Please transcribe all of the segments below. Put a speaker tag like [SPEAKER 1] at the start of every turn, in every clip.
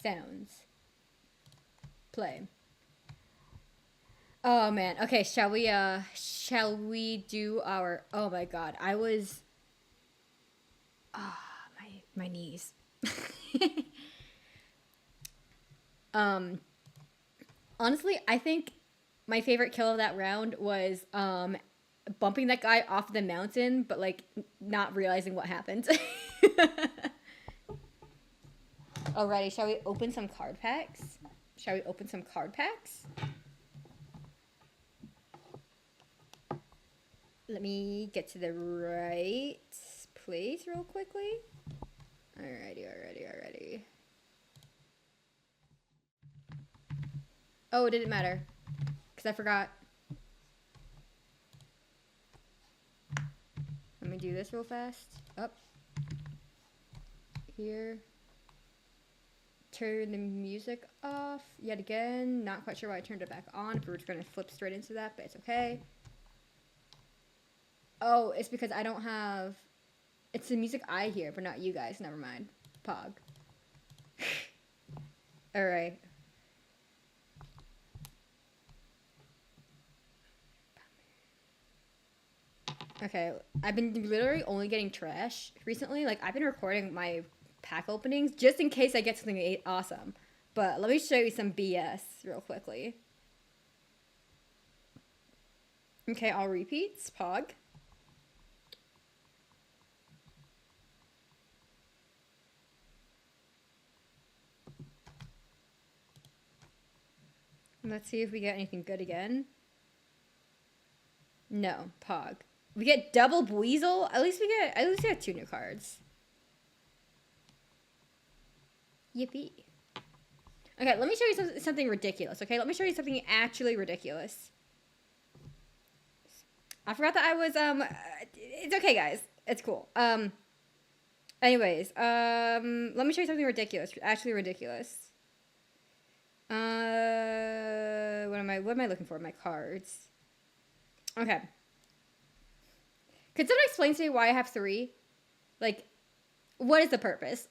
[SPEAKER 1] sounds. Play. Oh man. Okay, shall we do our oh my god. I was my knees. um Honestly, I think my favorite kill of that round was bumping that guy off the mountain but like not realizing what happened. Alrighty, shall we open some card packs? Shall we open some card packs? Let me get to the right place real quickly. Alrighty. Oh, it didn't matter. Because I forgot. Let me do this real fast. Up. Here. Turn the music off yet again. Not quite sure why I turned it back on. If we were going to flip straight into that, but it's okay. Oh, it's because I don't have... It's the music I hear, but not you guys. Never mind. Pog. Alright. Okay, I've been literally only getting trash recently. Like, I've been recording my pack openings just in case I get something awesome. But let me show you some BS real quickly. Okay, all repeats. Pog. Let's see if we get anything good again. No, Pog. We get double Weasel. At least we get 2 new cards. Yippee. Okay, let me show you something ridiculous. Okay, let me show you something actually ridiculous. I forgot that I was it's okay, guys. It's cool. Anyways, let me show you something ridiculous. Actually ridiculous. What am I looking for? My cards. Okay. Could someone explain to me why I have 3? Like, what is the purpose?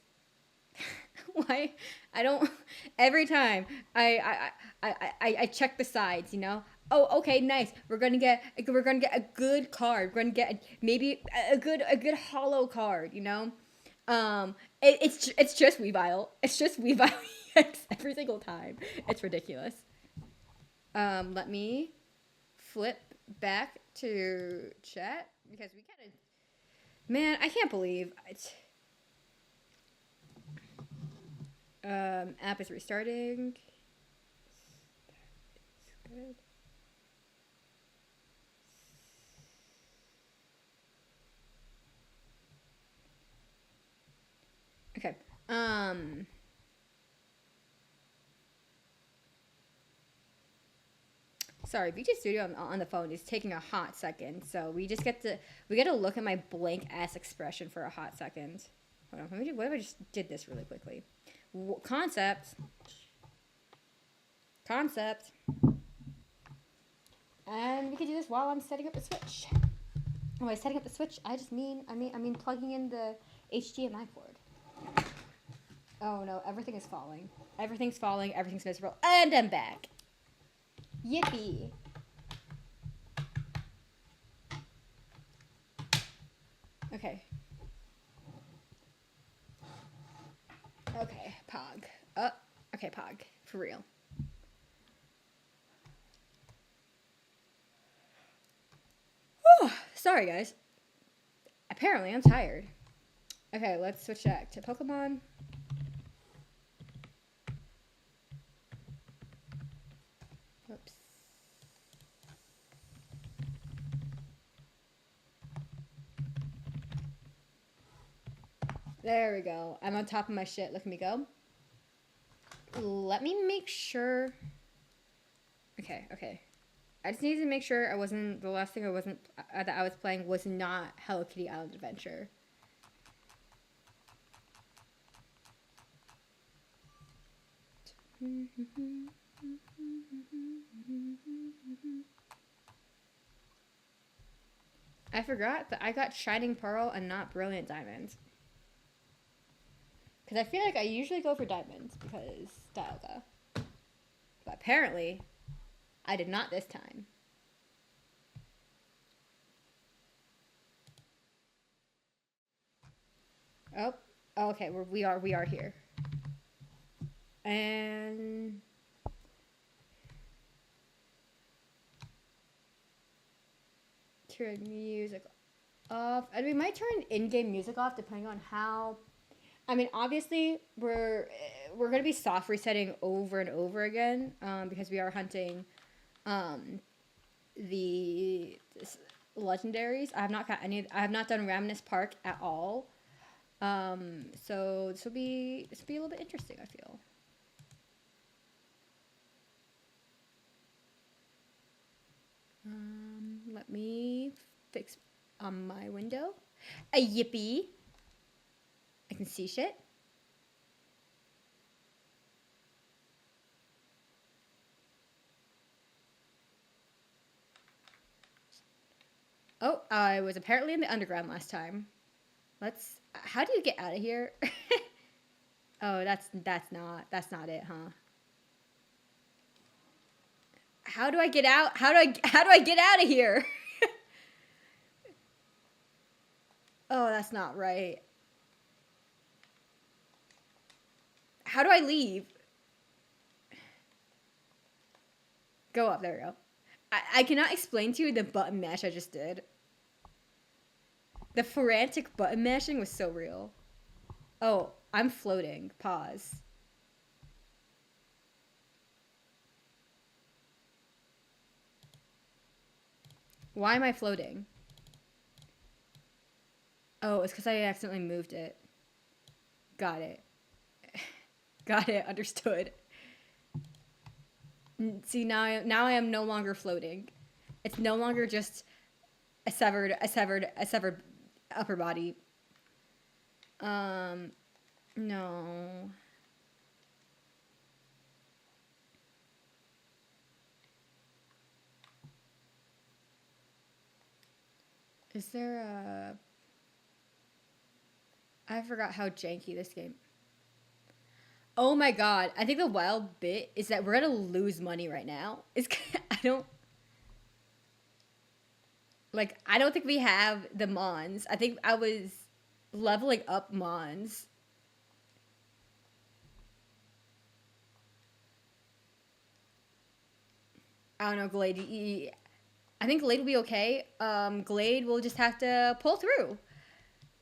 [SPEAKER 1] Why? I don't. Every time I check the sides, you know. Oh, okay, nice. We're gonna get a good card. We're gonna get maybe a good hollow card, you know. It's just Weavile. It's just Weavile every single time. It's ridiculous. Let me flip back to chat because we kind of, man, I can't believe it. App is restarting. Good. Okay. Sorry, VJ Studio on the phone is taking a hot second, so we get to look at my blank ass expression for a hot second. Hold on, what if I just did this really quickly? Concept. And we could do this while I'm setting up the switch. When I setting up the switch, I mean plugging in the HDMI cord. Oh no, everything is falling. Everything's falling, everything's miserable, and I'm back. Yippee. Okay. Okay, Pog. Okay, Pog. For real. Whew, sorry, guys. Apparently, I'm tired. Okay, let's switch back to Pokemon. Oops. There we go. I'm on top of my shit. Look at me go. Let me make sure. Okay. I just needed to make sure I wasn't. The last thing that I was playing was not Hello Kitty Island Adventure. I forgot that I got Shining Pearl and not Brilliant Diamond. Because I feel like I usually go for diamonds because Dialga. But apparently, I did not this time. Oh, okay. We are here. And turn music off. And we might turn in-game music off depending on how. I mean, obviously, we're gonna be soft resetting over and over again because we are hunting the legendaries. I have not got any. I have not done Ramnus Park at all. So this will be a little bit interesting, I feel. Let me fix on my window. A yippee. I can see shit. Oh, I was apparently in the underground last time. Let's. How do you get out of here? Oh, that's not it, huh? How do I get out? How do I get out of here? Oh, that's not right. How do I leave? Go up. There we go. I cannot explain to you the button mash I just did. The frantic button mashing was so real. Oh, I'm floating. Pause. Why am I floating? Oh, it's because I accidentally moved it. Got it. Got it. Understood. See, now I am no longer floating. It's no longer just a severed upper body. No. Is there a... I forgot how janky this game... Oh my god. I think the wild bit is that we're gonna lose money right now. I don't think we have the Mons. I think I was leveling up Mons. I don't know, Glade. I think Glade will be okay. Glade will just have to pull through.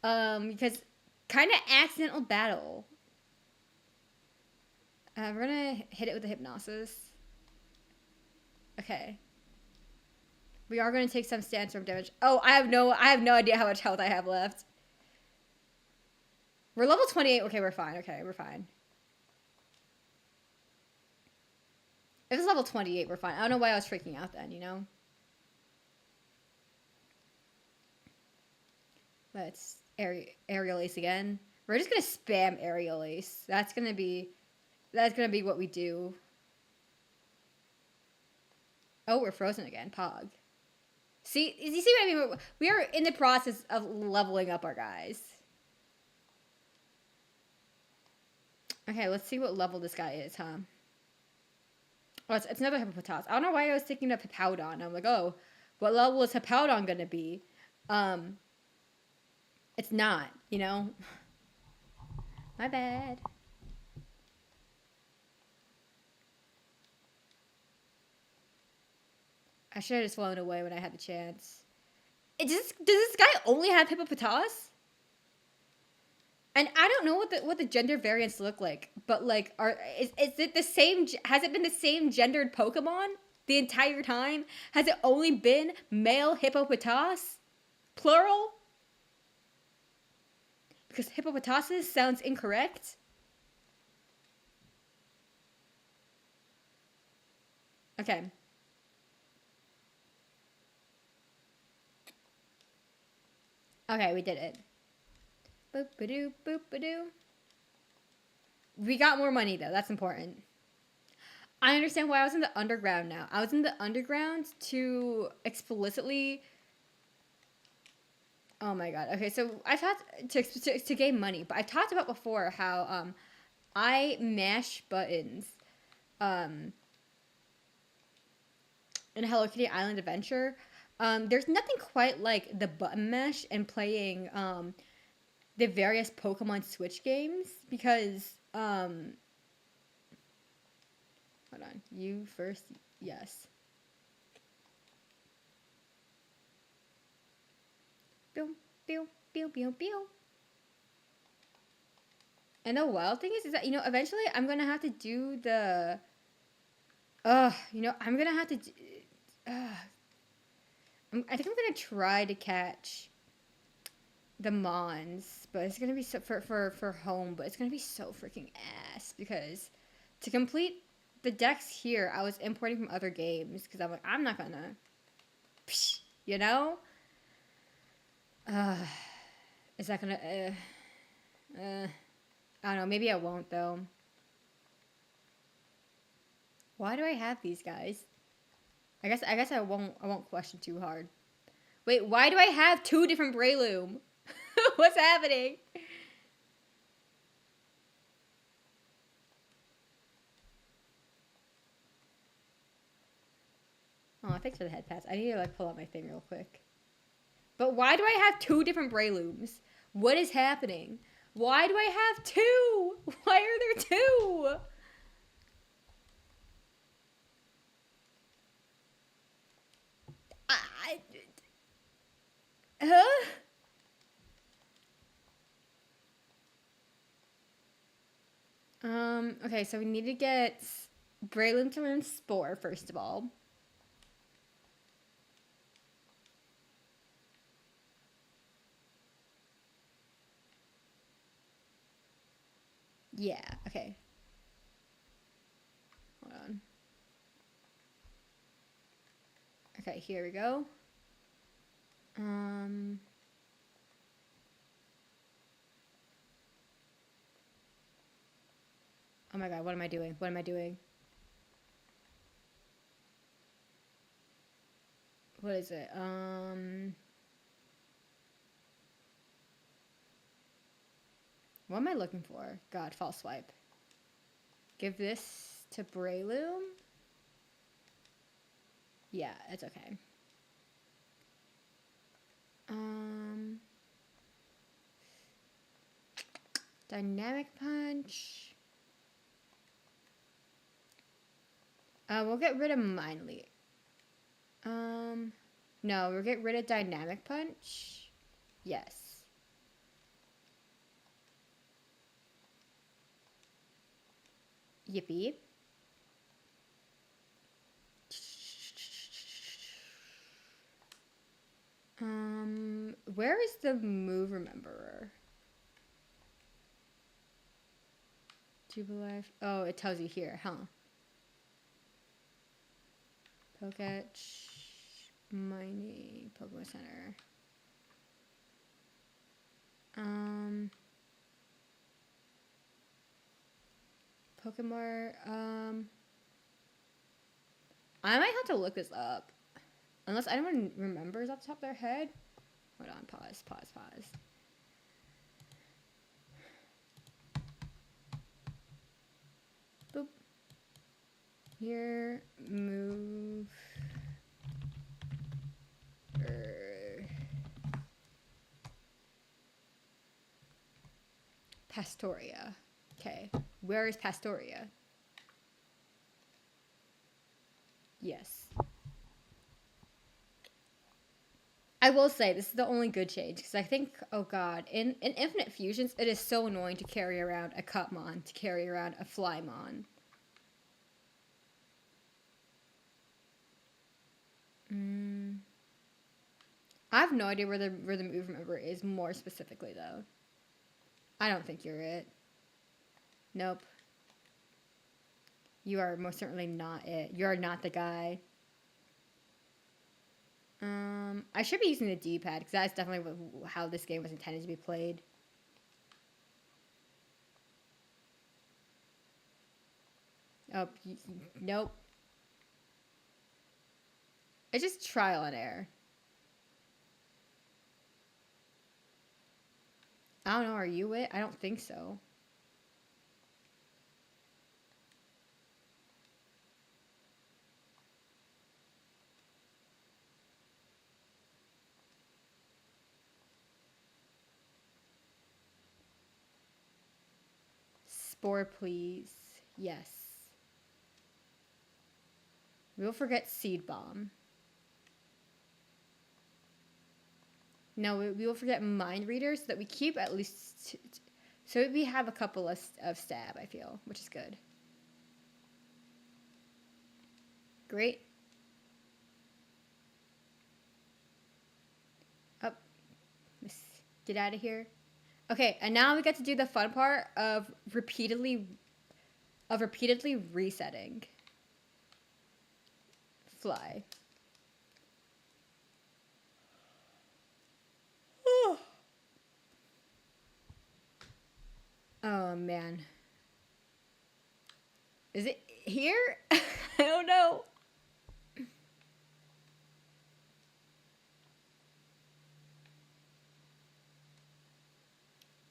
[SPEAKER 1] Because kind of accidental battle. We're gonna hit it with the Hypnosis. Okay. We are gonna take some sandstorm damage. Oh, I have no idea how much health I have left. We're level 28. Okay, we're fine. Okay, we're fine. If it's level 28, we're fine. I don't know why I was freaking out then, you know? Let's aerial ace again. We're just gonna spam aerial ace. That's gonna be what we do. Oh, we're frozen again. Pog. See, you see what I mean? We are in the process of leveling up our guys. Okay, let's see what level this guy is, huh? Oh, it's another Hippopotas. I don't know why I was thinking of Hippowdon. I'm like, oh, what level is Hippowdon gonna be? It's not, you know? My bad. I should have just flown away when I had the chance. Does this guy only have Hippopotas? And I don't know what the gender variants look like, but like, is it the same? Has it been the same gendered Pokemon the entire time? Has it only been male Hippopotas, plural? Because Hippopotasis sounds incorrect. Okay. Okay, we did it. Boop-a-doo, boop-a-doo. We got more money, though. That's important. I understand why I was in the underground now. I was in the underground to explicitly... Oh my god. Okay, so I've talked to gain money, but I've talked about before how I mash buttons um in Hello Kitty Island Adventure. There's nothing quite like the button mash and playing the various Pokemon Switch games because hold on, you first, yes. Pew, pew, pew, pew, pew. And the wild thing is that, eventually I'm gonna have to do the, I'm gonna have to, uh, I think I'm gonna try to catch the Mons, but it's gonna be so, for home, but it's gonna be so freaking ass because to complete the decks here, I was importing from other games because I'm like, I'm not gonna, you know? Uh, is that gonna, I don't know, maybe I won't though. Why do I have these guys? I guess I won't question too hard. Wait, why do I have two different Breloom? What's happening? Oh, thanks for the head pass. I need to like pull out my thing real quick. But why do I have two different Brelooms? What is happening? Why do I have two? Why are there two? I, huh? Okay, so we need to get Breloom to learn Spore, first of all. Yeah, okay. Hold on. Okay, here we go. Oh my god, what am I doing? What am I doing? What is it? What am I looking for? God, false swipe. Give this to Breloom? Yeah, it's okay. Dynamic punch. We'll get rid of Mind Lead. No, we'll get rid of Dynamic Punch. Yes. Yippee. Where is the move rememberer? Jubilife. Oh, it tells you here, huh? Poketch. Mining. Pokemon Center. Pokemon. I might have to look this up. Unless anyone remembers off the top of their head. Hold on, pause. Boop. Here, move. Pastoria. Okay. Where is Pastoria? Yes. I will say this is the only good change because I think, oh god, in Infinite Fusions, it is so annoying to carry around a Cutmon, to carry around a Flymon. I have no idea where the move remember is more specifically though. I don't think you're it. Nope. You are most certainly not it. You are not the guy. I should be using the D-pad because that's definitely how this game was intended to be played. Oh, nope. It's just trial and error. I don't know, are you it? I don't think so. Spore, please. Yes. We will forget seed bomb. No, we will forget mind reader so that we keep at least. So we have a couple of stab, I feel, which is good. Great. Up. Get out of here. Okay, and now we get to do the fun part of repeatedly resetting. Fly. Oh man. Is it here? I don't know.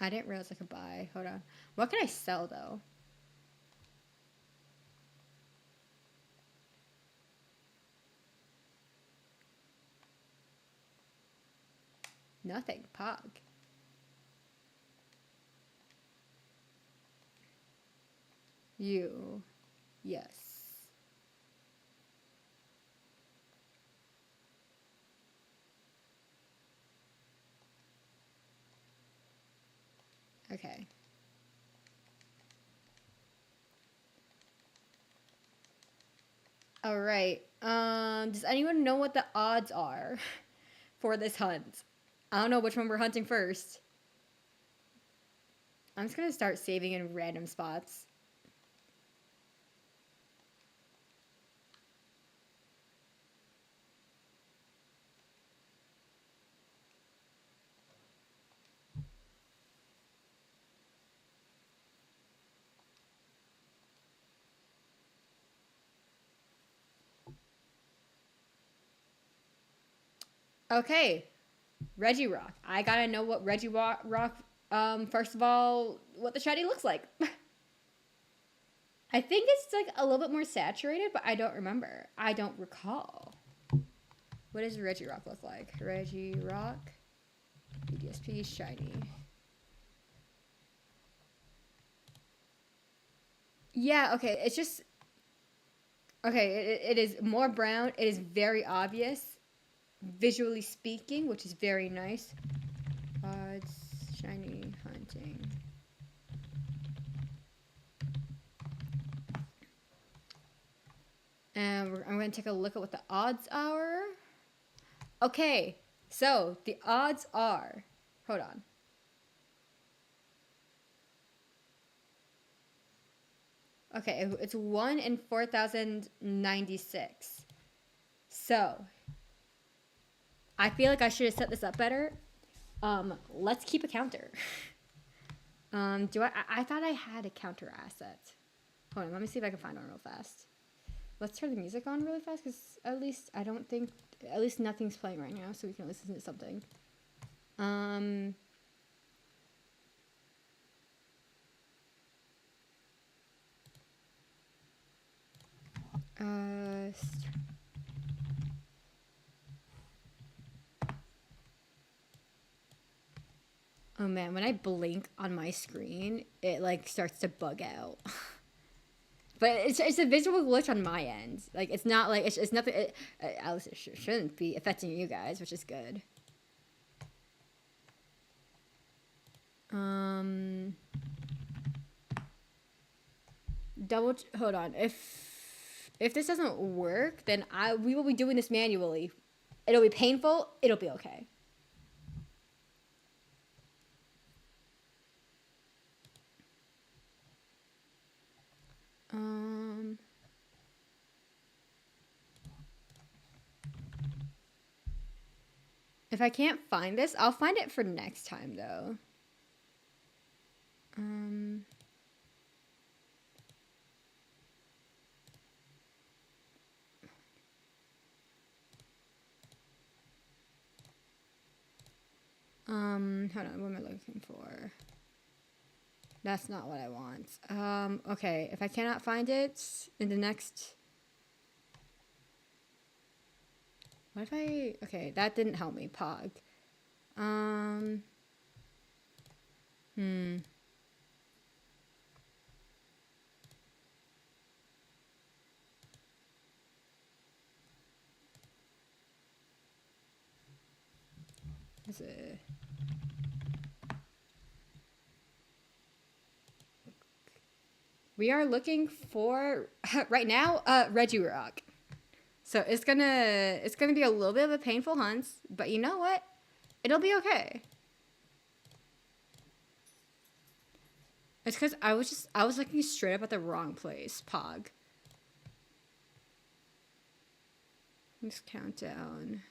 [SPEAKER 1] I didn't realize I could buy. Hold on. What can I sell though? Nothing. Pog. You. Yes. Okay. All right. Does anyone know what the odds are for this hunt? I don't know which one we're hunting first. I'm just gonna start saving in random spots. Okay, Reggie Rock. I gotta know what Reggie Rock. First of all, what the shiny looks like. I think it's like a little bit more saturated, but I don't remember. I don't recall. What does Reggie Rock look like? Reggie Rock, BDSP shiny. Yeah. Okay. It's just okay. It is more brown. It is very obvious, visually speaking, which is very nice. Odds shiny hunting. And I'm going to take a look at what the odds are. Okay, so the odds are. Hold on. Okay, it's 1 in 4,096. So, I feel like I should have set this up better. Let's keep a counter. I thought I had a counter asset. Hold on, let me see if I can find one real fast. Let's turn the music on really fast, because at least nothing's playing right now, so we can listen to something. Oh man, when I blink on my screen, it like starts to bug out. But it's a visual glitch on my end. Like it's not like it's nothing. At least it shouldn't be affecting you guys, which is good. Hold on. If this doesn't work, then we will be doing this manually. It'll be painful. It'll be okay. If I can't find this, I'll find it for next time though. Hold on, what am I looking for? That's not what I want. Okay, if I cannot find it in the next... What if I... Okay, that didn't help me, Pog. Is it... We are looking for right now Regirock. So it's gonna be a little bit of a painful hunt, but you know what? It'll be okay. It's because I was looking straight up at the wrong place, Pog. Let's count down.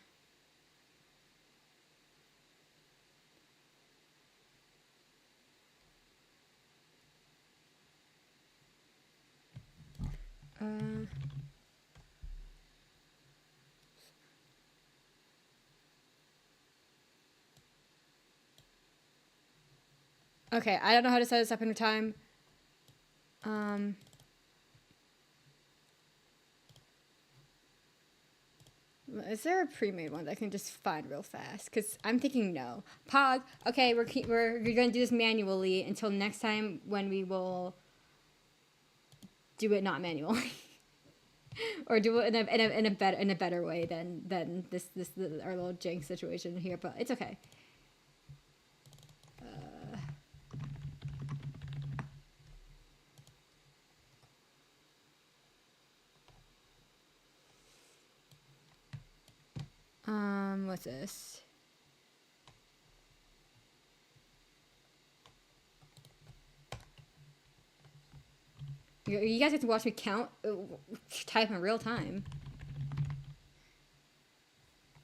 [SPEAKER 1] Okay, I don't know how to set this up in time. Is there a pre-made one that I can just find real fast? Because I'm thinking no. Pog, okay, we're gonna do this manually until next time when we will do it not manually. Or do it in a better way than this our little jank situation here, but it's okay. What's this? You guys get to watch me count, type in real time.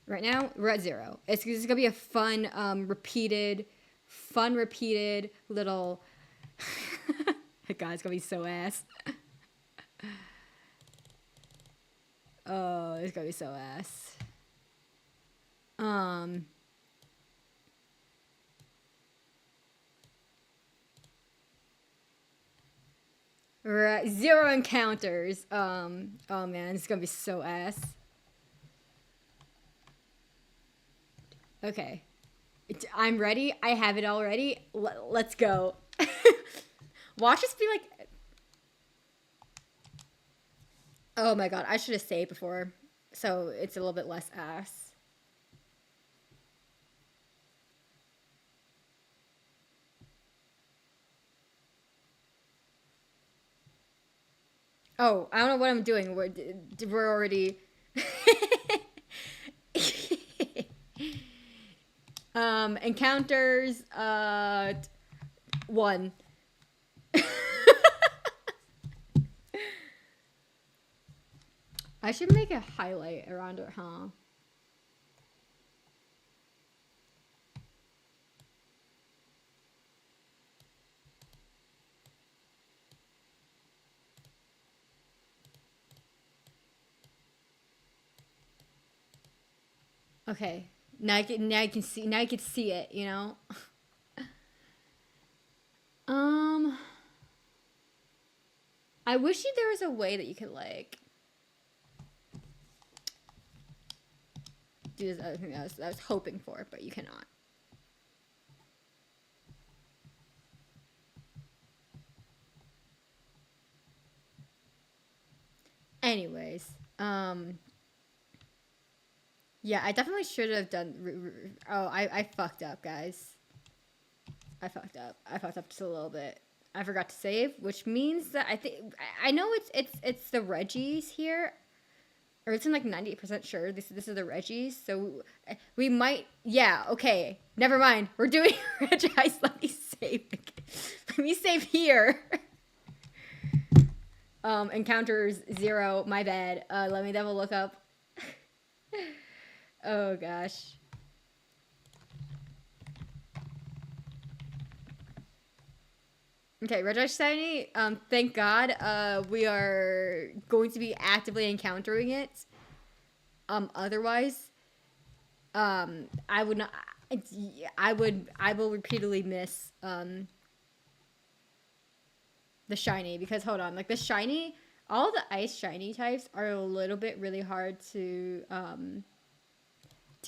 [SPEAKER 1] Right now, we're at 0. It's gonna be a fun, repeated little. God, it's gonna be so ass. Oh, it's gonna be so ass. We're at 0 encounters. Oh man, it's gonna be so ass. Okay. I'm ready. I have it all ready. Let's go. Watch us be like... Oh my god, I should have saved before. So it's a little bit less ass. Oh, I don't know what I'm doing. We're already... Encounters, 1. I should make a highlight around it, huh? Okay. Now I can see it, you know? I wish there was a way that you could like do this other thing that I was hoping for, but you cannot. Anyways, yeah, I definitely should have done. Oh, I fucked up, guys. I fucked up. I fucked up just a little bit. I forgot to save, which means that I know it's the regice here, or it's in like 98% sure this is the regice. So we might. Yeah. Okay. Never mind. We're doing regice. Let me save. Let me save here. Encounters 0. My bad. Let me double look up. Oh gosh. Okay, Regice Society, thank God, we are going to be actively encountering it. Otherwise, I would not, I will repeatedly miss the shiny, because hold on, like the shiny, all the ice shiny types are a little bit really hard to kind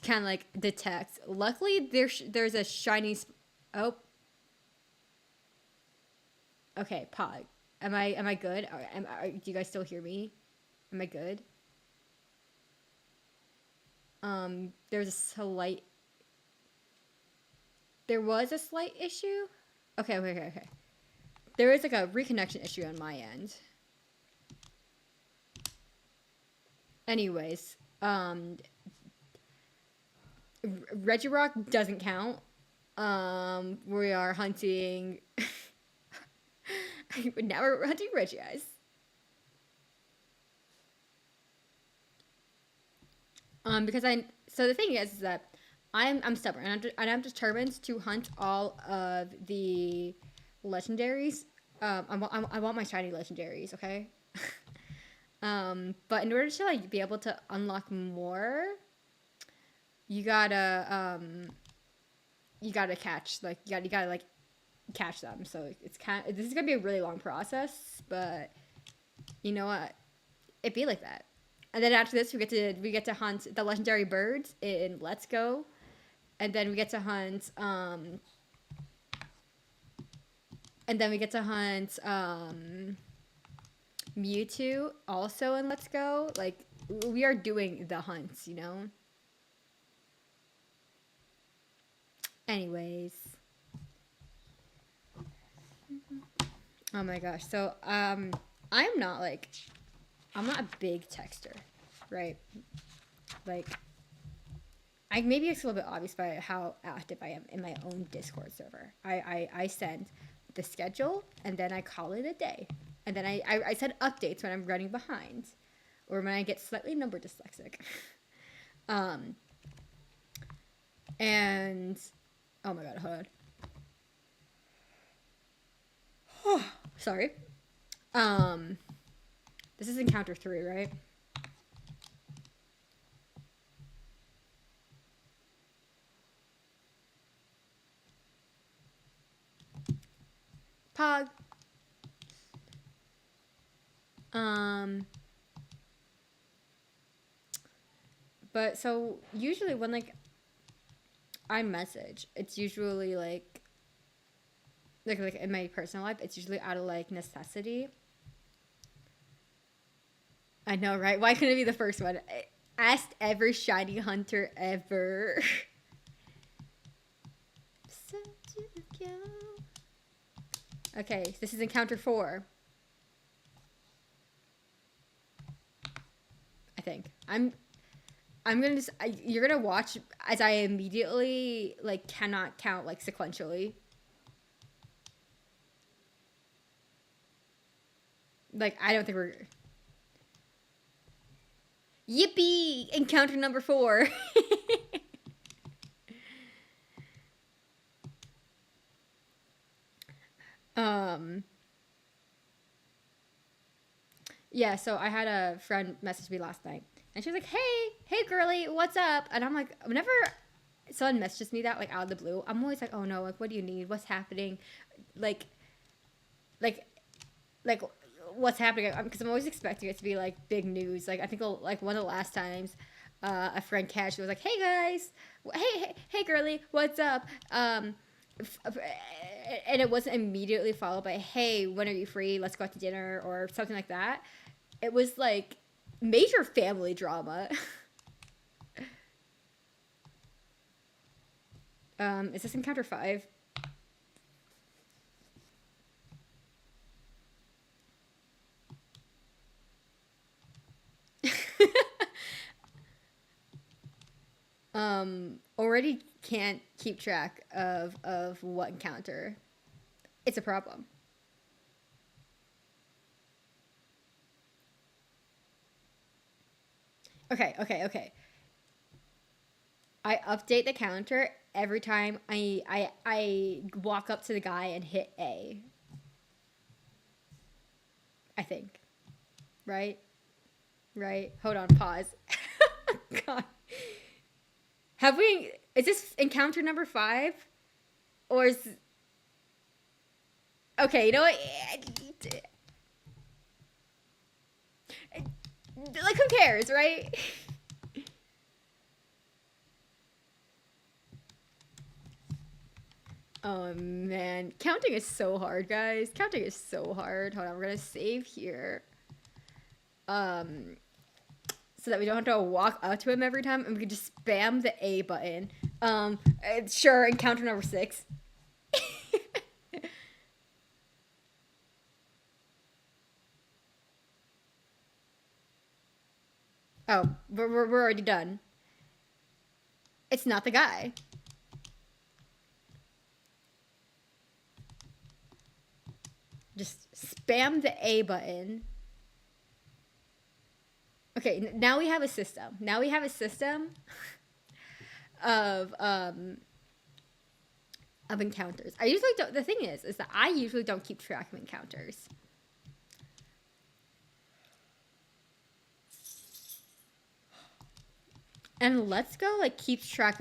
[SPEAKER 1] of like detect. Luckily, there's a shiny. Oh, okay. Pog. Am I good? Do you guys still hear me? Am I good? There's a slight. There was a slight issue. Okay. There is like a reconnection issue on my end. Anyways, Regirock doesn't count. We are hunting. Now we're hunting regice. Because so the thing is that I'm stubborn, and I'm determined to hunt all of the legendaries. I want my shiny legendaries, okay? But in order to like be able to unlock more, you gotta catch, like you gotta like catch them. So it's this is gonna be a really long process, but you know what? It be like that. And then after this, we get to hunt the legendary birds in Let's Go, and then we get to hunt Mewtwo also in Let's Go. Like we are doing the hunts, you know. Anyways, oh my gosh. So I'm not a big texter, right? Like, maybe it's a little bit obvious by how active I am in my own Discord server. I send the schedule, and then I call it a day. And then I send updates when I'm running behind, or when I get slightly number dyslexic. And, oh my god, hold on. Sorry. This is encounter 3, right? Pog. But so usually when like I message, it's usually like in my personal life, it's usually out of like necessity. I know, right? Why couldn't it be the first one? I asked every shiny hunter ever. Okay, this is encounter 4. I think I'm gonna just you're gonna watch as I immediately like cannot count like sequentially. Like I don't think we're. Yippee! Encounter number 4. Yeah, so I had a friend message me last night, and she was like, hey girly, what's up? And I'm like, whenever someone messages me that like out of the blue, I'm always like, oh no, like what do you need? What's happening? Like like what's happening? Because I'm always expecting it to be like big news. Like I think like one of the last times, a friend casually was like, "Hey guys, hey girly, what's up?" And it wasn't immediately followed by, "Hey, when are you free? Let's go out to dinner," or something like that. It was like major family drama. Is this encounter 5? Already can't keep track of what encounter. It's a problem. Okay. I update the counter every time I walk up to the guy and hit A. I think. Right? Right? Hold on, pause. God. Have we Is this encounter number 5? Or is... Okay, you know what? Like, who cares, right? Oh, man. Counting is so hard, guys. Counting is so hard. Hold on, we're gonna save here. So that we don't have to walk up to him every time, and we can just spam the A button. Sure, encounter number 6. Oh, we're already done. It's not the guy. Just spam the A button. Okay, now we have a system. Now we have a system of encounters. I usually don't. The thing is that I usually don't keep track of encounters. And Let's Go like keeps track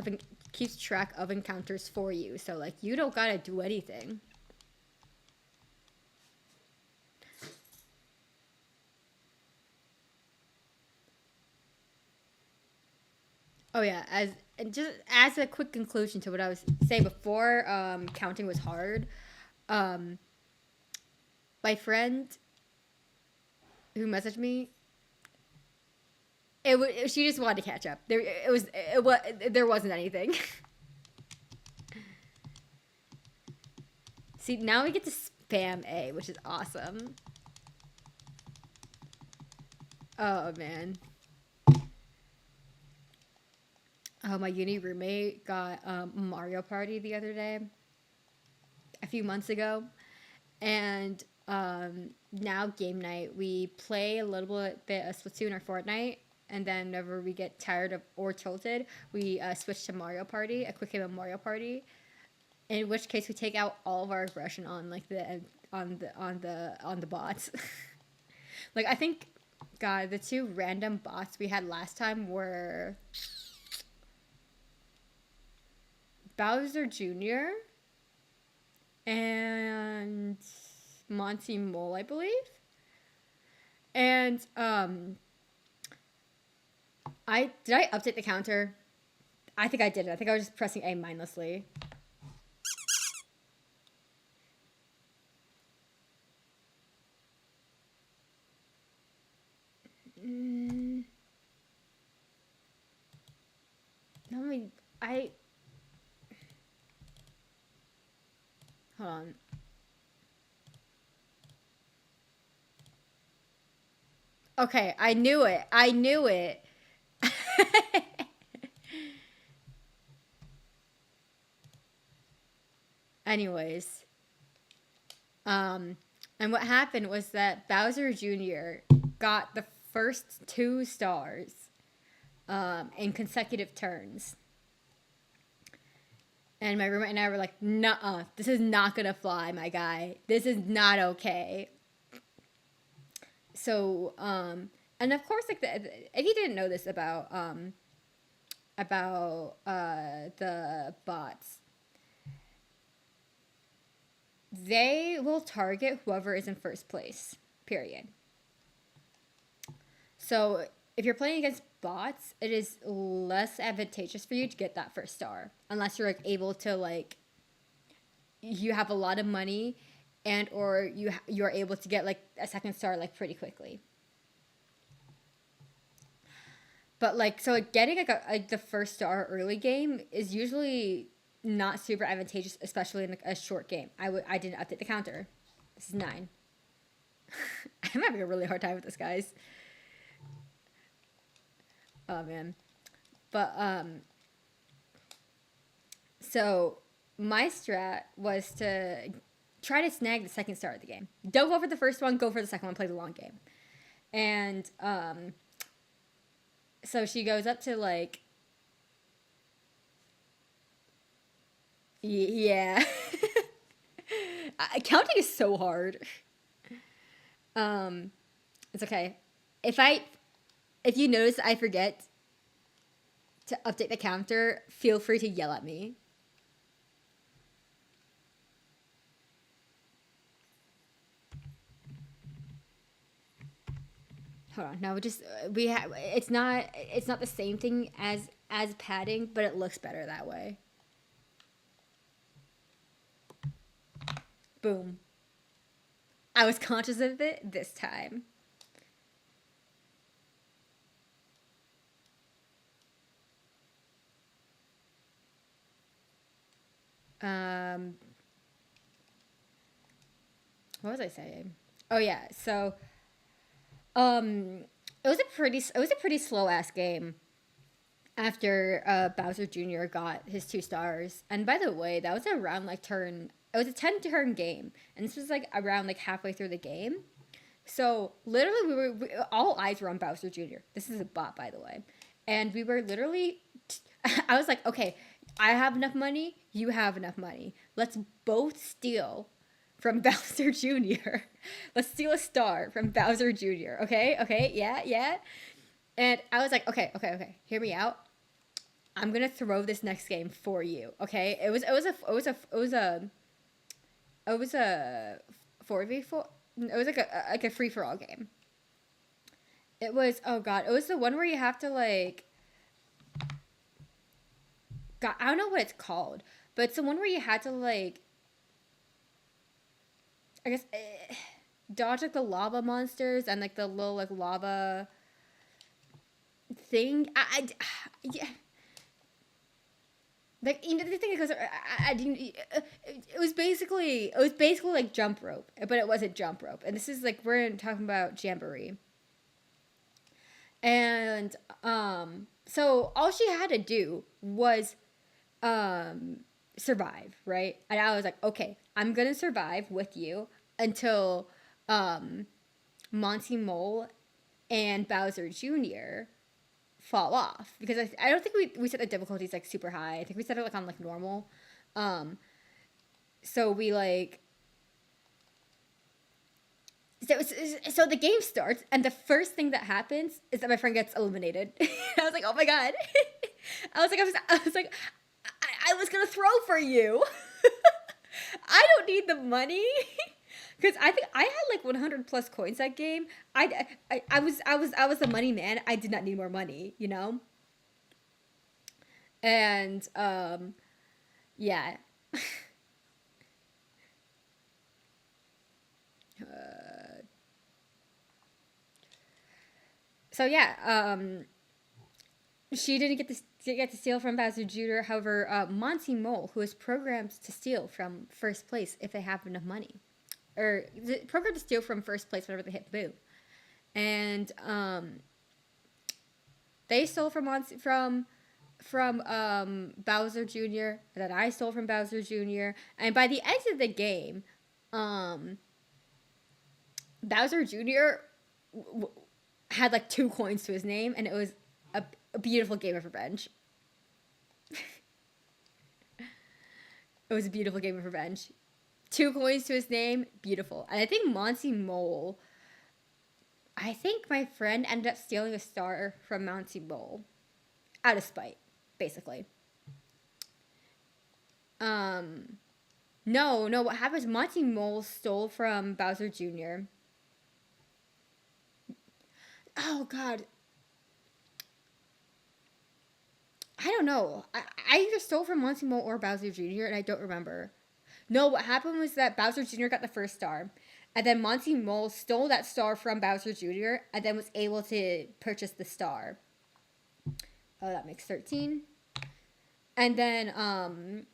[SPEAKER 1] of encounters for you. So like you don't gotta do anything. Oh yeah, just as a quick conclusion to what I was saying before, counting was hard. My friend who messaged me, she just wanted to catch up. There wasn't anything. See, now we get to spam A, which is awesome. Oh man. Oh, my uni roommate got Mario Party the other day, a few months ago, and now game night we play a little bit of Splatoon or Fortnite, and then whenever we get tired of or tilted, we switch to Mario Party, a quick game of Mario Party. In which case, we take out all of our aggression on like on the bots. Like I think, God, the 2 random bots we had last time were Bowser Jr. and Monty Mole, I believe. And did I update the counter? I think I did. I think I was just pressing A mindlessly. No, hold on. Okay, I knew it. I knew it. Anyways. And what happened was that Bowser Jr. got the first 2 stars in consecutive turns. And my roommate and I were like, nuh-uh, this is not gonna fly, my guy. This is not okay. So, and of course, like, if you didn't know this about the bots, they will target whoever is in first place, period. So, if you're playing against bots, it is less advantageous for you to get that first star, unless you're like able to like, you have a lot of money, and or you're able to get like a second star like pretty quickly. But like, so like getting like the first star early game is usually not super advantageous, especially in like a short game. I didn't update the counter. This is 9. I'm having a really hard time with this, guys. Oh man. But so my strat was to try to snag the second star of the game. Don't go for the first one, go for the second one, play the long game. And so she goes up to like, yeah. Counting is so hard. It's okay. If you notice I forget, to update the counter, feel free to yell at me. Hold on. No, just we have. It's not the same thing as padding, but it looks better that way. Boom. I was conscious of it this time. What was I saying? Oh yeah, so it was a pretty slow ass game after Bowser Jr. got his 2 stars. And by the way, that was around like turn. It was a 10 turn game, and this was like around like halfway through the game. So literally, all eyes were on Bowser Jr. This is a bot, by the way, and we were literally. I was like, okay, I have enough money. You have enough money. Let's both steal from Bowser Jr. Let's steal a star from Bowser Jr. Okay, okay, yeah, yeah. And I was like, okay, okay, okay. Hear me out. I'm gonna throw this next game for you. Okay. It was a 4v4. It was like a free for all game. It was, oh god, it was the one where you have to like. God, I don't know what it's called, but it's the one where you had to like. I guess dodge like the lava monsters and like the little like lava thing. Yeah. Like, you know, the thing is, I didn't. It was basically like jump rope, but it wasn't jump rope. And this is like we're talking about Jamboree. And so all she had to do was survive, right? And I was like, okay, I'm gonna survive with you until Monty Mole and Bowser Jr. fall off, because I don't think we set the difficulties like super high. I think we set it like on like normal. So we like so the game starts, and the first thing that happens is that my friend gets eliminated. I was like, oh my god. I was gonna throw for you. I don't need the money. Because I think I had like 100 plus coins that game. I was the money man. I did not need more money, you know. And yeah. So yeah, she didn't get to steal from Bowser Jr. However, Monty Mole, who is programmed to steal from first place if they have enough money, or programmed to steal from first place whenever they hit the boom, and they stole from Bowser Jr. and then I stole from Bowser Jr. And by the end of the game, Bowser Jr. Had like 2 coins to his name, and it was a beautiful game of revenge. It was a beautiful game of revenge. 2 coins to his name, beautiful. And I think Monty Mole. I think my friend ended up stealing a star from Monty Mole, out of spite, basically. No. What happened is Monty Mole stole from Bowser Jr. Oh god. I don't know. I either stole from Monty Mole or Bowser Jr. and I don't remember. No, what happened was that Bowser Jr. got the first star, and then Monty Mole stole that star from Bowser Jr. and then was able to purchase the star. Oh, that makes 13. And then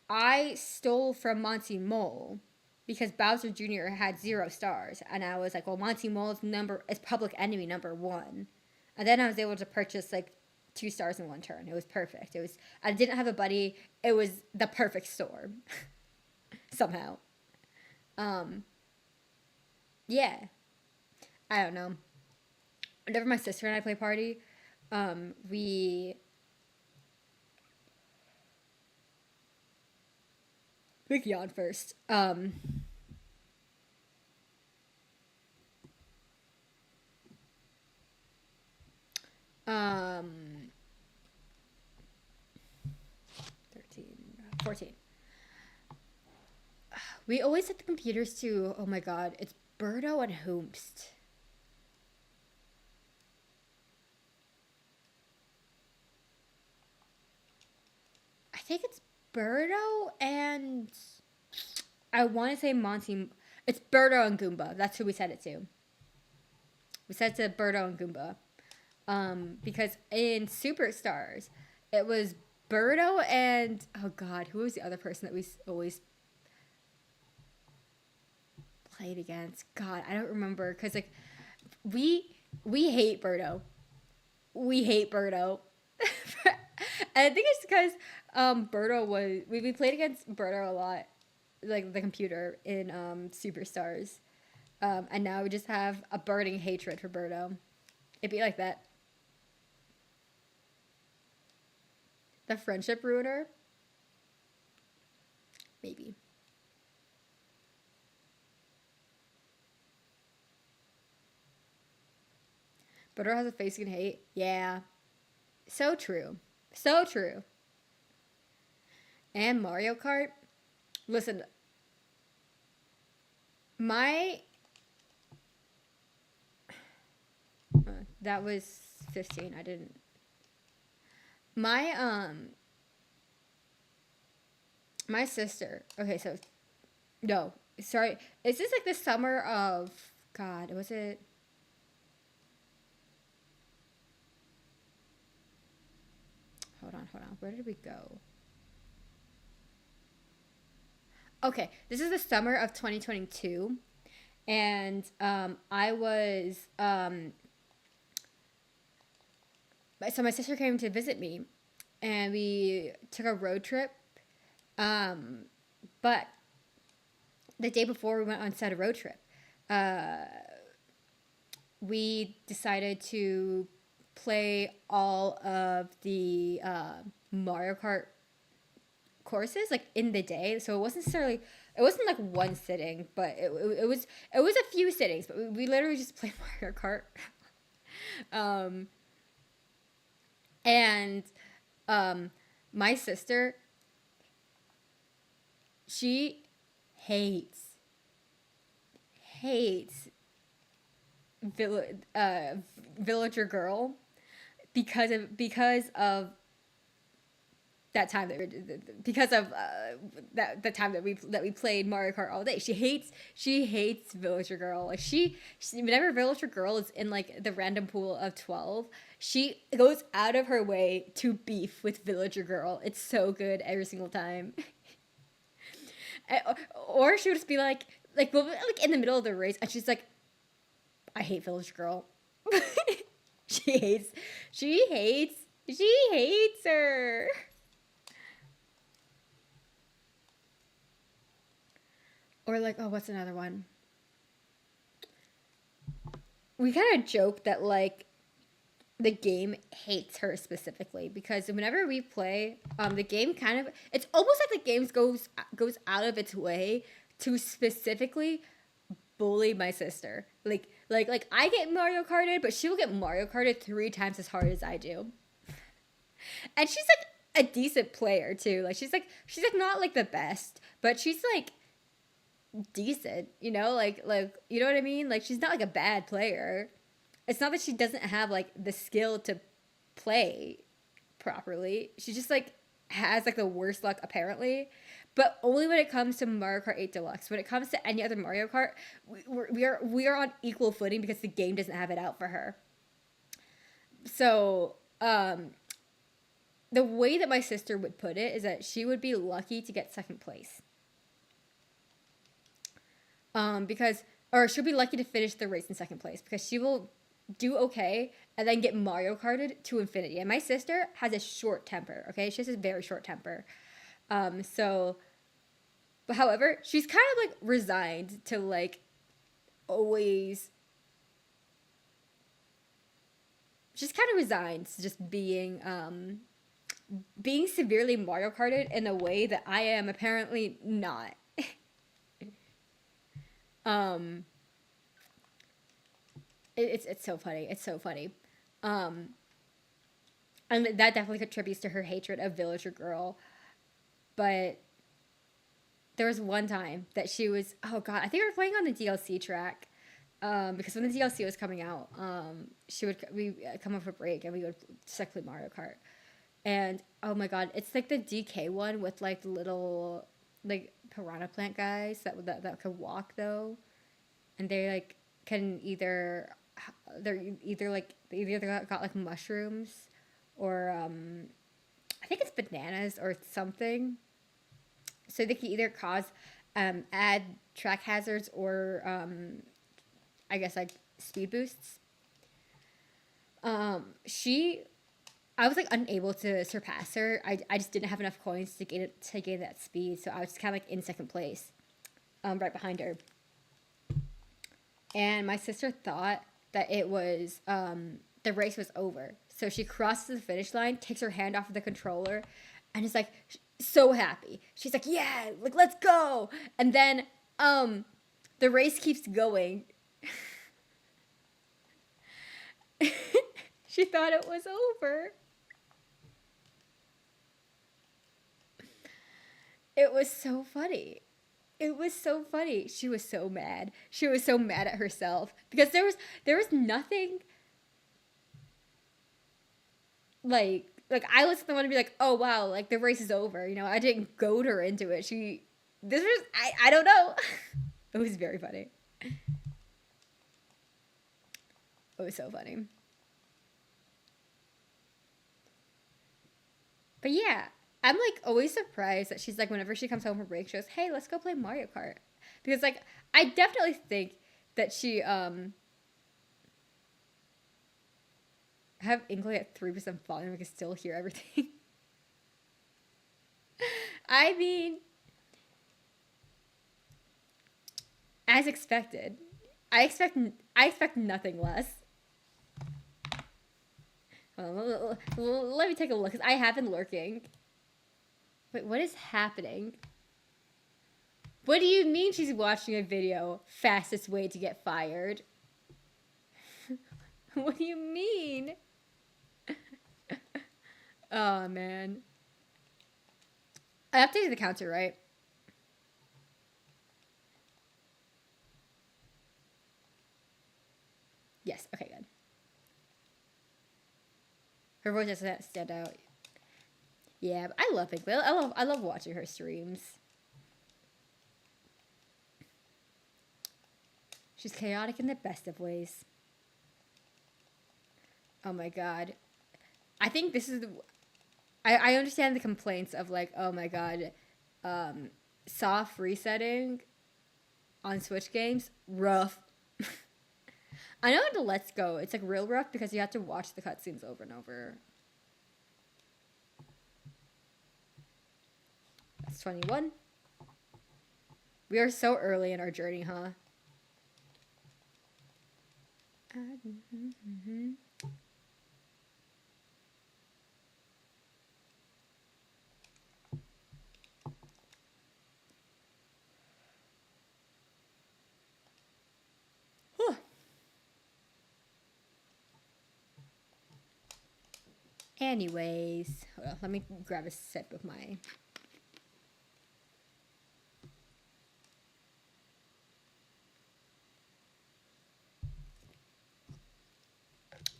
[SPEAKER 1] I stole from Monty Mole because Bowser Jr. had 0 stars, and I was like, well, Monty Mole's number is public enemy number 1. And then I was able to purchase like 2 stars in 1 turn. It was perfect. I didn't have a buddy. It was the perfect storm. Somehow. Yeah. I don't know. Whenever my sister and I play party, we yawn first. Um, 13, 14. We always set the computers to, oh my god, it's Birdo and Hoomst. I think it's Birdo and I want to say Monty. It's Birdo and Goomba. That's who we set it to. We set it to Birdo and Goomba. Because in Superstars, it was Birdo and oh god, who was the other person that we always played against? God, I don't remember because like we hate Birdo. We hate Birdo. And I think it's because Birdo was we played against Birdo a lot, like the computer in Superstars, and now we just have a burning hatred for Birdo. It'd be like that. The friendship ruiner, maybe. Birdo has a face you can hate. Yeah, so true, so true. And Mario Kart. Listen, my that was 15. I didn't. My my sister. Okay, so no, sorry. Is this like the summer of God? Was it? Hold on, hold on. Where did we go? Okay, this is the summer of 2022, and I was so my sister came to visit me, and we took a road trip. Um, but the day before we went on said road trip, uh, we decided to play all of the Mario Kart courses like in the day. So it wasn't necessarily it wasn't like one sitting, but it was a few sittings. But we literally just played Mario Kart. um, and my sister, she hates hates vill- uh, villager girl because of that time because of that the time that we played Mario Kart all day. She hates Villager Girl. Like she whenever Villager Girl is in like the random pool of 12, she goes out of her way to beef with Villager Girl. It's so good every single time. Or she would just be like we'll be, like in the middle of the race and she's like, I hate Villager Girl. she hates she hates she hates her. Or like, oh, what's another one? We kind of joke that like the game hates her specifically because whenever we play, the game kind of it's almost like the game goes out of its way to specifically bully my sister. Like I get Mario Karted, but she will get Mario Karted 3 times as hard as I do. And she's like a decent player too. Like she's like not like the best, but she's like decent, you know, like you know what I mean? Like she's not like a bad player. It's not that she doesn't have like the skill to play properly. She just like has like the worst luck apparently. But only when it comes to Mario Kart 8 Deluxe. When it comes to any other Mario Kart, we are on equal footing because the game doesn't have it out for her. So, the way that my sister would put it is that she would be lucky to get second place. Because or she'll be lucky to finish the race in second place because she will do okay and then get Mario Karted to infinity. And my sister has a short temper. Okay, she has a very short temper. So, but however, she's kind of like resigned to like always. She's kind of resigned to just being severely Mario Karted in a way that I am apparently not. um it's so funny. It's so funny. Um And that definitely contributes to her hatred of Villager Girl. But there was one time that she was, oh god, I think we were playing on the DLC track. Because when the DLC was coming out, we come off a break and we would just like play Mario Kart. And oh my god, it's like the DK one with like the little like piranha plant guys that can walk though, and they like can either they either got like mushrooms or I think it's bananas or something. So they can either cause add track hazards or I guess like speed boosts. She I was like unable to surpass her. I just didn't have enough coins to gain that speed, so I was kind of like in second place, right behind her. And my sister thought that it was the race was over, so she crosses the finish line, takes her hand off of the controller, and is like so happy. She's like, "Yeah, like let's go!" And then the race keeps going. She thought it was over. It was so funny. It was so funny. She was so mad. She was so mad at herself because there was nothing like I was the one to be like, "Oh wow, like the race is over." You know, I didn't goad her into it. This was I don't know. It was very funny. It was so funny. But yeah, I'm like always surprised that she's like whenever she comes home from break, she goes, "Hey, let's go play Mario Kart," because like I definitely think that she have inkling at 3% volume. I can still hear everything. I mean, as expected, I expect I expect nothing less. Let me take a look because I have been lurking. Wait, what is happening? What do you mean she's watching a video? Fastest way to get fired. What do you mean? Oh man. I updated the counter, right? Yes. Okay, good. Her voice doesn't stand out. Yeah, but I love Pink. I love watching her streams. She's chaotic in the best of ways. Oh my god. I think this is. I understand the complaints of like, oh my god, soft resetting on Switch games, rough. I know in the Let's Go, it's like real rough because you have to watch the cutscenes over and over. That's 21. We are so early in our journey, huh? Anyways, hold on, let me grab a sip of my.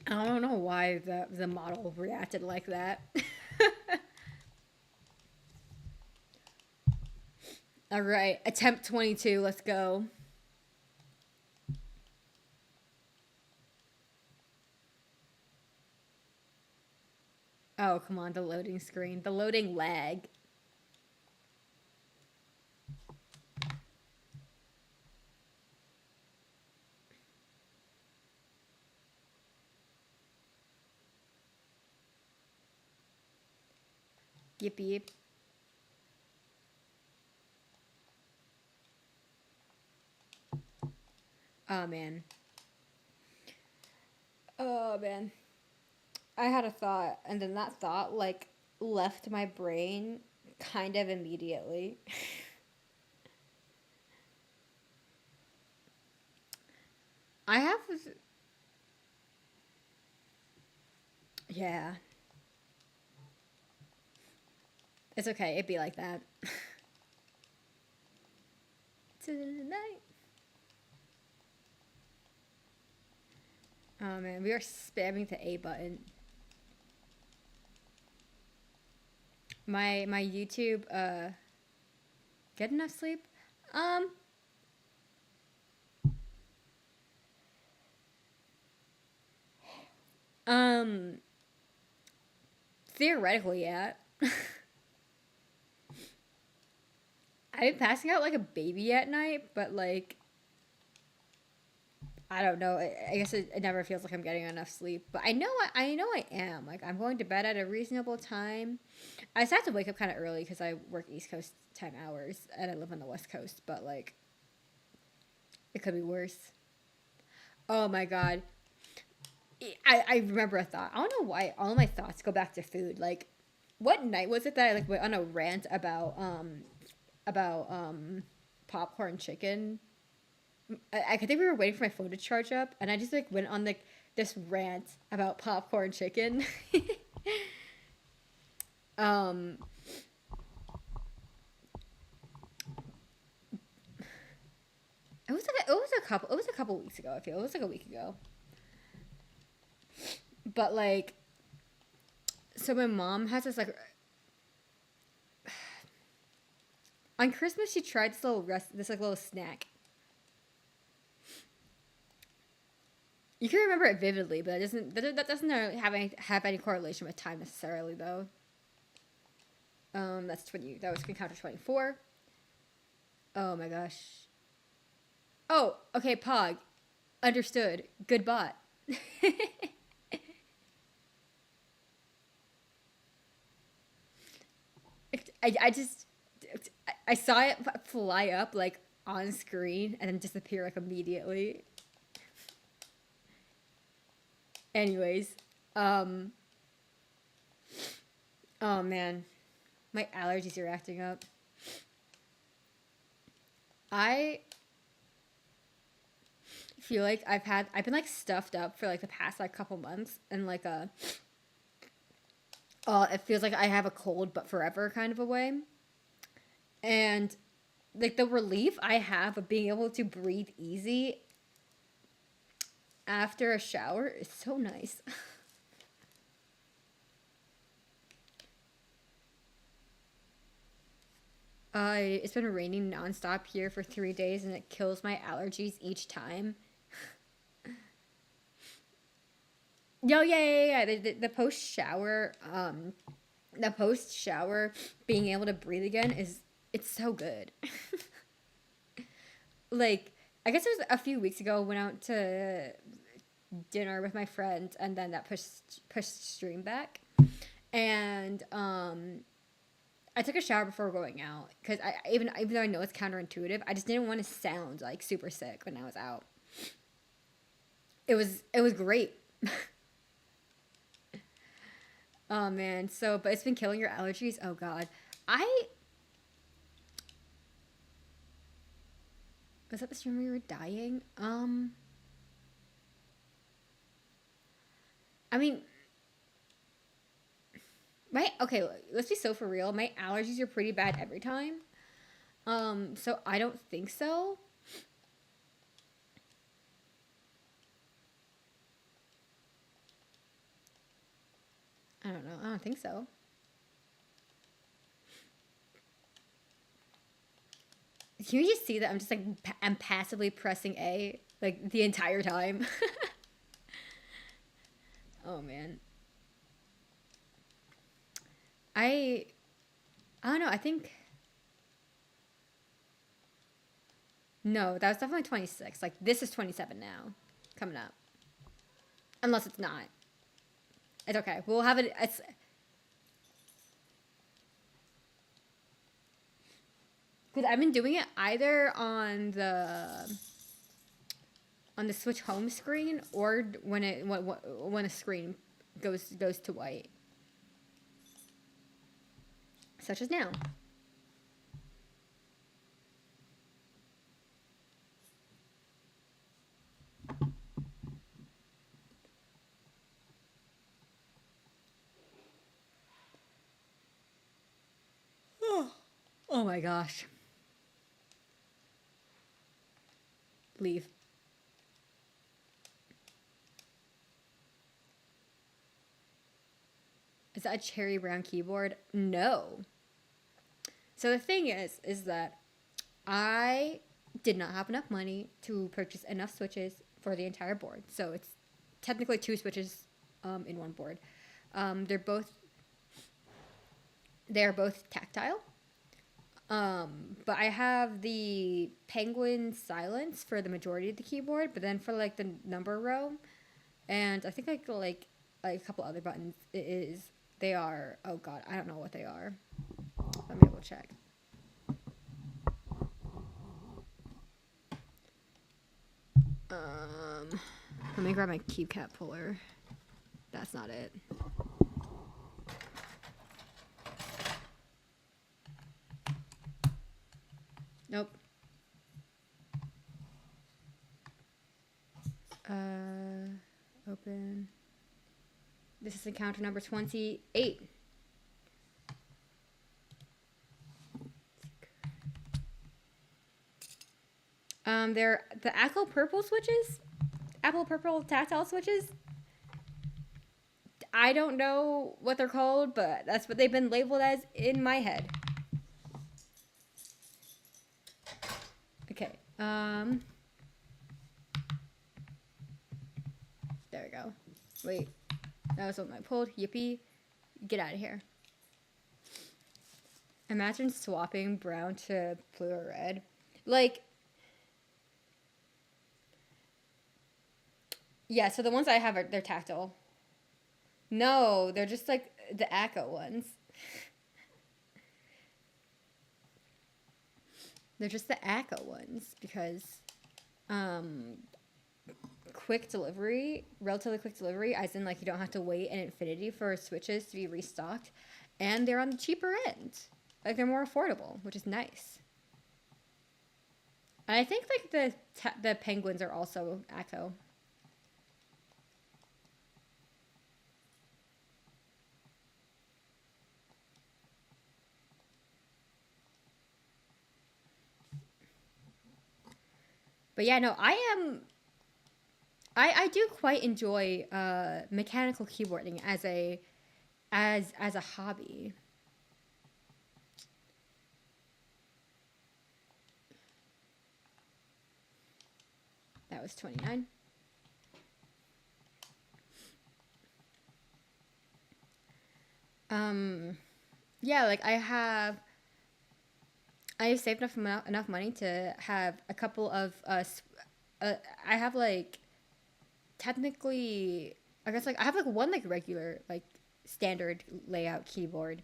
[SPEAKER 1] I don't know why the model reacted like that. All right, attempt 22. Let's go. Oh, come on, the loading screen. The loading lag. Yip yip. Oh man. Oh man. I had a thought, and then that thought like left my brain kind of immediately. I have. Yeah. It's okay. It'd be like that. Tonight. Oh man, we are spamming the A button. My YouTube get enough sleep? Um um theoretically, yeah. I've been passing out like a baby at night, but like I don't know. I guess it never feels like I'm getting enough sleep. But I know I am. Like I'm going to bed at a reasonable time. I just have to wake up kind of early because I work East Coast time hours and I live on the West Coast. But like, it could be worse. Oh my god. I remember a thought. I don't know why all my thoughts go back to food. Like, what night was it that I like went on a rant about popcorn chicken? I think we were waiting for my phone to charge up, and I just like went on like this rant about popcorn chicken. um, it was a couple weeks ago. I feel it was like a week ago. But like, so my mom has this like on Christmas she tried this like little snack. You can remember it vividly, but that doesn't have any correlation with time necessarily though. That's 20. That was encounter 24. Oh my gosh. Oh, okay, Pog. Understood. Good bot. I just I saw it fly up like on screen and then disappear like immediately. Anyways, um, oh man, my allergies are acting up. I feel like I've been like stuffed up for like the past like couple months and like it feels like I have a cold but forever kind of a way. And like the relief I have of being able to breathe easy after a shower is so nice. It's been raining nonstop here for 3 days and it kills my allergies each time. Yo, yeah. The post shower being able to breathe again it's so good. Like I guess it was a few weeks ago. Went out to dinner with my friends, and then that pushed stream back, and I took a shower before going out because I even though I know it's counterintuitive, I just didn't want to sound like super sick when I was out. It was great. Oh man, so but it's been killing your allergies. Oh god, I was that the stream where you were dying. I mean, my okay. Let's be so for real. My allergies are pretty bad every time. So I don't think so. I don't know. I don't think so. Can you just see that I'm just like I'm passively pressing A like the entire time? Oh man. I I don't know. I think no, that was definitely 26. Like this is 27 now, coming up. Unless it's not. It's okay. We'll have it. It's because I've been doing it either on the Switch home screen or when a screen goes to white, such as now. Oh my gosh. Leave. Is that a cherry brown keyboard? No. So the thing is that I did not have enough money to purchase enough switches for the entire board. So it's technically 2 switches in one board. They're both tactile. But I have the penguin silence for the majority of the keyboard, but then for like the number row, and I think like a couple other buttons, they are, oh god, I don't know what they are. Let me double check. Let me grab my keycap puller. That's not it. Nope. Open. This is encounter number 28. They're the Apple Purple switches. Apple Purple tactile switches. I don't know what they're called, but that's what they've been labeled as in my head. Okay. There we go. Wait. That was what I pulled. Yippee. Get out of here. Imagine swapping brown to blue or red. Like, yeah, so the ones I have they're tactile. No, they're just like the Acco ones. They're just the Acco ones because relatively quick delivery, as in like you don't have to wait an infinity for switches to be restocked, and they're on the cheaper end. Like they're more affordable, which is nice. And I think like the penguins are also Acco. But yeah, no, I do quite enjoy mechanical keyboarding as a hobby. That was 29. Yeah, like I have saved enough money to have a couple of I have like technically, I guess like I have like one like regular like standard layout keyboard.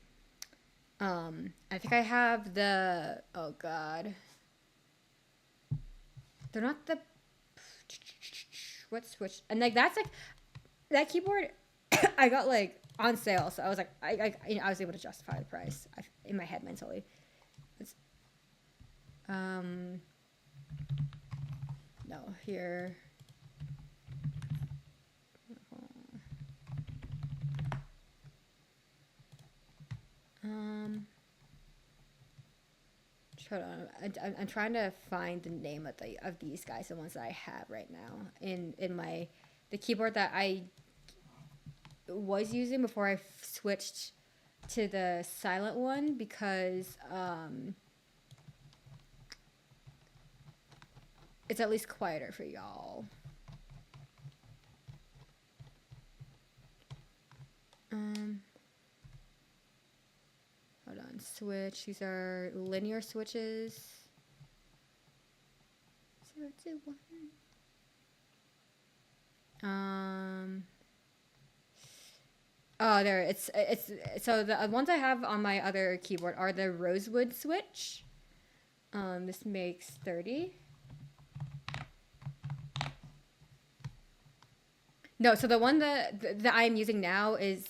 [SPEAKER 1] I think I have the, oh god, they're not the, what switch, and like that's like that keyboard I got like on sale, so I was like I was able to justify the price in my head mentally. It's, no, here. Hold on. I'm trying to find the name of these guys, the ones that I have right now in the keyboard that I was using before I switched to the silent one, because it's at least quieter for y'all. Hold on, switch. These are linear switches. 0, 2, 1. Oh, there. It's so the ones I have on my other keyboard are the rosewood switch. This makes 30. No, so the one that I'm using now is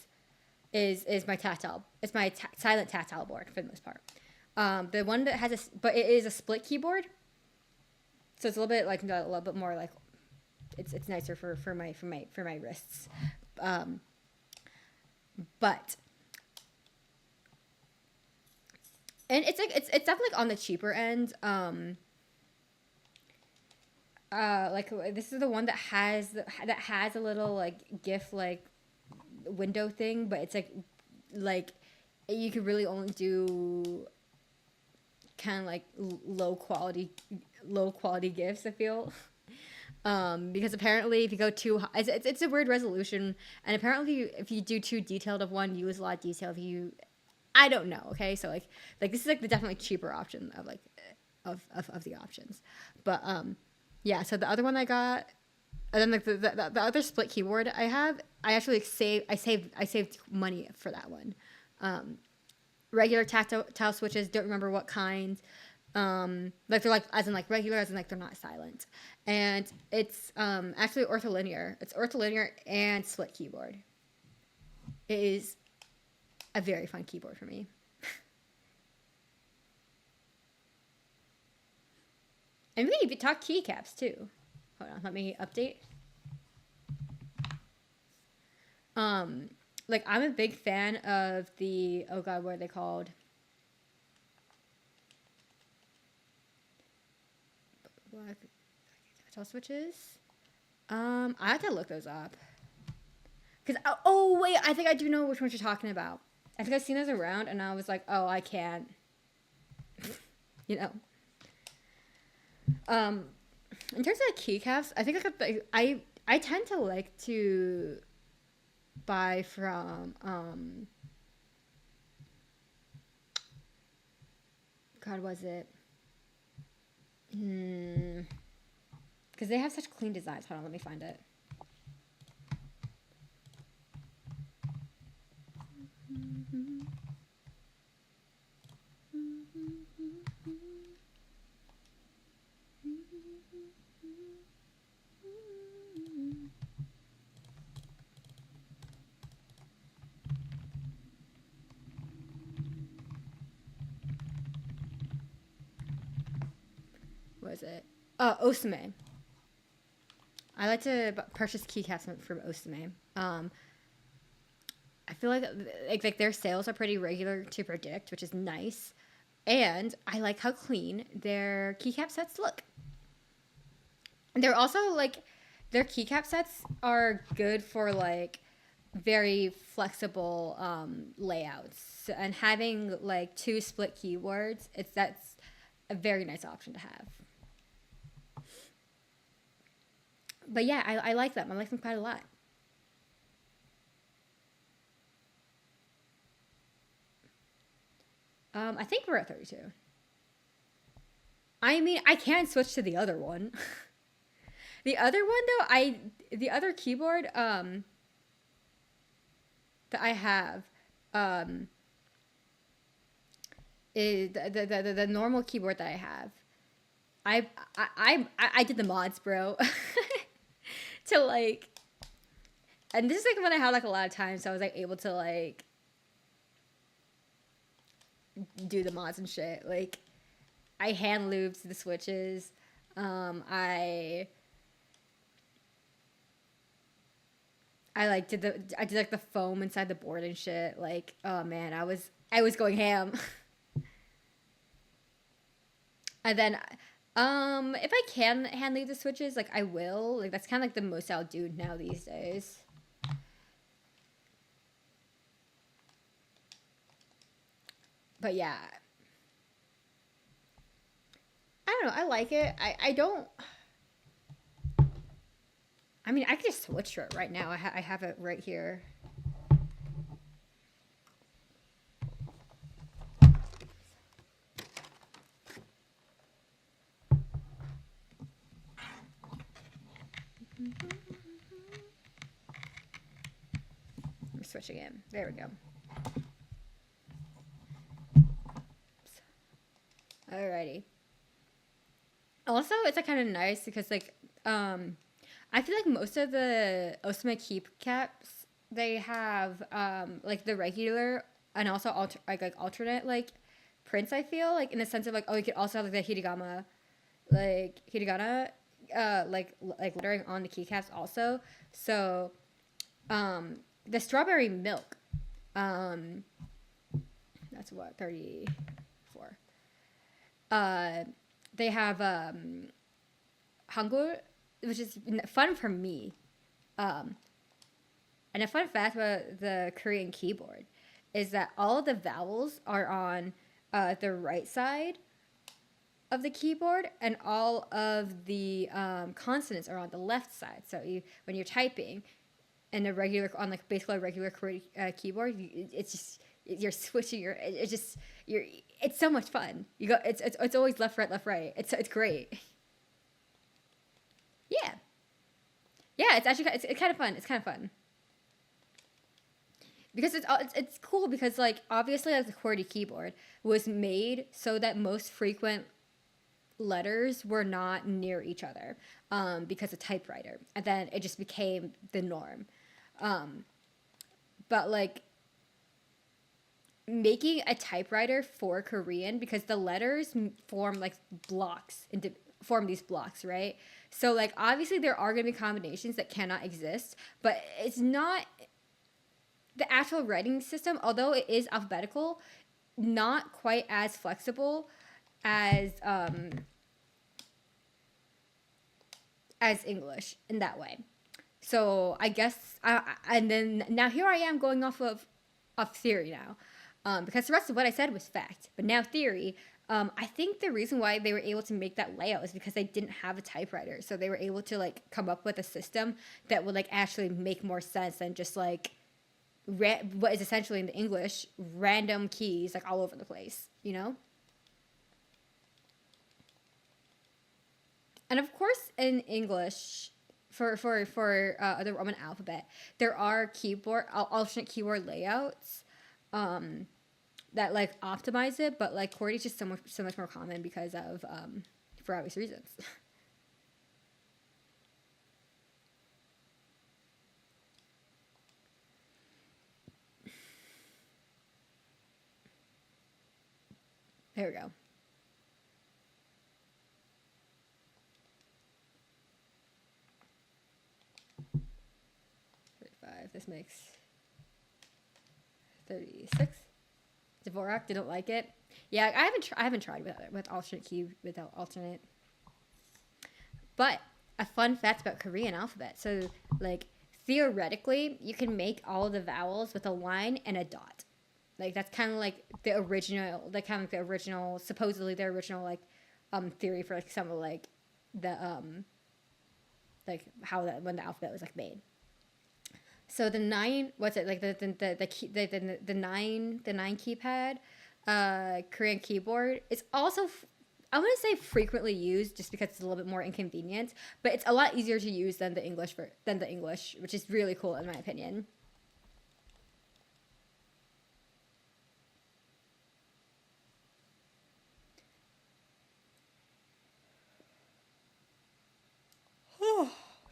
[SPEAKER 1] my tactile. It's my silent tactile board for the most part. The one that has but it is a split keyboard, so it's a little bit like a little bit more like it's nicer for my wrists. But And it's like it's definitely like on the cheaper end. Like this is the one that has a little like GIF like window thing, but it's like you could really only do kind of like low quality GIFs, I feel. Because apparently if you go too high, it's a weird resolution, and apparently if you do too detailed of one, you lose a lot of detail. If you, I don't know. Okay, so like this is like the definitely cheaper option of like of the options, but yeah. So the other one I got, and then like the other split keyboard I have, I actually I saved money for that one. Regular tactile switches, don't remember what kind. Like they're like as in like regular, as in like they're not silent, and it's actually ortholinear. It's ortholinear and split keyboard. It is a very fun keyboard for me. And we can talk keycaps too. Hold on, let me update. Like I'm a big fan of the, oh god, what are they called? Black tactile switches. I have to look those up. Cause oh wait, I think I do know which ones you're talking about. I think I've seen those around, and I was like, oh, I can't. You know. In terms of keycaps, I think I tend to like to buy from God, was it? Because they have such clean designs. Hold on, let me find it. What is it? Osame. I like to purchase keycaps from Osame. I feel like their sales are pretty regular to predict, which is nice. And I like how clean their keycap sets look. And they're also like, their keycap sets are good for like very flexible layouts. And having like 2 split keyboards, that's a very nice option to have. But yeah, I like them. I like them quite a lot. I think we're at 32. I mean, I can switch to the other one. The other one though, the other keyboard that I have is the normal keyboard that I have. I did the mods, bro. To like, and this is like when I had like a lot of time, so I was like able to like do the mods and shit. Like I hand lubed the switches. I like I did like the foam inside the board and shit. Like, oh man, I was going ham. And then if I can hand leave the switches, like I will. Like that's kind of like the most I'll do now these days. But yeah, I don't know. I like it. I don't. I mean, I could just switch to it right now. I have it right here. We're switching in. There we go. Alrighty. Also, it's like kind of nice because like I feel like most of the Osama keep caps they have like the regular and also like alternate like prints. I feel like in the sense of like, oh, you could also have like the hiragana like lettering on the keycaps also. So the strawberry milk, that's what 34. uh, they have Hangul, which is fun for me. Um, and a fun fact about the Korean keyboard is that all of the vowels are on the right side of the keyboard, and all of the consonants are on the left side. So when you're typing in a regular, on like basically a regular keyboard, it's just you're switching your. It's just you're. It's so much fun. You go. It's always left right left right. It's great. Yeah, yeah. It's actually it's kind of fun. It's kind of fun because it's cool because like obviously like the QWERTY keyboard was made so that most frequent letters were not near each other because of typewriter, and then it just became the norm. But like making a typewriter for Korean, because the letters form like blocks into form these blocks, right? So like obviously there are going to be combinations that cannot exist, but it's not the actual writing system, although it is alphabetical, not quite as flexible as English in that way. So I guess, and then now here I am going off theory now, because the rest of what I said was fact, but now theory. I think the reason why they were able to make that layout is because they didn't have a typewriter, so they were able to like come up with a system that would like actually make more sense than just like what is essentially in the English random keys like all over the place, you know. And of course, in English, for the Roman alphabet, there are keyboard alternate keyboard layouts that like optimize it, but like QWERTY is just so much more common because of for obvious reasons. There we go. 35. This makes 36. Dvorak didn't like it. Yeah, I haven't tried with alternate key without alternate. But a fun fact about Korean alphabet. So like theoretically, you can make all of the vowels with a line and a dot. Like that's kind of like the original, supposedly the original like theory for like some of the like how that when the alphabet was like made. So the nine, what's it like the nine keypad, Korean keyboard. It's also I want to say frequently used just because it's a little bit more inconvenient, but it's a lot easier to use than the English, which is really cool in my opinion.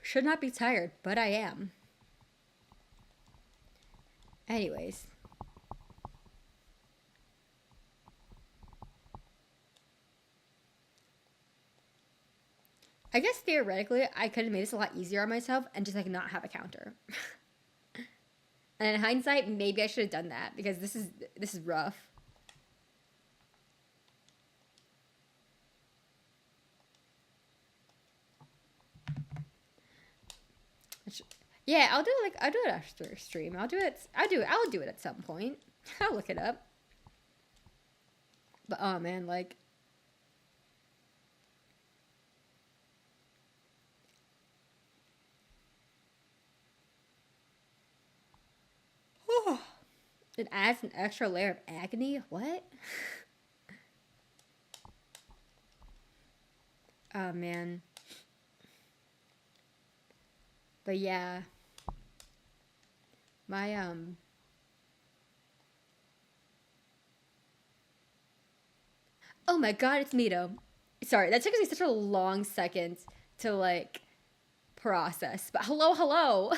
[SPEAKER 1] Should not be tired, but I am. Anyways, I guess theoretically I could have made this a lot easier on myself and just like not have a counter. And in hindsight, maybe I should have done that because this is rough. Yeah, I'll do it after stream. I'll do it at some point. I'll look it up. But oh man, like it adds an extra layer of agony. What? Oh man. But yeah, my oh my god, it's Mito. Sorry, that took me such a long second to like process. But hello, hello.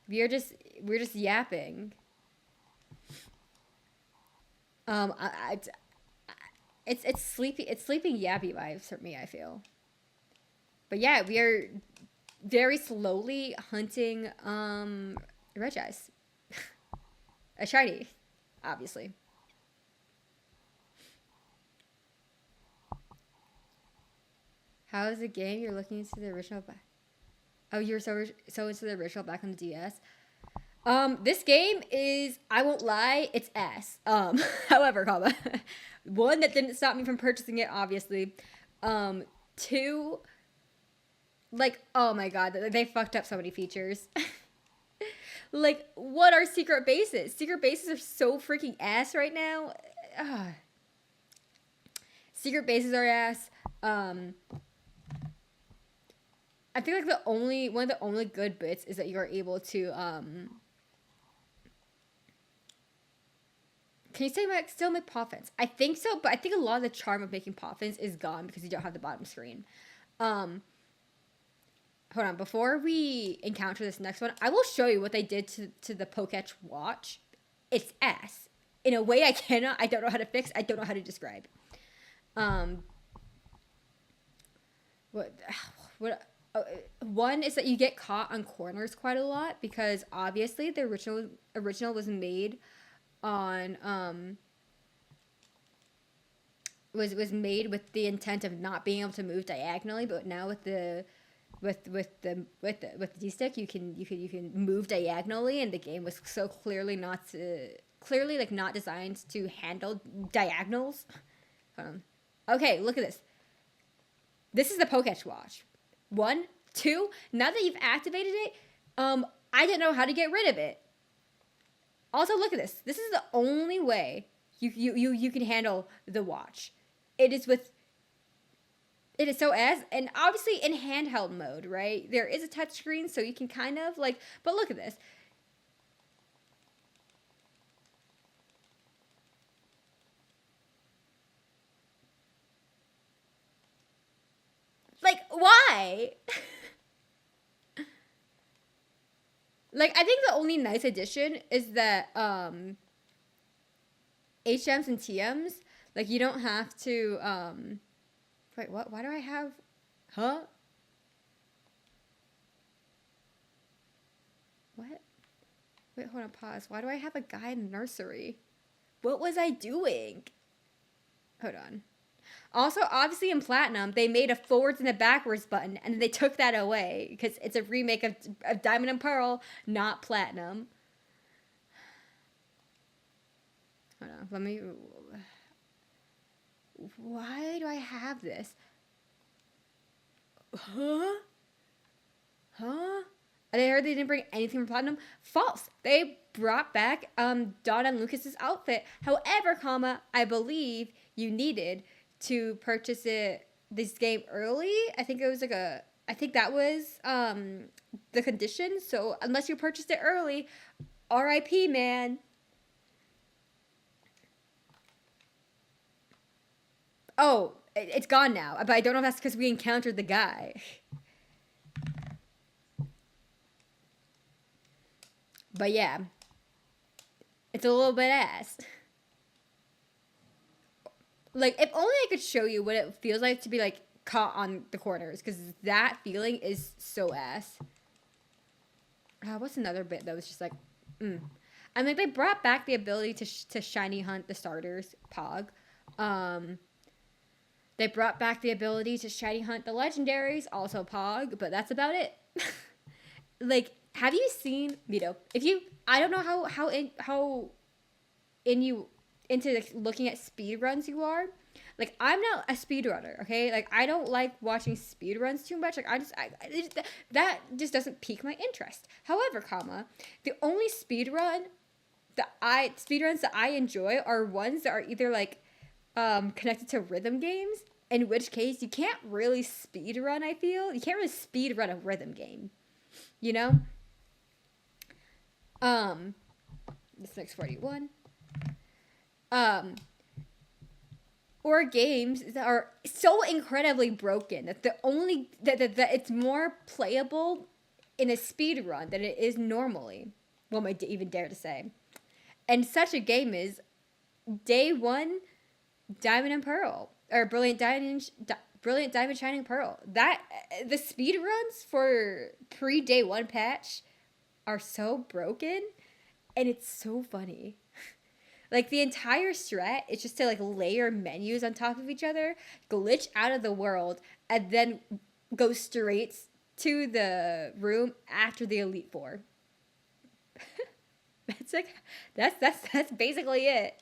[SPEAKER 1] We're just yapping. I it's sleeping yappy vibes for me. I feel. But yeah, we are very slowly hunting regice, a shiny, obviously. How is the game? You're looking into the original back. Oh, you're so into the original back on the DS. This game is, I won't lie, it's ass. However, comma, one, that didn't stop me from purchasing it, obviously. Two, like, oh my god, they fucked up so many features. Like, what are secret bases? Secret bases are so freaking ass right now. Ugh. Secret bases are ass. I feel like one of the only good bits is that you're able to can you say still make poffins? I think so, but I think a lot of the charm of making poffins is gone because you don't have the bottom screen. Hold on, before we encounter this next one, I will show you what they did to the Poketch watch. It's ass. In a way I don't know how to fix, I don't know how to describe. One is that you get caught on corners quite a lot because obviously the original was made on was made with the intent of not being able to move diagonally, but now with the D-stick you can move diagonally, and the game was so clearly not designed to handle diagonals. Okay, look at this. This is the Poketch watch. 1, 2. Now that you've activated it, I didn't know how to get rid of it. Also, look at this. This is the only way you can handle the watch. It is so ass, and obviously in handheld mode, right? There is a touchscreen, so you can kind of like. But look at this. Like, why? Like, I think the only nice addition is that HMs and TMs, like, you don't have to wait, what? Why do I have huh? What? Wait, hold on, pause. Why do I have a guy in nursery? What was I doing? Hold on. Also, obviously in Platinum, they made a forwards and a backwards button, and they took that away because it's a remake of Diamond and Pearl, not Platinum. Hold on, let me. Why do I have this? Huh? Huh? I heard they didn't bring anything from Platinum. False. They brought back Dawn and Lucas's outfit. However, I believe you needed to purchase this game early. I think it was I think that was the condition. So unless you purchased it early, RIP, man. Oh, it's gone now. But I don't know if that's because we encountered the guy. But yeah, it's a little bit ass. Like, if only I could show you what it feels like to be, like, caught on the corners. Because that feeling is so ass. What's another bit that was just like, I mean, they brought back the ability to shiny hunt the starters, Pog. They brought back the ability to shiny hunt the legendaries, also Pog. But that's about it. Like, have you seen Mito? I don't know how into looking at speed runs you are. Like, I'm not a speedrunner, okay? Like, I don't like watching speed runs too much. Like, that just doesn't pique my interest. However, the only speedruns that I enjoy are ones that are either like connected to rhythm games, in which case you can't really speedrun. I feel you can't really speedrun a rhythm game, you know. This next 41. Or games that are so incredibly broken that that it's more playable in a speed run than it is normally. One might even dare to say. And such a game is Day 1 Diamond and Pearl, or Brilliant Diamond Shining Pearl. That the speed runs for pre-Day 1 patch are so broken, and it's so funny. Like the entire strat is just to like layer menus on top of each other, glitch out of the world, and then go straight to the room after the Elite Four. That's like that's basically it.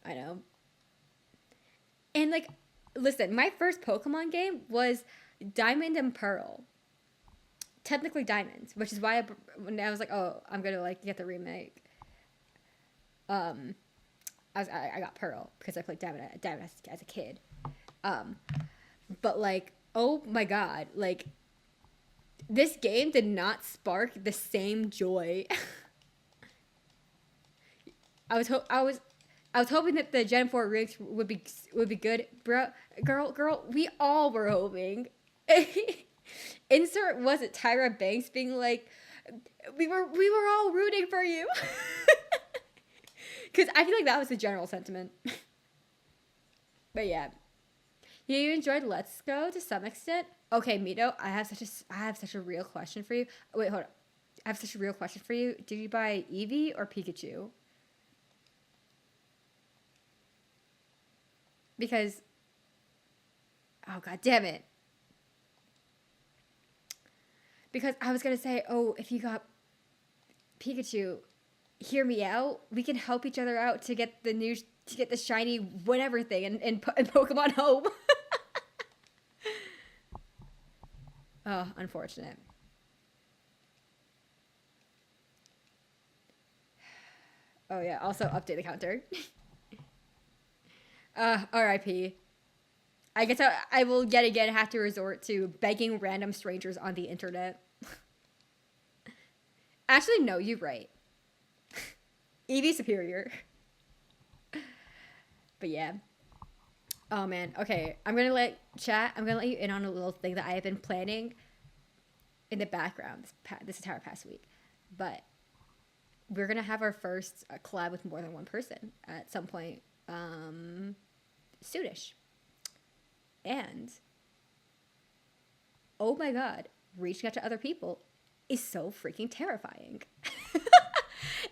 [SPEAKER 1] I know. And like, listen, my first Pokemon game was Diamond and Pearl. Technically Diamonds, which is why when I was like, oh, I'm gonna like get the remake. Um, I got Pearl because I played Diamond as a kid. Um, but like, oh my god, like this game did not spark the same joy. I was hoping that the Gen 4 remakes would be good, bro. Girl, we all were hoping. Insert was it Tyra Banks being like, we were all rooting for you. Because I feel like that was the general sentiment. But yeah, you enjoyed Let's Go to some extent. Okay, Mito, I have such a real question for you. Wait, hold on. I have such a real question for you. Did you buy Eevee or Pikachu? Because, oh god damn it. Because I was gonna say, oh, if you got Pikachu, hear me out. We can help each other out to get the shiny whatever thing in Pokemon Home. Oh, unfortunate. Oh yeah. Also update the counter. R.I.P. I guess I will yet again have to resort to begging random strangers on the internet. Actually, no, you're right. Eevee superior. But yeah. Oh man. Okay, I'm gonna let you in on a little thing that I have been planning in the background this entire past week. But we're gonna have our first collab with more than one person at some point soonish. And oh my god, reaching out to other people is so freaking terrifying.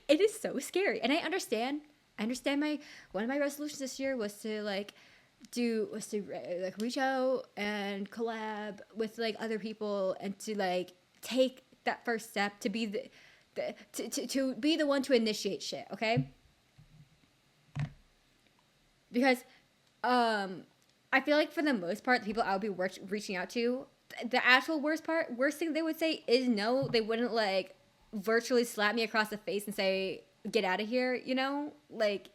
[SPEAKER 1] It is so scary. And I understand my one of my resolutions this year was to like reach out and collab with like other people and to like take that first step to be to be the one to initiate shit, okay? Because I feel like for the most part, the people I would be reaching out to, the actual worst thing they would say is no. They wouldn't like virtually slap me across the face and say, "Get out of here," you know? Like,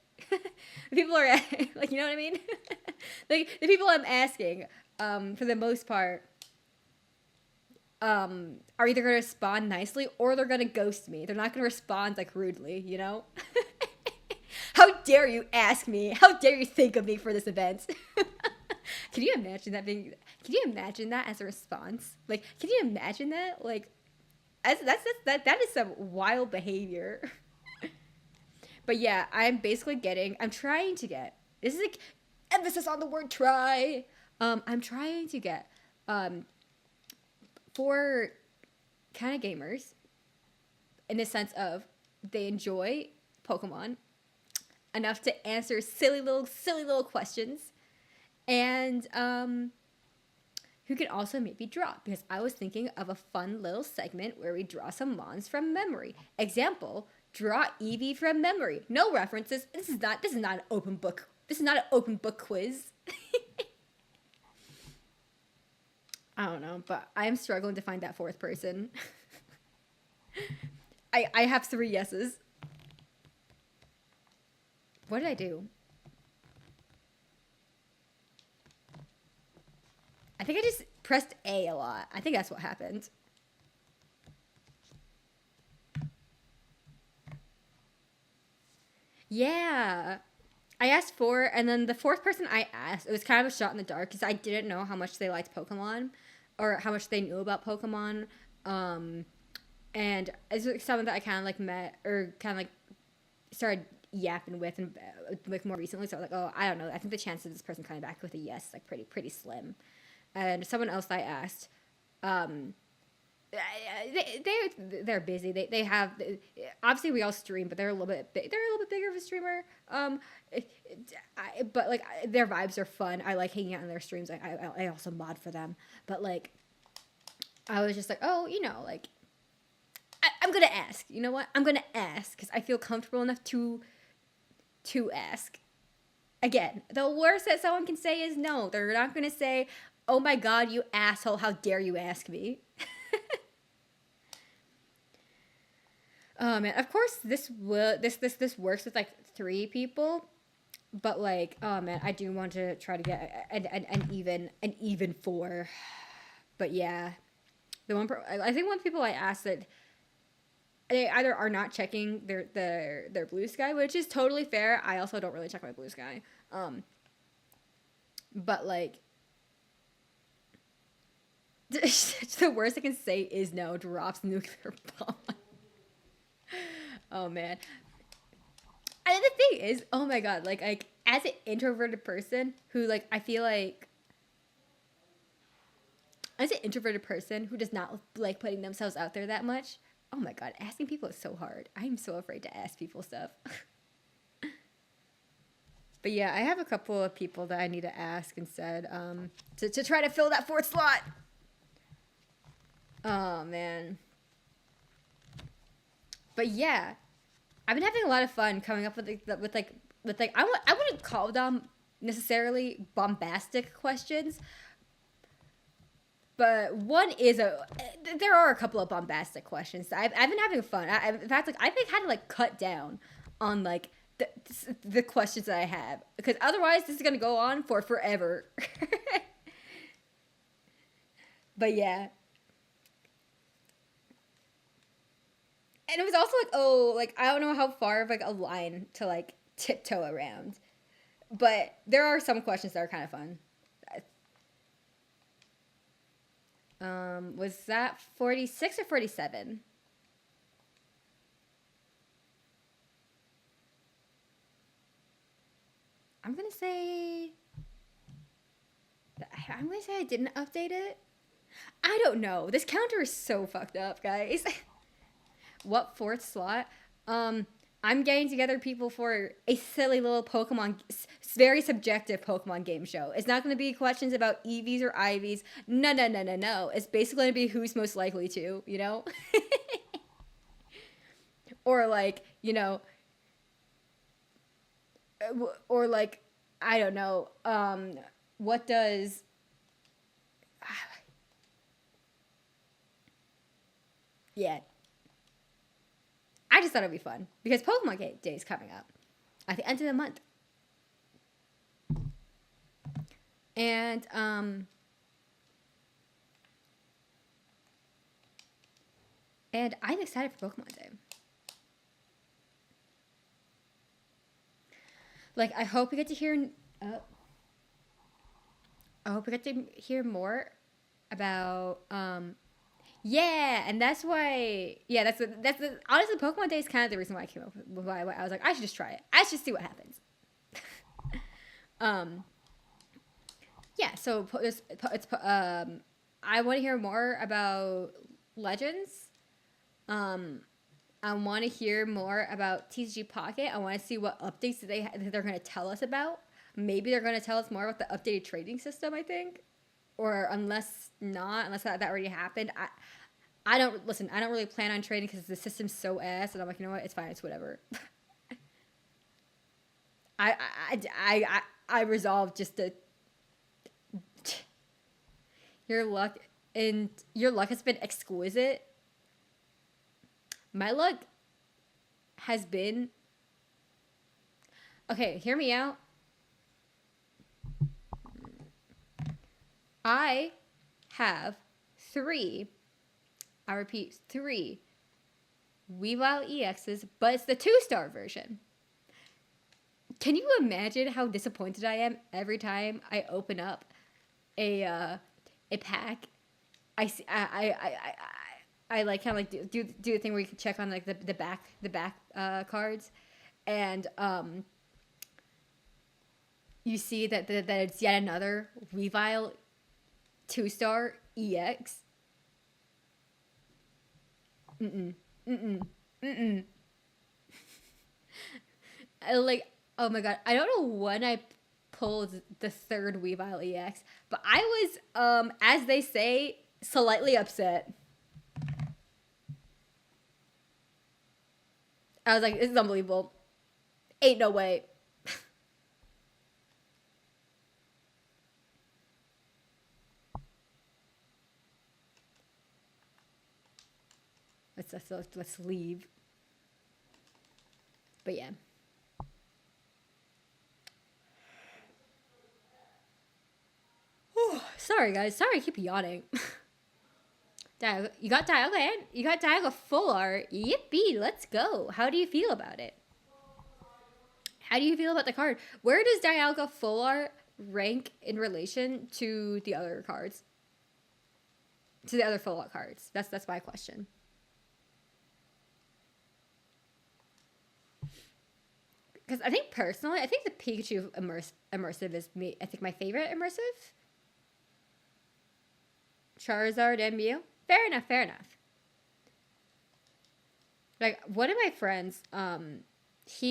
[SPEAKER 1] people are like, you know what I mean? Like the people I'm asking, for the most part, are either gonna respond nicely or they're gonna ghost me. They're not gonna respond like rudely, you know? How dare you ask me? How dare you think of me for this event? Can you imagine that being? Can you imagine that as a response? Like, can you imagine that? Like, that is some wild behavior. But yeah, I'm trying to get. This is like emphasis on the word try. I'm trying to get for kind of gamers in the sense of they enjoy Pokemon enough to answer silly little questions, and who can also maybe draw, because I was thinking of a fun little segment where we draw some mons from memory. Example, draw Eevee from memory. No references. This is not an open book. This is not an open book quiz. I don't know, but I'm struggling to find that fourth person. I have 3 yeses. What did I do? I think I just pressed A a lot. I think that's what happened. Yeah. I asked 4, and then the 4th person I asked, it was kind of a shot in the dark because I didn't know how much they liked Pokemon or how much they knew about Pokemon. And it's like someone that I kind of like met or kind of like started yapping with and like more recently. So I was like, oh, I don't know. I think the chance of this person coming back with a yes is like pretty slim. And someone else I asked, they're busy. They have, obviously we all stream, but they're a little bit they're a little bit bigger of a streamer. But like their vibes are fun. I like hanging out in their streams. I also mod for them. But like I was just like, oh, like I'm gonna ask. You know what? I'm gonna ask because I feel comfortable enough to ask. Again, the worst that someone can say is no. They're not gonna say, "Oh my God, you asshole! How dare you ask me?" Oh man, of course this works with like 3 people, but like oh man, I do want to try to get an even 4. But yeah, I think one people I asked that they either are not checking their blue sky, which is totally fair. I also don't really check my blue sky. But like the worst I can say is no, drops nuclear bomb. Oh man. And the thing is, oh my god, like as an introverted person who like I feel like as an introverted person who does not like putting themselves out there that much, oh my god, asking people is so hard. I'm so afraid to ask people stuff. But yeah, I have a couple of people that I need to ask instead to try to fill that 4th slot. Oh man. But yeah, I've been having a lot of fun coming up with I wouldn't call them necessarily bombastic questions, but there are a couple of bombastic questions. I've been having fun. In fact, like I've had to like cut down on like the questions that I have because otherwise this is gonna go on for forever. But yeah. And it was also like, oh, like I don't know how far of like a line to like tiptoe around, but there are some questions that are kind of fun. Was that 46 or 47? I'm gonna say I didn't update it. I don't know. This counter is so fucked up, guys. What 4th slot? I'm getting together people for a silly little Pokemon, very subjective Pokemon game show. It's not going to be questions about EVs or IVs. No, no, no, no, no. It's basically going to be who's most likely to, you know? Or like, or like, I don't know. What does... Yeah. I just thought it'd be fun because Pokemon Day is coming up at the end of the month, and I'm excited for Pokemon Day. Like I hope we get to hear. I hope we get to hear more about yeah, and that's why. Yeah, that's the honestly Pokemon Day is kind of the reason why I came up with why I was like I should just try it. I should see what happens. um, yeah. So I want to hear more about Legends. I want to hear more about TCG Pocket. I want to see what updates they're going to tell us about. Maybe they're going to tell us more about the updated trading system. I think. Or unless that already happened, I don't really plan on trading because the system's so ass, and I'm like, you know what, it's fine, it's whatever. I resolved just to your luck has been exquisite. My luck has been okay. Hear me out. I have 3, I repeat, 3 Weavile EXs, but it's the 2-star version. Can you imagine how disappointed I am every time I open up a pack? I like kind of like do the thing where you can check on like the back cards, and you see that it's yet another Weavile 2-star EX. Mm-mm. Mm-mm. Mm-mm. Like, oh my god, I don't know when I pulled the third Weavile EX, but I was, as they say, slightly upset. I was like, this is unbelievable. Ain't no way. Let's leave. But yeah. Sorry guys. Sorry I keep yawning. You got Dialga and you got Dialga full art. Yippee, let's go. How do you feel about it? How do you feel about the card? Where does Dialga full art rank in relation to the other cards? To the other full art cards? That's my question. Because I think personally, I think the Pikachu immersive is me. I think my favorite immersive. Charizard and Mew. Fair enough. Fair enough. Like one of my friends,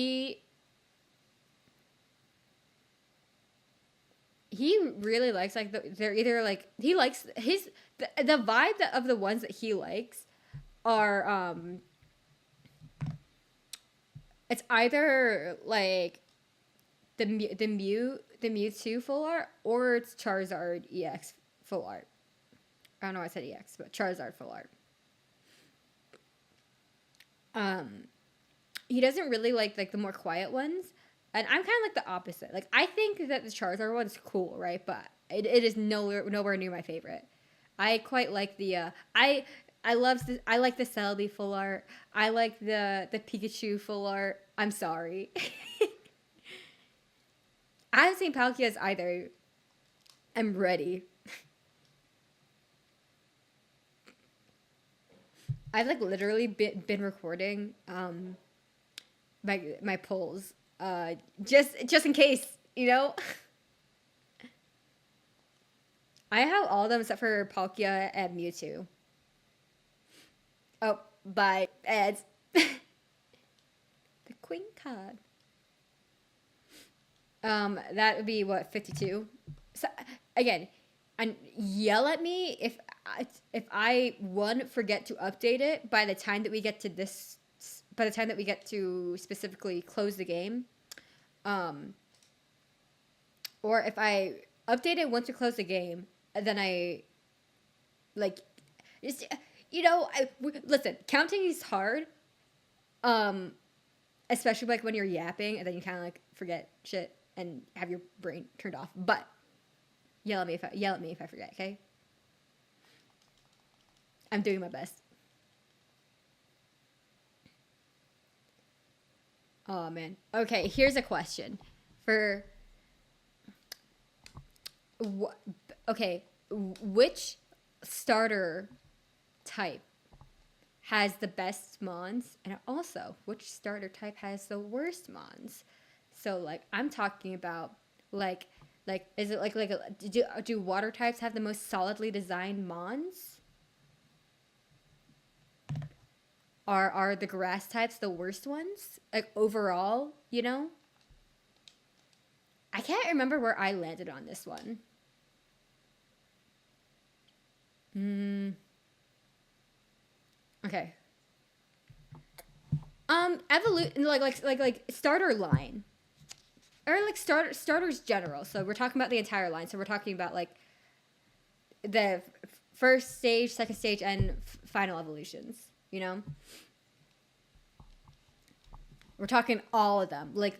[SPEAKER 1] he really likes like they're either like he likes the vibe of the ones that he likes are it's either like the Mewtwo full art or it's Charizard EX full art. I don't know why I said EX, but Charizard full art. Um, he doesn't really like the more quiet ones, and I'm kind of like the opposite. Like I think that the Charizard one's cool, right? But it is nowhere near my favorite. I quite like the I like the Celebi full art. I like the Pikachu full art. I'm sorry. I haven't seen Palkia's either. I'm ready. I've like literally been recording my polls just in case, you know. I have all of them except for Palkia and Mewtwo. Oh, by ads. The Queen card. That would be what 52. So again, and yell at me if I one forget to update it by the time that we get to this. By the time that we get to specifically close the game, um, or if I update it once we close the game, and then I like, just, listen. Counting is hard, um, especially like when you're yapping and then you kind of like forget shit and have your brain turned off. But yell at me if I forget. Okay, I'm doing my best. Oh man. Okay, here's a question for wh- okay, which starter type has the best mons, and also which starter type has the worst mons? So like I'm talking about like is it do water types have the most solidly designed mons? Are the grass types the worst ones? Like overall, you know? I can't remember where I landed on this one. Okay. Evolution like starter line. Or like starters general. So we're talking about the entire line. So we're talking about like the first stage, second stage, and final evolutions. You know, we're talking all of them. Like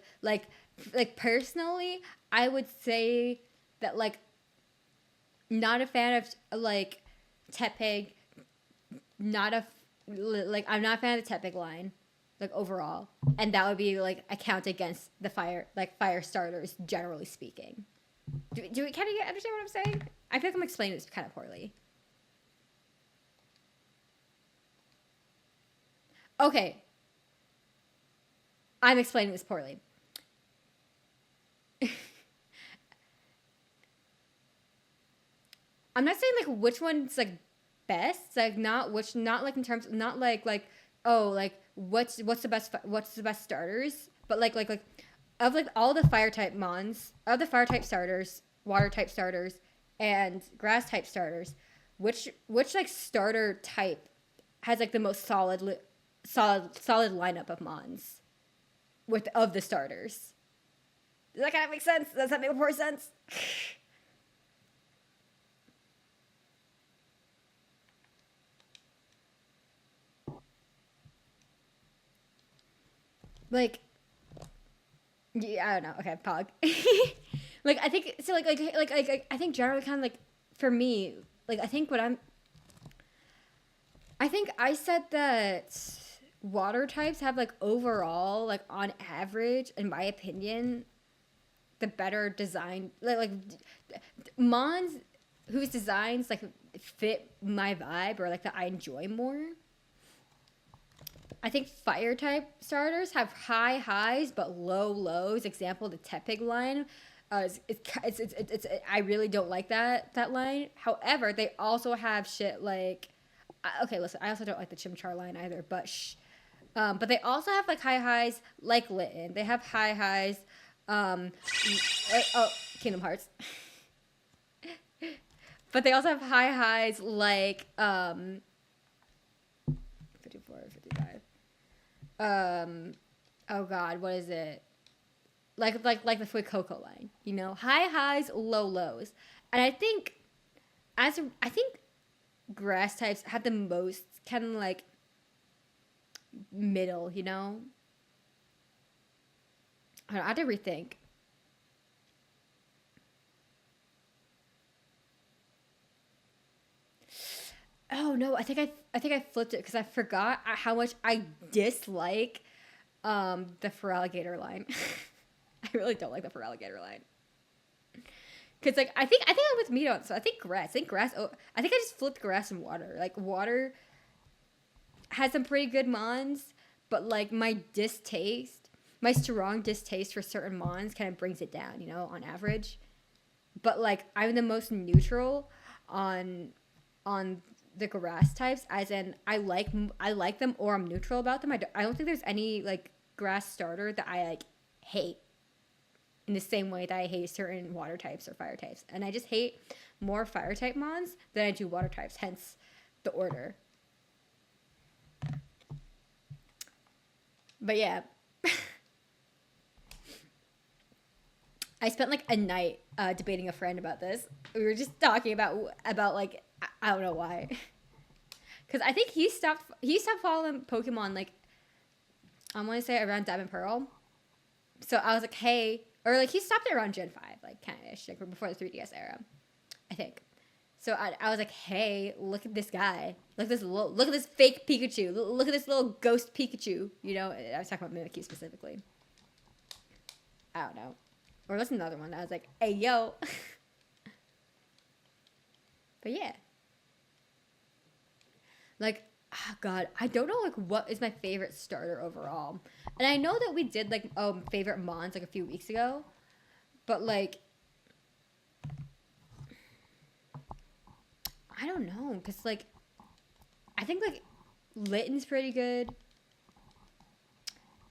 [SPEAKER 1] personally, I would say that like not a fan of like Tepig. Not a like I'm not a fan of the Tepig line. Like overall, and that would be like a count against the fire starters generally speaking. Do we kind of understand what I'm saying? I feel like I'm explaining this kind of poorly. Okay, I'm explaining this poorly. I'm not saying like which one's like best, like not which, not like in terms, not like oh like what's the best starters, but like of like all the fire type mons, of the fire type starters, water type starters, and grass type starters, which like starter type has like the most solid lineup of mons with of the starters. Does that kind of make sense? Does that make more sense? Like, yeah, I don't know. Okay, Pog. Like, I think so. Like, I think generally, kind of like for me, like I think what I'm. I think I said that water types have like overall, like on average, in my opinion, the better design. Mons whose designs like fit my vibe or like that I enjoy more. I think fire type starters have high highs but low lows. Example, the Tepig line. I really don't like that line. However, they also have shit like, okay, listen, I also don't like the Chimchar line either. But they also have like high highs like Litten. They have high highs. Um, oh, Kingdom Hearts. But they also have high highs like 54, 55. Oh god, what is it? Like the Fuecoco line, you know, high highs, low lows, and I think grass types have the most kind of like middle, you know. I have to rethink. Oh no, I think I flipped it because I forgot how much I dislike the Feraligatr line. I really don't like the Feraligatr line. Cause like I think I'm with meat on, so I think grass. I think grass. Oh, I think I just flipped grass and water. Like water has some pretty good mons, but like my strong distaste for certain mons kind of brings it down. You know, on average. But like I'm the most neutral on on the grass types, as in I like them or I'm neutral about them. I don't think there's any like grass starter that I like hate in the same way that I hate certain water types or fire types. And I just hate more fire type mons than I do water types, hence the order. But yeah. I spent like a night debating a friend about this. We were just talking about like I don't know why. Cuz I think he stopped following Pokemon like I want to say around Diamond Pearl. So I was like, "Hey," or like he stopped it around Gen 5, like kind of ish, like before the 3DS era, I think. So I was like, "Hey, look at this guy. Look at this fake Pikachu. Look at this little ghost Pikachu." You know, I was talking about Mimikyu specifically. I don't know. Or that's another one. I was like, "Hey, yo." But yeah. Like, oh god, I don't know like what is my favorite starter overall. And I know that we did like favorite mons like a few weeks ago, but like I don't know cuz like I think like Litten's pretty good.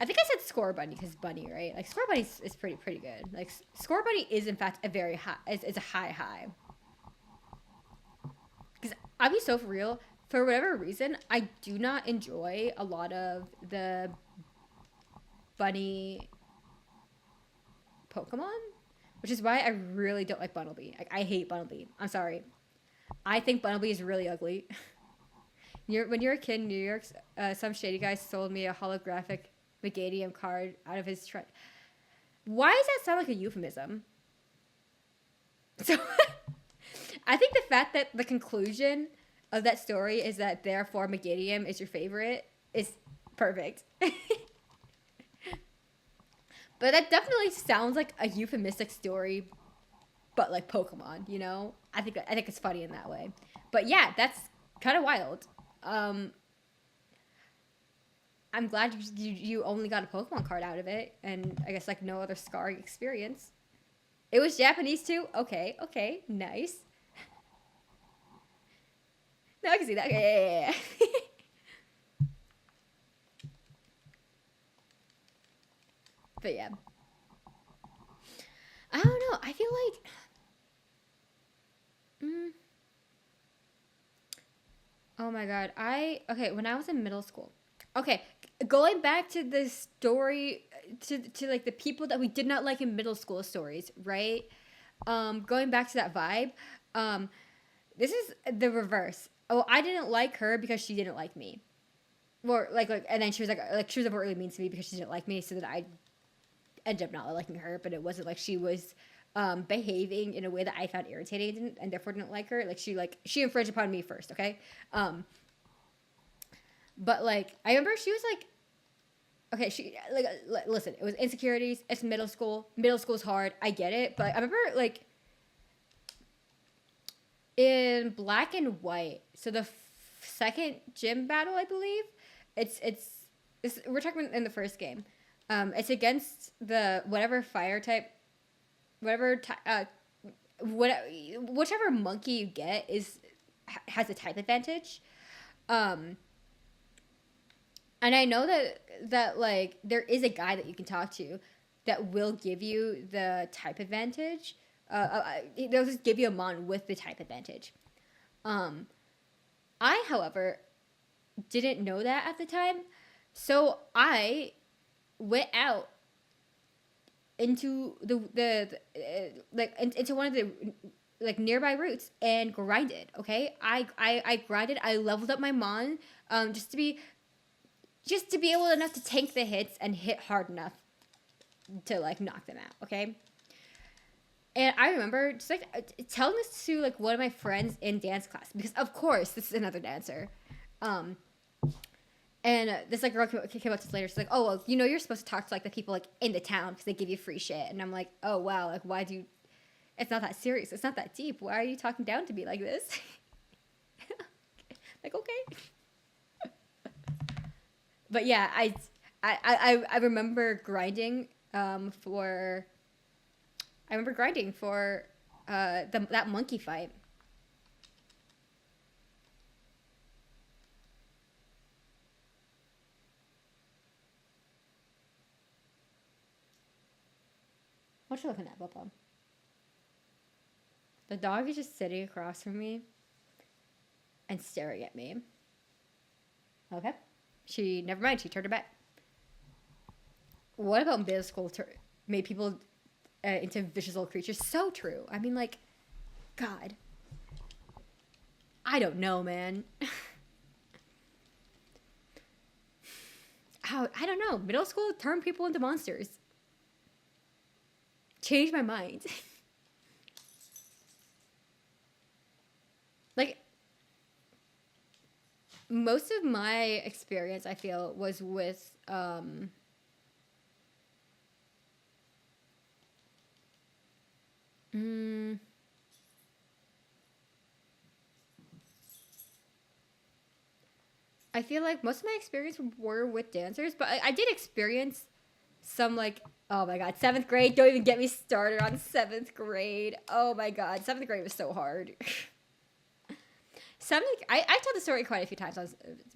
[SPEAKER 1] I think I said Score Bunny because Bunny, right? Like Score Bunny is pretty good. Like Score Bunny is in fact a very high. It's a high. Because I'll be so for real. For whatever reason, I do not enjoy a lot of the bunny Pokemon, which is why I really don't like Bunnelby. Like I hate Bunnelby. I'm sorry. I think Bunnelby is really ugly. When you're a kid in New York, some shady guy sold me a holographic Megadium card out of his truck. Why does that sound like a euphemism? So I think the fact that the conclusion of that story is that therefore Megadium is your favorite is perfect. But that definitely sounds like a euphemistic story, but like Pokemon, you know? I think it's funny in that way. But yeah, that's kind of wild. Um, I'm glad you only got a Pokemon card out of it, and I guess like no other scarring experience. It was Japanese too. Okay, nice. No, I can see that. Okay, yeah. But yeah, I don't know. I feel like, mm, oh my god, okay, when I was in middle school. Okay, going back to the story, to like the people that we did not like in middle school stories, right? Going back to that vibe. Um, this is the reverse. Oh, I didn't like her because she didn't like me. Or like, and then she was like she was overtly mean to me because she didn't like me, so that I ended up not liking her. But it wasn't like she was behaving in a way that I found irritating and therefore didn't like her. Like she infringed upon me first. Okay. But like I remember she was like, okay, she like listen, it was insecurities. It's middle school. Middle school's hard. I get it, but I remember like in black and white. So the second gym battle, I believe, it's we're talking in the first game. It's against the whatever fire type, whatever what whichever monkey you get has a type advantage. Um, and I know that like there is a guy that you can talk to that will give you the type advantage. They'll just give you a mon with the type advantage. Um, I, however, didn't know that at the time, so I went out into into one of the like nearby routes and grinded. Okay, I grinded. I leveled up my mon, just to be able enough to tank the hits and hit hard enough to like knock them out. Okay. And I remember just like telling this to like one of my friends in dance class because of course this is another dancer, um, and this like girl came up to us later. She's like, "Oh well, you know you're supposed to talk to like the people like in the town because they give you free shit." And I'm like, "Oh wow, like why do you? It's not that serious. It's not that deep. Why are you talking down to me like this?" Like okay, but yeah, I remember grinding for that monkey fight. What you looking at, Papa? The dog is just sitting across from me and staring at me. Okay. Never mind, she turned her back. What about middle school made people into vicious little creatures? So true. I mean, like, God. I don't know, man. I don't know. Middle school turned people into monsters. Changed my mind. Like, most of my experience, I feel, was with mm, I feel like most of my experience were with dancers, but I did experience some like, oh my god, seventh grade. Don't even get me started on seventh grade. Oh my god, seventh grade was so hard. Seventh, I told the story quite a few times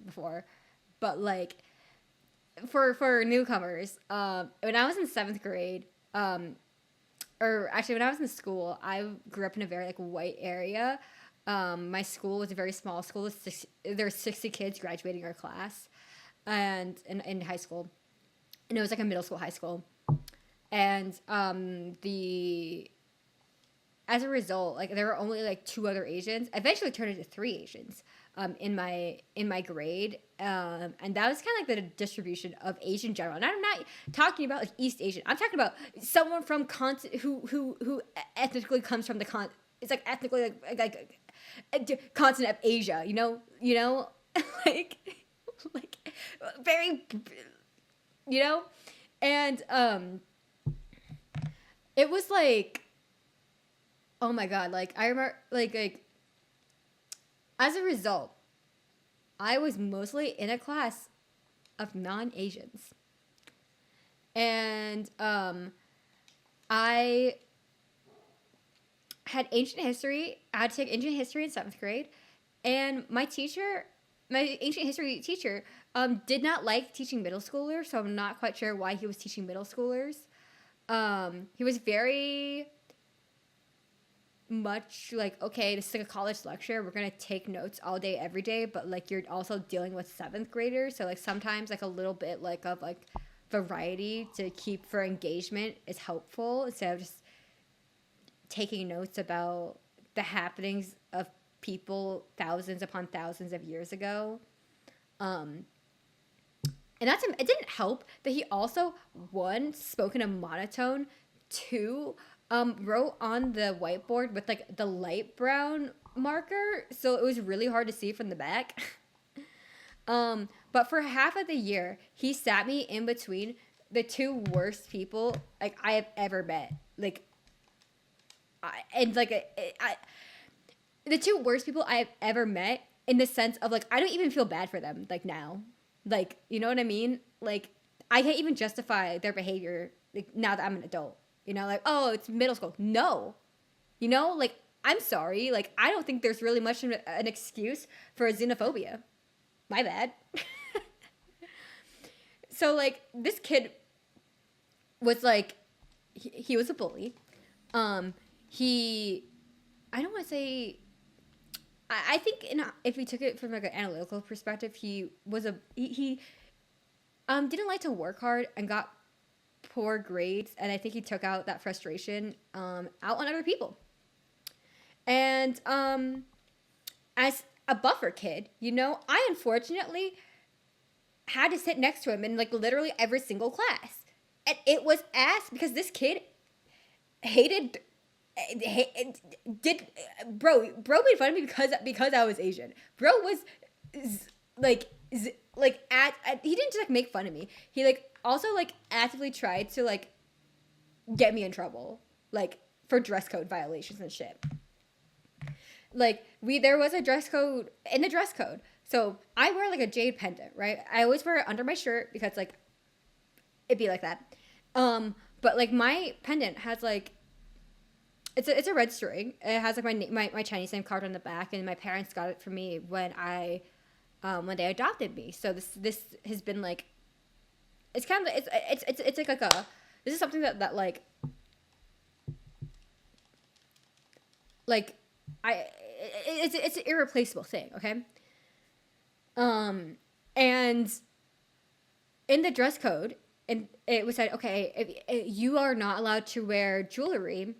[SPEAKER 1] before, but like for newcomers, when I was in seventh grade, or actually when I was in school, I grew up in a very like white area. My school was a very small school. There were 60 kids graduating our class, and in high school, and it was like a middle school, high school, and the as a result, like there were only like two other Asians. Eventually, turned into three Asians in my grade, and that was kind of like the distribution of Asian in general. And I'm not talking about like East Asian. I'm talking about someone from who ethnically comes from the It's like ethnically like continent of Asia. Like like very, you know, and it was like, oh my god, like I remember like as a result, I was mostly in a class of non-Asians. And I had ancient history. I had to take ancient history in seventh grade. And my teacher, my ancient history teacher, did not like teaching middle schoolers, so I'm not quite sure why he was teaching middle schoolers. He was very much like, okay, this is like a college lecture. We're gonna take notes all day, every day, but like you're also dealing with seventh graders, so like sometimes like a little bit like of like variety to keep for engagement is helpful instead of just taking notes about the happenings of people thousands upon thousands of years ago. Um, and that's it didn't help that he also one spoke in a monotone, two wrote on the whiteboard with like the light brown marker, so it was really hard to see from the back. But for half of the year, he sat me in between the two worst people like I have ever met. Like, and like the two worst people I have ever met in the sense of like I don't even feel bad for them like now. Like, you know what I mean? Like I can't even justify their behavior like now that I'm an adult. You know, like, oh, it's middle school. No. You know, like I'm sorry. Like I don't think there's really much of an excuse for xenophobia. My bad. So like this kid was like he was a bully. He I don't want to say I think if we took it from like an analytical perspective, he was he didn't like to work hard and got poor grades, and I think he took out that frustration out on other people. And as a buffer kid, you know, I unfortunately had to sit next to him in like literally every single class, and it was ass because this kid hated did bro made fun of me because I was Asian. Bro was like he didn't just like make fun of me. He like also like actively tried to like get me in trouble like for dress code violations and shit. Like there was a dress code in the dress code. So I wear like a jade pendant, right? I always wear it under my shirt because like it'd be like that. But like my pendant has like it's a red string. It has like my Chinese name carved on the back, and my parents got it for me when when they adopted me. So this has been like it's kind of it's like a this is something that like I it's an irreplaceable thing. Okay. And in the dress code, and it was said, okay, if you are not allowed to wear jewelry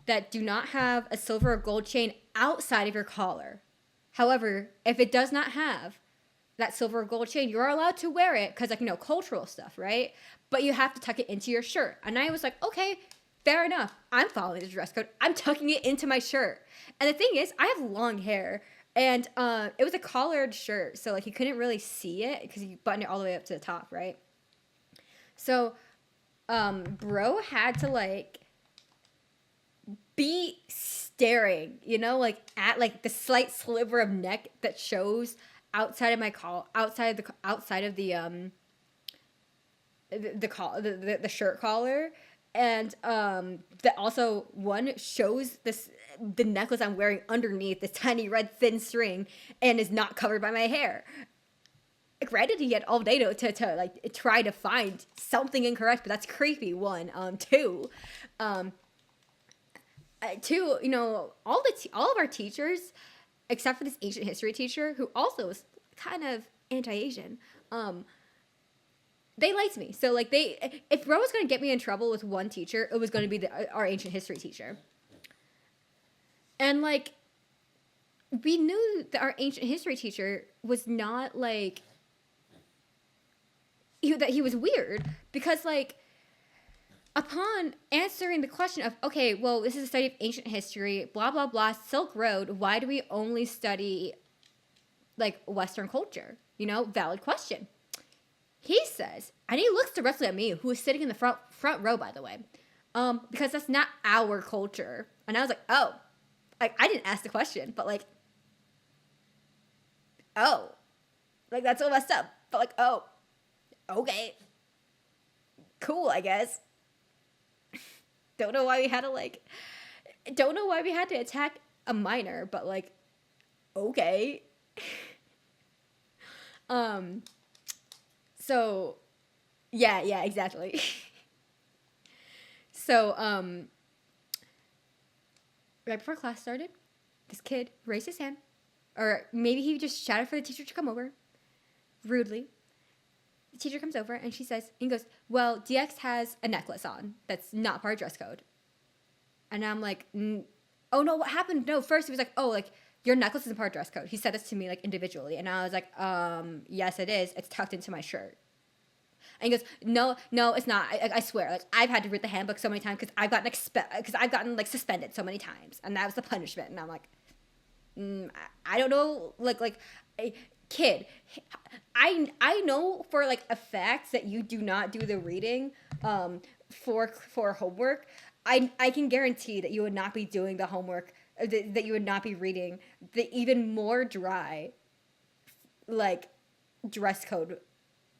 [SPEAKER 1] that do not have a silver or gold chain outside of your collar. However, if it does not have that silver or gold chain, you're allowed to wear it because, like, you know, cultural stuff, right? But you have to tuck it into your shirt. And I was like, okay, fair enough. I'm following the dress code. I'm tucking it into my shirt. And the thing is, I have long hair. And it was a collared shirt. So, like, you couldn't really see it because you buttoned it all the way up to the top, right? So, bro had to, like, be staring, you know, like at like the slight sliver of neck that shows outside of my outside of the shirt collar, and that also one shows the necklace I'm wearing underneath this tiny red thin string and is not covered by my hair. Granted, he had all day to like try to find something incorrect, but that's creepy. One, two, you know, all of our teachers, except for this ancient history teacher who also was kind of anti-Asian, they liked me. So like if bro was gonna get me in trouble with one teacher, it was gonna be our ancient history teacher. And like we knew that our ancient history teacher was not like that he was weird because like upon answering the question of, okay, well, this is a study of ancient history, blah, blah, blah, Silk Road, why do we only study, like, Western culture? You know, valid question. He says, and he looks directly at me, who is sitting in the front row, by the way, because that's not our culture. And I was like, oh, like, I didn't ask the question, but, like, oh, like, that's all messed up. But, like, oh, okay, cool, I guess. Don't know why we had to attack a minor, but like, okay, Um, so yeah, yeah, exactly. So right before class started, this kid raised his hand, or maybe he just shouted for the teacher to come over rudely. The teacher comes over and she says, he goes, "Well, DX has a necklace on that's not part of dress code." And I'm like, "Oh no, what happened?" No, first he was like, "Oh, like your necklace isn't part of dress code." He said this to me like individually, and I was like, yes, it is. It's tucked into my shirt." And he goes, "No, no, it's not. I swear. Like I've had to read the handbook so many times because I've gotten like suspended so many times, and that was the punishment." And I'm like, I don't know, like a kid. I know for like a fact that you do not do the reading for homework. I can guarantee that you would not be doing the homework, that you would not be reading the even more dry like dress code,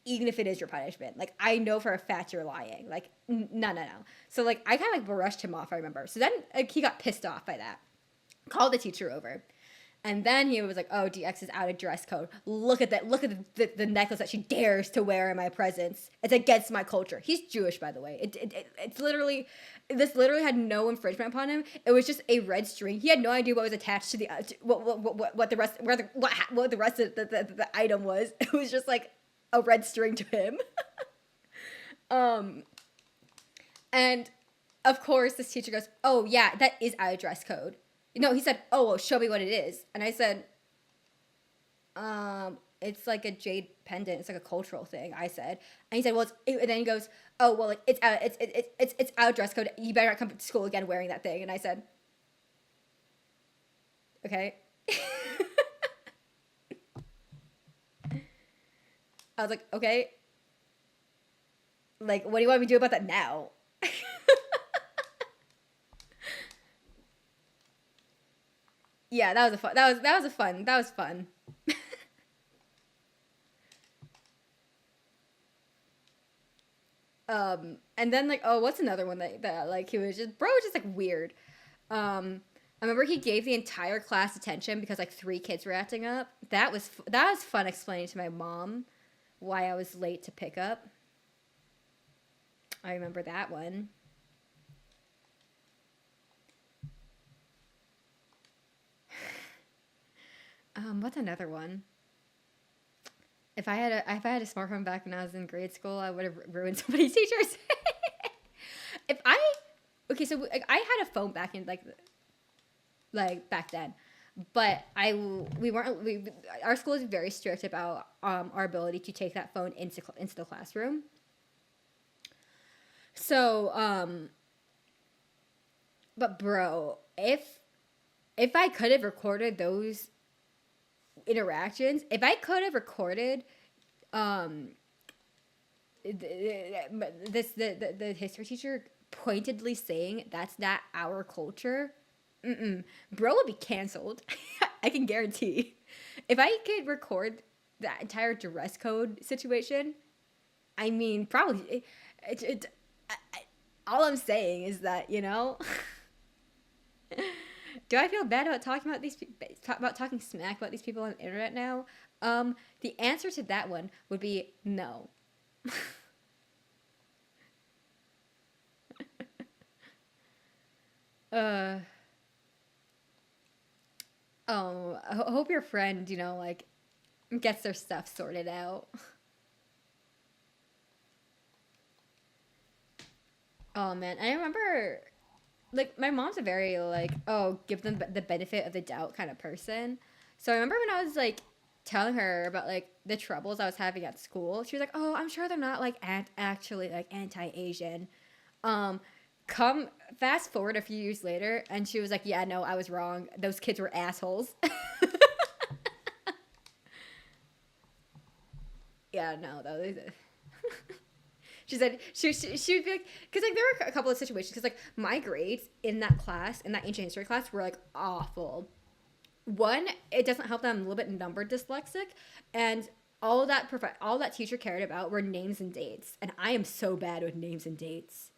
[SPEAKER 1] even if it is your punishment. Like I know for a fact you're lying. Like no, no, no. So like I kind of like brushed him off. I remember. So then like, he got pissed off by that. Called the teacher over. And then he was like, "Oh, DX is out of dress code. Look at that. Look at the necklace that she dares to wear in my presence. It's against my culture." He's Jewish, by the way. It's literally, this literally had no infringement upon him. It was just a red string. He had no idea what was attached to the what the rest what the rest of the item was. It was just like a red string to him. um, and of course, this teacher goes, "Oh yeah, that is out of dress code." No, he said, "Oh, well, show me what it is." And I said, it's like a jade pendant. It's like a cultural thing." I said, and he said, "Well," and then he goes, "Oh, well, like it's out, it's out of dress code. You better not come to school again wearing that thing." And I said, "Okay." I was like, "Okay, like, what do you want me to do about that now?" Yeah, that was a fun. That was fun. And then like, oh, what's another one that like he was just bro was just like weird. I remember he gave the entire class attention because like three kids were acting up. That was fun explaining to my mom why I was late to pick up. I remember that one. What's another one? If I had a smartphone back when I was in grade school, I would have ruined somebody's teachers. if I Okay, so like, I had a phone back in like back then, but we weren't we our school is very strict about our ability to take that phone into the classroom. So but bro, if I could have recorded those interactions, if I could have recorded um the history teacher pointedly saying that's not our culture, bro would be canceled. I can guarantee. If I could record that entire dress code situation, I mean, probably all I'm saying is that, do I feel bad about talking about about talking smack about these people on the internet now? The answer to that one would be no. uh oh, I hope your friend, like gets their stuff sorted out. Oh man, I remember like my mom's a very like, oh, give them the benefit of the doubt kind of person. So I remember when I was like telling her about like the troubles I was having at school, she was like, "Oh, I'm sure they're not like actually like anti-Asian." Um, come fast forward a few years later, and she was like, "Yeah, no, I was wrong. Those kids were assholes." Yeah, no, that was. She said she would be like, because like there were a couple of situations, because like my grades in that class, in that ancient history class, were like awful. One, it doesn't help that I'm a little bit number dyslexic, and all that teacher cared about were names and dates, and I am so bad with names and dates.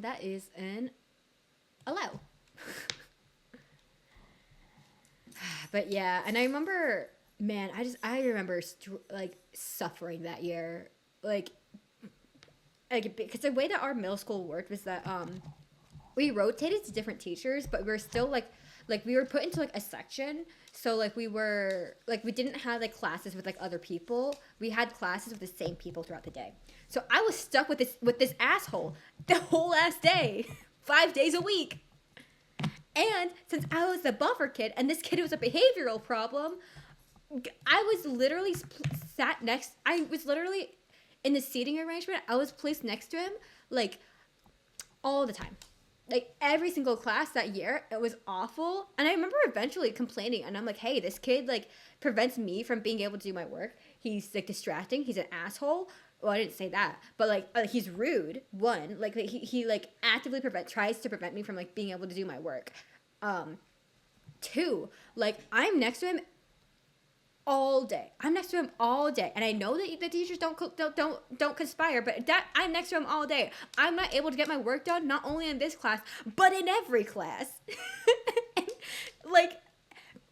[SPEAKER 1] That is an allow. But yeah, and I remember, man, I remember like suffering that year, like because the way that our middle school worked was that we rotated to different teachers, but we were still like we were put into like a section. So like we were like we didn't have like classes with like other people. We had classes with the same people throughout the day. So I was stuck with this asshole the whole last day, 5 days a week. And since I was the buffer kid and this kid was a behavioral problem, I was literally sat next. I was literally in the seating arrangement. I was placed next to him like all the time, like every single class that year. It was awful. And I remember eventually complaining, and I'm like, hey, this kid like prevents me from being able to do my work. He's like distracting. He's an asshole. Well, I didn't say that, but like he's rude. One, like he like actively tries to prevent me from like being able to do my work. Two, like I'm next to him all day. I'm next to him all day, and I know that the teachers don't conspire, but that I'm next to him all day. I'm not able to get my work done, not only in this class, but in every class. And, like,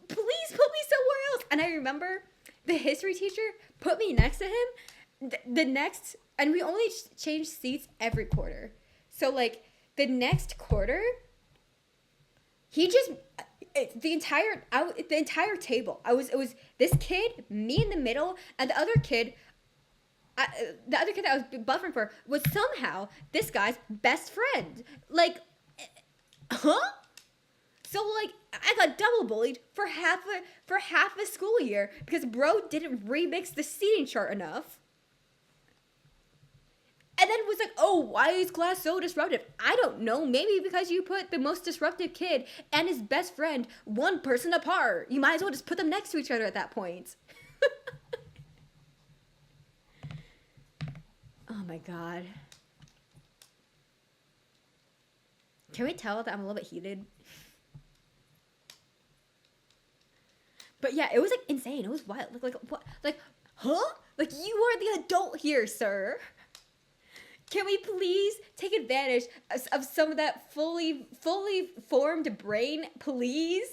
[SPEAKER 1] please put me somewhere else. And I remember the history teacher put me next to him. The next, and we only changed seats every quarter. So like the next quarter, he just the entire table. It was this kid, me in the middle, and the other kid that I was buffering for was somehow this guy's best friend. Like, huh? So like I got double bullied for half a school year because bro didn't remix the seating chart enough. And then it was like, oh, why is class so disruptive? I don't know. Maybe because you put the most disruptive kid and his best friend one person apart. You might as well just put them next to each other at that point. Oh my god. Can we tell that I'm a little bit heated? But yeah, it was like insane. It was wild. Like what? Like, huh? Like you are the adult here, sir. Can we please take advantage of some of that fully formed brain, please?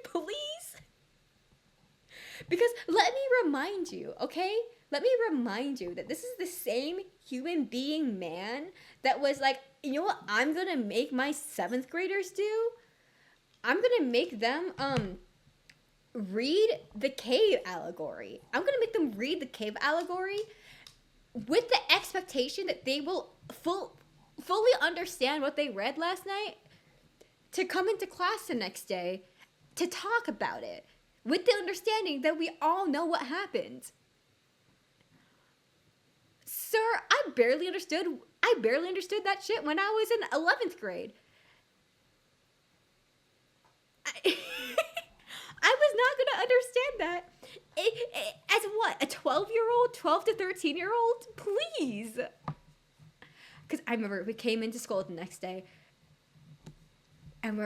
[SPEAKER 1] Please? Because let me remind you, okay? Let me remind you that this is the same human being man that was like, you know what I'm gonna make my 7th graders do? I'm gonna make them read the cave allegory. I'm gonna make them read the cave allegory with the expectation that they will fully understand what they read last night to come into class the next day to talk about it with the understanding that we all know what happened. Sir, I barely understood that shit when I was in 11th grade. I was not going to understand that. As what? A 12-year-old? 12 to 13-year-old? Please. Because I remember we came into school the next day and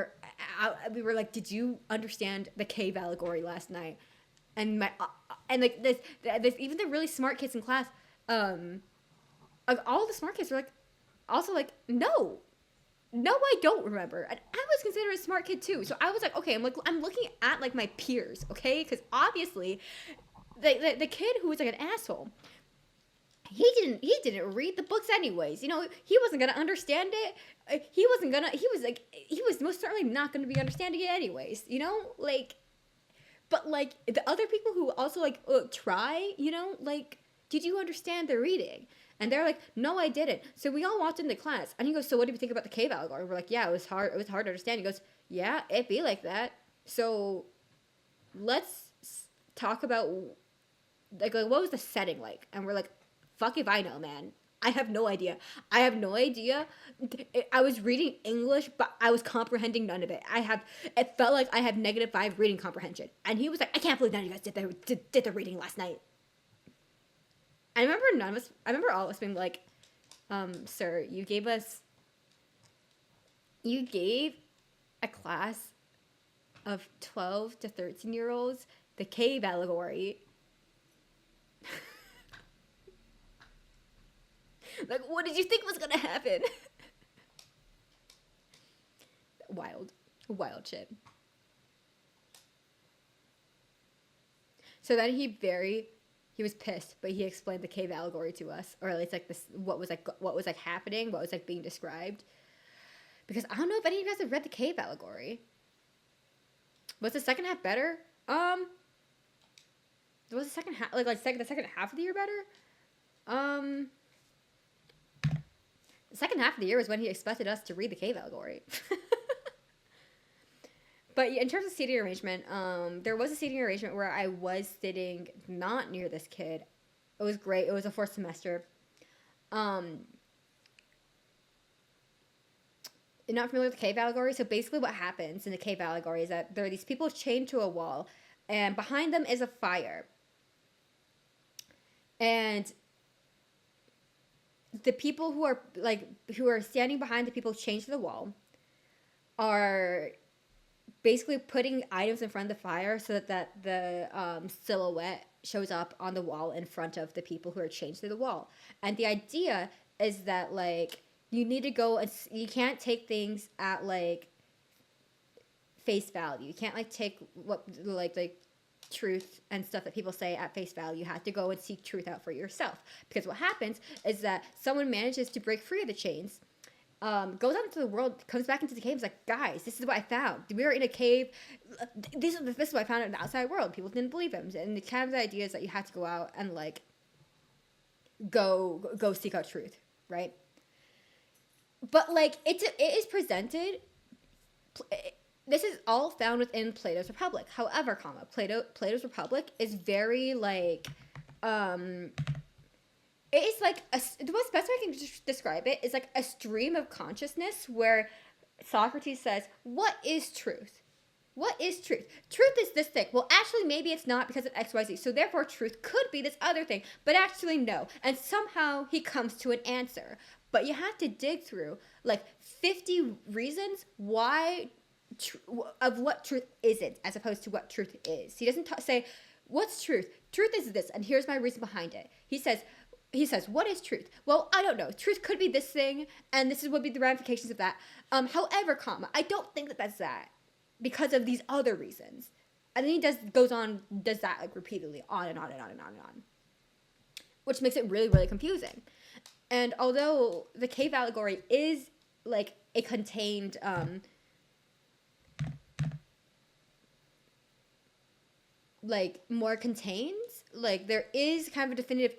[SPEAKER 1] we were like, did you understand the cave allegory last night? And like this even the really smart kids in class, like all the smart kids were like, also like, no, I don't remember. And I was considered a smart kid too. So I was like, okay, I'm looking at like my peers, okay? Because obviously, the kid who was like an asshole, he didn't read the books anyways. You know, he wasn't gonna understand it. He was most certainly not gonna be understanding it anyways. You know, like, but like the other people who also like try, you know, like, did you understand the reading? And they're like, no, I didn't. So we all walked into class. And he goes, so what do you think about the cave allegory? We're like, yeah, it was hard to understand. He goes, yeah, it be like that. So let's talk about, like what was the setting like? And we're like, fuck if I know, man. I have no idea. I I was reading English, but I was comprehending none of it. It felt like I have -5 reading comprehension. And he was like, I can't believe none of you guys did the reading last night. I remember all of us being like, sir, you gave a class of 12 to 13-year-olds the cave allegory. Like, what did you think was gonna happen? wild shit. So then he was pissed, but he explained the cave allegory to us, or at least like this, what was like happening, what was like being described. Because I don't know if any of you guys have read the cave allegory. Was the second half better? Was the second half the second half of the year better? The second half of the year was when he expected us to read the cave allegory. But in terms of seating arrangement, there was a seating arrangement where I was sitting not near this kid. It was great. It was a fourth semester. Not familiar with the cave allegory. So basically what happens in the cave allegory is that there are these people chained to a wall, and behind them is a fire. And the people who are standing behind the people chained to the wall are basically putting items in front of the fire so that the silhouette shows up on the wall in front of the people who are chained to the wall. And the idea is that like you need to go and you can't take things at like face value. You can't like take what like truth and stuff that people say at face value. You have to go and seek truth out for yourself, because what happens is that someone manages to break free of the chains, goes out into the world, comes back into the cave, is like, guys, this is what I found. We were in a cave. This is what I found in the outside world. People didn't believe him, and the kind of idea is that you have to go out and like go seek out truth, right? But like it is presented. This is all found within Plato's Republic. However, Plato's Republic is very like, it is like the best way I can describe it is like a stream of consciousness where Socrates says, "What is truth? What is truth? Truth is this thing. Well, actually, maybe it's not because of X, Y, Z. So therefore, truth could be this other thing, but actually, no." And somehow he comes to an answer. But you have to dig through like 50 reasons why. Of what truth isn't, as opposed to what truth is. He doesn't say, what's truth? Truth is this, and here's my reason behind it. He says, what is truth? Well, I don't know. Truth could be this thing, and this would be the ramifications of that. However, I don't think that that's that, because of these other reasons. And then he does that like repeatedly, on and on and on and on and on. Which makes it really, really confusing. And although the cave allegory is like a contained like more contained, like there is kind of a definitive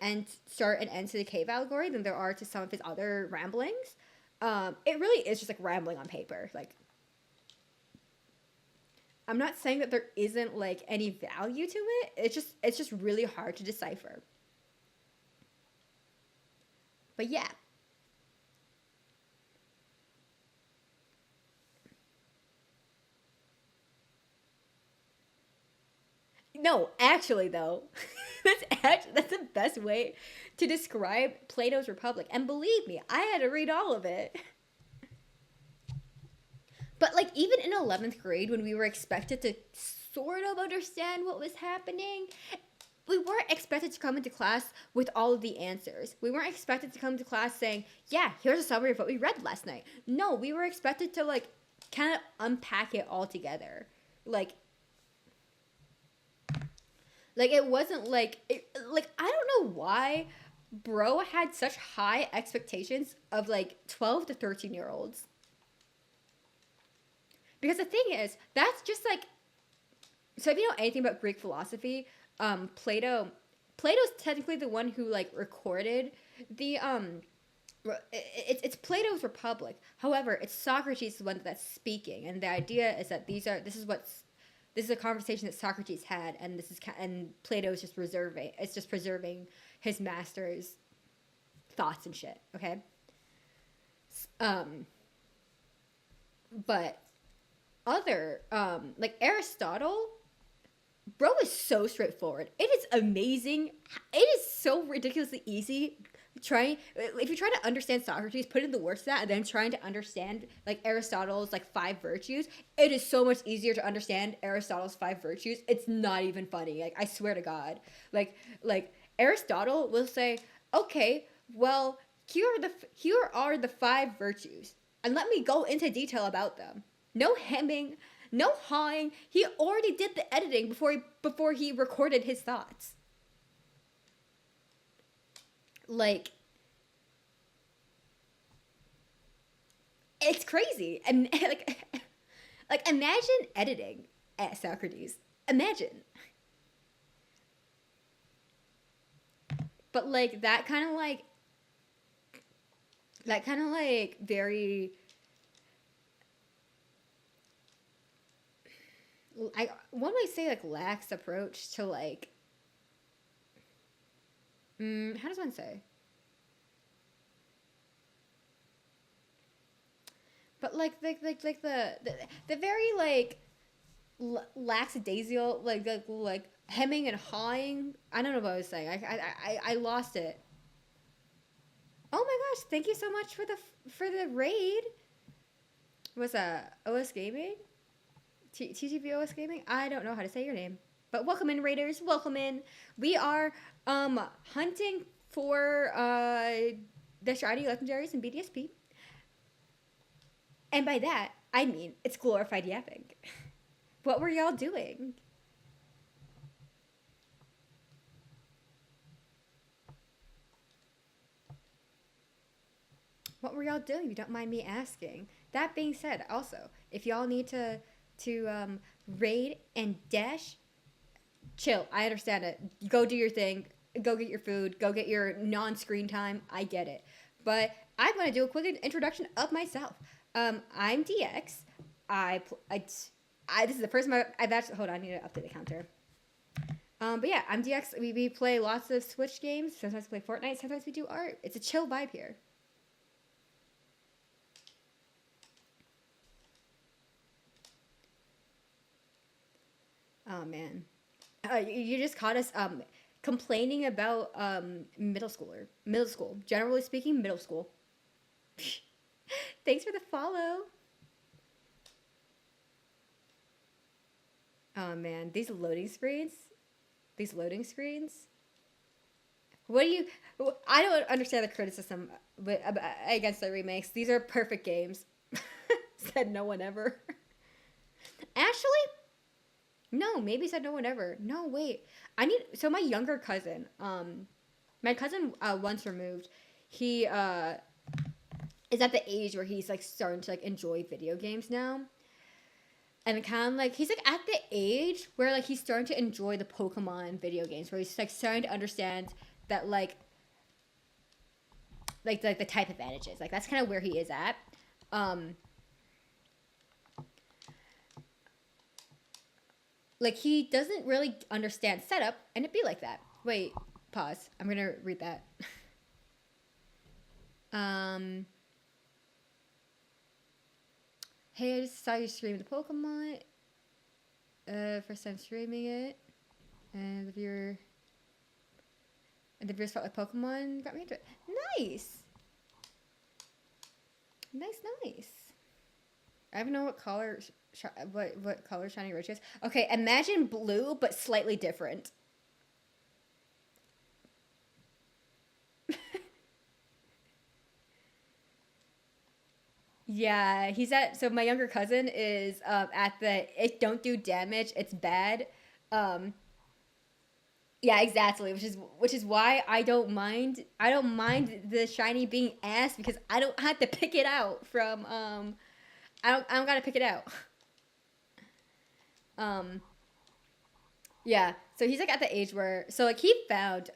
[SPEAKER 1] start and end to the cave allegory than there are to some of his other ramblings. It really is just like rambling on paper. Like, I'm not saying that there isn't like any value to it. It's just really hard to decipher. But yeah. No, actually, though, that's the best way to describe Plato's Republic. And believe me, I had to read all of it. But like even in 11th grade, when we were expected to sort of understand what was happening, we weren't expected to come into class with all of the answers. We weren't expected to come to class saying, yeah, here's a summary of what we read last night. No, we were expected to like kind of unpack it all together. Like it wasn't like I don't know why bro had such high expectations of like 12 to 13-year-olds. Because the thing is, that's just like, so if you know anything about Greek philosophy, Plato's technically the one who like recorded the it's Plato's Republic. However, it's Socrates the one that's speaking, and the idea is that this is a conversation that Socrates had, and Plato is just preserving his master's thoughts and shit. Okay. But other like Aristotle, bro, is so straightforward. It is amazing. It is so ridiculously easy. If you try to understand Socrates, put in the words to that, and then trying to understand like Aristotle's like 5 virtues, it is so much easier to understand Aristotle's 5 virtues. It's not even funny. Like, I swear to God, like Aristotle will say, okay, well, here are the 5 virtues, and let me go into detail about them. No hemming, no hawing. He already did the editing before he recorded his thoughts. Like, it's crazy. And like imagine editing at Socrates. Imagine. But like that kind of like very I one might say like lax approach to like how does one say? But like the very like lackadaisical like hemming and hawing. I don't know what I was saying. I lost it. Oh my gosh! Thank you so much for the raid. Was that OS Gaming? TGV OS Gaming? I don't know how to say your name, but welcome in, raiders. Welcome in. We are hunting for the shiny legendaries in BDSP, and by that I mean it's glorified yapping. What were y'all doing? What were y'all doing? If you don't mind me asking. That being said, also, if y'all need to raid and dash, chill. I understand it. Go do your thing. Go get your food. Go get your non-screen time. I get it. But I'm gonna do a quick introduction of myself. I'm DX. This is the first time I've actually. Hold on, I need to update the counter. But yeah, I'm DX. We play lots of Switch games. Sometimes we play Fortnite. Sometimes we do art. It's a chill vibe here. Oh man, you just caught us complaining about middle school. Generally speaking, middle school. Thanks for the follow. Oh man, these loading screens. These loading screens. What do you? I don't understand the criticism against the remakes. These are perfect games. Said no one ever. Actually, no, maybe said no one ever. No, wait. So my younger cousin, my cousin once removed, he is at the age where he's like starting to like enjoy video games now. And kind of like he's like at the age where like he's starting to enjoy the Pokemon video games, where he's like starting to understand that like the type advantages. Like that's kind of where he is at. Like he doesn't really understand setup, and it'd be like that. Wait, pause. I'm gonna read that. Hey, I just saw you stream the Pokemon. First time streaming it, and the viewers felt like Pokemon got me into it. Nice, nice. I don't know what color, what color shiny rich is. Okay, imagine blue but slightly different. Yeah, he's at. So my younger cousin is at the. It don't do damage. It's bad. Um, yeah, exactly. Which is why I don't mind. I don't mind the shiny being ass because I don't have to pick it out from. I don't gotta pick it out. Um, yeah. So he's like at the age where like he found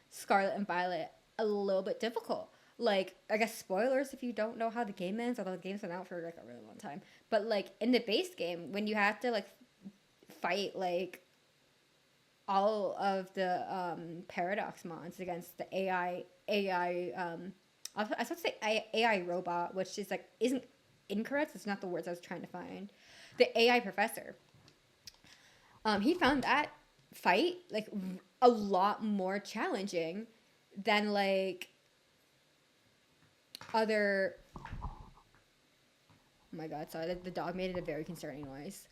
[SPEAKER 1] Scarlet and Violet a little bit difficult. Like I guess spoilers if you don't know how the game ends, although the game's been out for like a really long time. But like in the base game, when you have to like fight like all of the paradox mons against the I was about to say AI robot, which is like isn't incorrect. It's not the words I was trying to find. The AI professor. He found that fight like a lot more challenging than like other. Oh my god! Sorry, the dog made it a very concerning noise.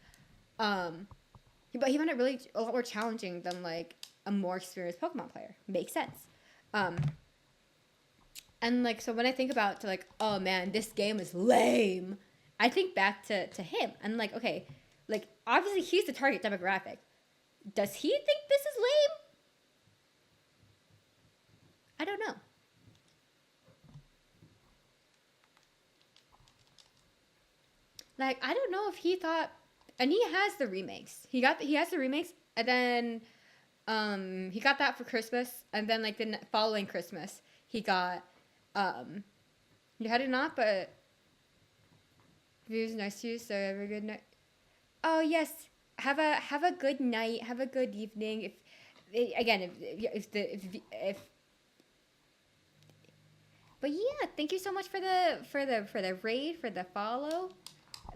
[SPEAKER 1] But he found it really a lot more challenging than like a more experienced Pokemon player. Makes sense. And like so when I think about like oh man this game is lame, I think back to him. I'm like, okay, like obviously he's the target demographic. Does he think this is lame? I don't know. Like I don't know if he thought, and he has the remakes. He has the remakes, and then he got that for Christmas, and then like the following Christmas he got you had it not, but views nice to you. So have a good night. Oh yes, have a good night. Have a good evening. If again if but yeah, thank you so much for the raid, for the follow.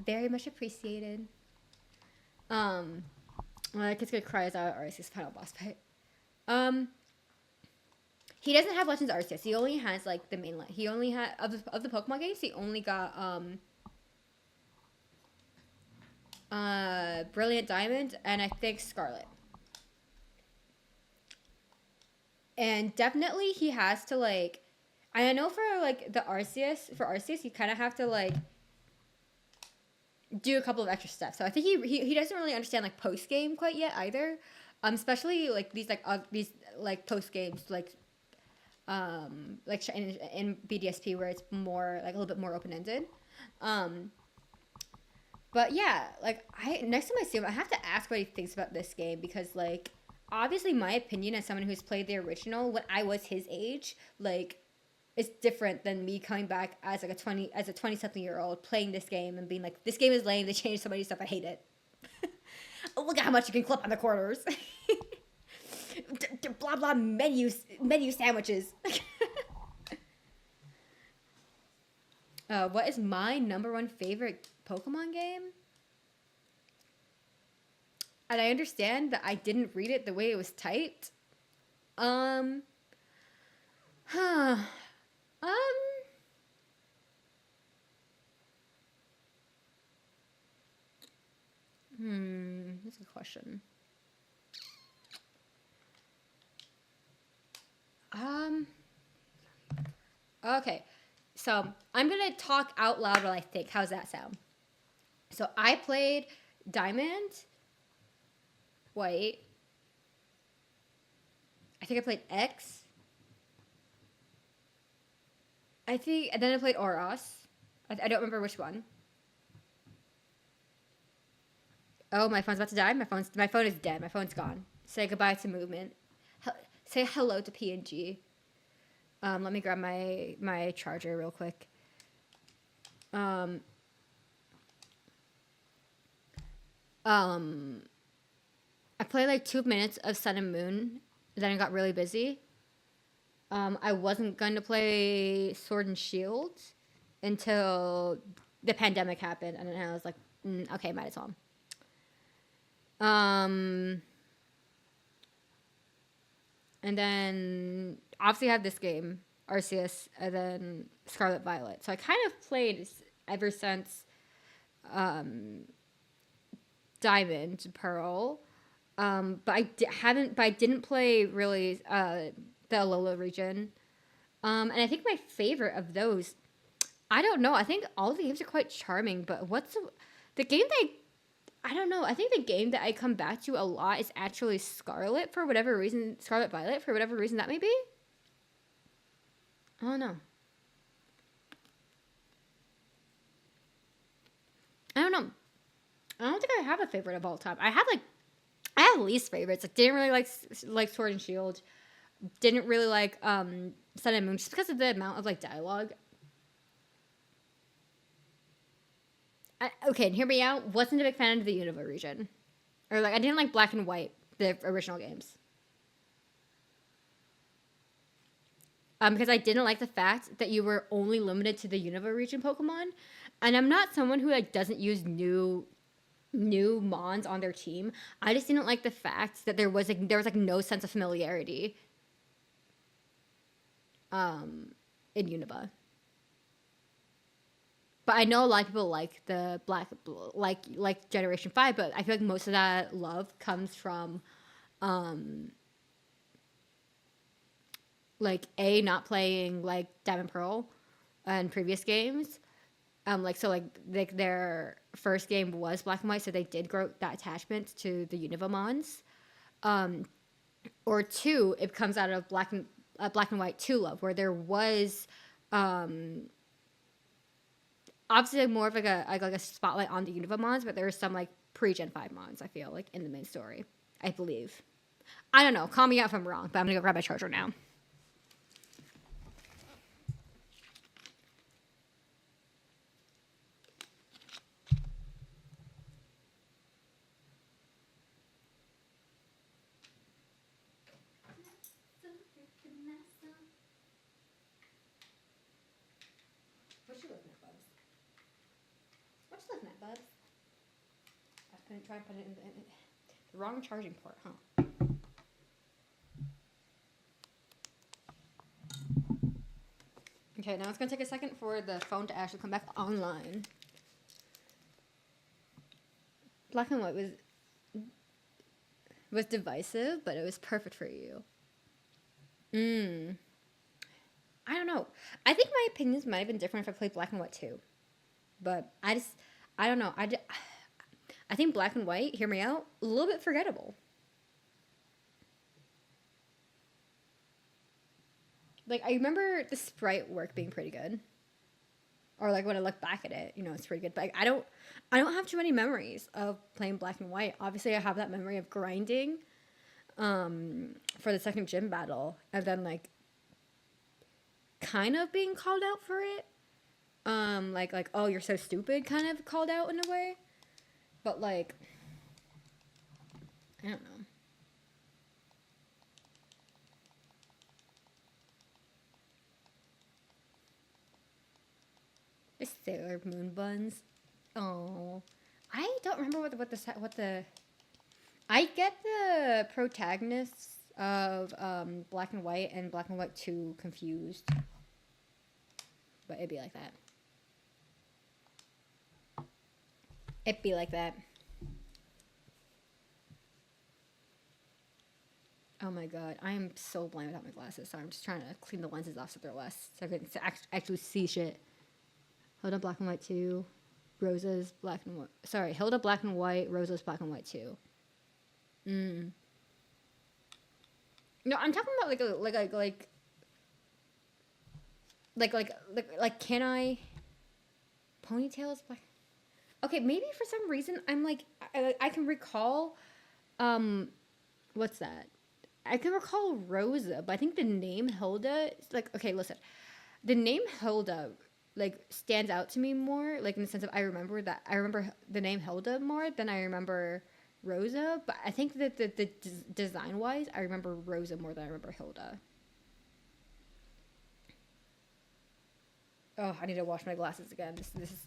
[SPEAKER 1] Very much appreciated. Um, well, that kid's gonna cry as our Arceus final boss fight. Um, he doesn't have Legends Arceus. He only has like the main line. He only had of the Pokemon games. He only got Brilliant Diamond and I think Scarlet. And definitely he has to like. I know for like the Arceus, you kind of have to like do a couple of extra steps. So I think he doesn't really understand like post game quite yet either. Especially like these like post games like in BDSP where it's more like a little bit more open ended. But yeah, like I next time I see him, I have to ask what he thinks about this game because like obviously my opinion as someone who's played the original when I was his age, like it's different than me coming back as like a 20 something year old playing this game and being like, this game is lame, they changed so many stuff, I hate it. Oh, look at how much you can clip on the corners. Blah blah menu sandwiches. What is my number one favorite Pokemon game? And I understand that I didn't read it the way it was typed. Huh. That's a good question. Okay. So I'm gonna talk out loud while I think. How's that sound? So I played Diamond, White. I think I played X. I think, and then I played Oros. I don't remember which one. Oh, my phone's about to die. My phone is dead. My phone's gone. Say goodbye to movement. Say hello to PNG. Let me grab my charger real quick. I played like 2 minutes of Sun and Moon. Then I got really busy. I wasn't going to play Sword and Shield until the pandemic happened, and then I was like, okay, might as well. And then obviously I have this game, Arceus, and then Scarlet Violet. So I kind of played ever since Diamond, Pearl. But I didn't play really the Alola region. And I think my favorite of those, I don't know. I think all the games are quite charming, but the game that I don't know. I think the game that I come back to a lot is actually Scarlet for whatever reason. Scarlet Violet for whatever reason that may be. I don't know. I don't know. I don't think I have a favorite of all time. I have least favorites. Like didn't really like Sword and Shield. Didn't really like Sun and Moon just because of the amount of like dialogue. Okay, and hear me out. Wasn't a big fan of the Unova region, or like I didn't like Black and White, the original games. Because I didn't like the fact that you were only limited to the Unova region Pokemon, and I'm not someone who like doesn't use new Mons on their team. I just didn't like the fact that there was no sense of familiarity in Unova. But I know a lot of people like the like Generation 5, but I feel like most of that love comes from like not playing like Diamond Pearl and previous games, Like so, like their first game was black and white, so they did grow that attachment to the Univamons. Um, or two, it comes out of black and white two love, where there was um, obviously more of like a spotlight on the Univamons, but there was some like pre Gen 5 mons. I feel like in the main story, I believe. I don't know. Call me out if I'm wrong, but I'm gonna go grab my charger now. What you looking at, Bubs? What you looking at, Bubs? I couldn't try and put it in the wrong charging port, huh? Okay, now it's gonna take a second for the phone to actually come back online. Black and white was divisive, but it was perfect for you. I don't know. I think my opinions might have been different if I played black and white too. But I don't know. I think black and white, hear me out, a little bit forgettable. Like, I remember the sprite work being pretty good. Or like when I look back at it, you know, it's pretty good. But like, I don't have too many memories of playing black and white. Obviously, I have that memory of grinding for the second gym battle, and then like kind of being called out for it. Like oh, you're so stupid, kind of called out in a way. But like, I don't know. The Sailor Moon buns. Oh, I don't remember what the. I get the protagonists of Black and White and Black and White 2 confused, but it'd be like that. It'd be like that. Oh my god, I am so blind without my glasses. So I'm just trying to clean the lenses off so they're less, so I can actually see shit. Hilda Black and White 2, Rosa's Black and White. Sorry, Hilda Black and White, Rosa's Black and White 2. No, I'm talking about like can I ponytails black? Okay, maybe for some reason I'm like I can recall what's that? I can recall Rosa, but I think the name Hilda like okay, listen. The name Hilda like stands out to me more, like in the sense of I remember the name Hilda more than I remember Rosa, but I think that the design wise, I remember Rosa more than I remember Hilda. Oh, I need to wash my glasses again. This is.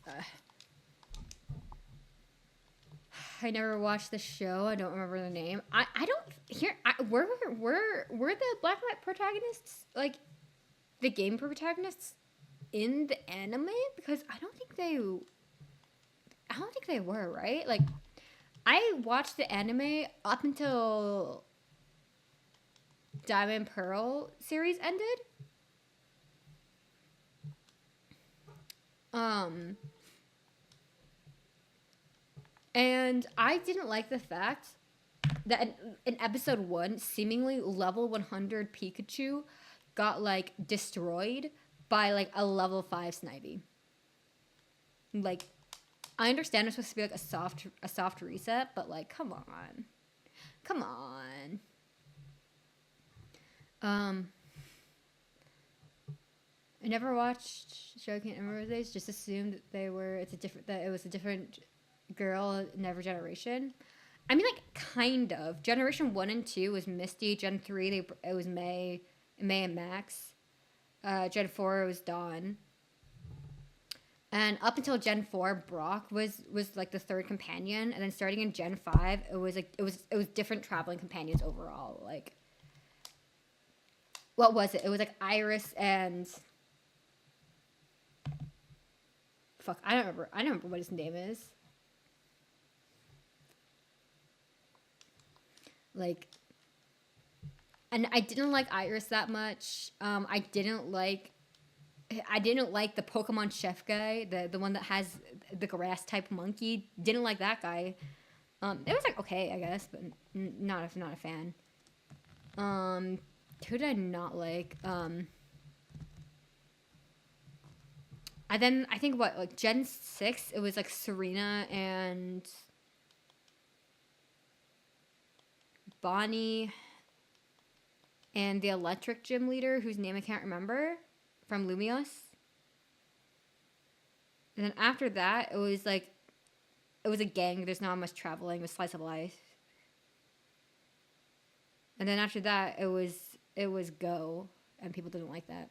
[SPEAKER 1] I never watched the show. I don't remember the name. I don't hear. Were the black and white protagonists like the game protagonists in the anime? Because I don't think they were, right? Like I watched the anime up until Diamond Pearl series ended. And I didn't like the fact that in episode 1, seemingly level 100 Pikachu got like destroyed by like a level 5 Snivy. Like, I understand it's supposed to be like a soft reset, but like, come on. I never watched Shogun and Rose. Just assumed that it was a different girl in every generation. I mean, like, kind of. Generation 1 and 2 was Misty. Gen 3, it was May and Max. Gen 4, it was Dawn. And up until Gen 4, Brock was like the third companion, and then starting in Gen 5, it was different traveling companions overall. Like, what was it? It was like Iris and fuck, I don't remember what his name is. Like, and I didn't like Iris that much. I didn't like I didn't like the Pokemon chef guy, the one that has the grass type monkey. Didn't like that guy. It was like okay, I guess, but not a fan. Um, who did I not like? I think what like Gen 6, it was like Serena and Bonnie and the electric gym leader whose name I can't remember from Lumios. And then after that, it was a gang. There's not much traveling with slice of life. And then after that, it was Go, and people didn't like that.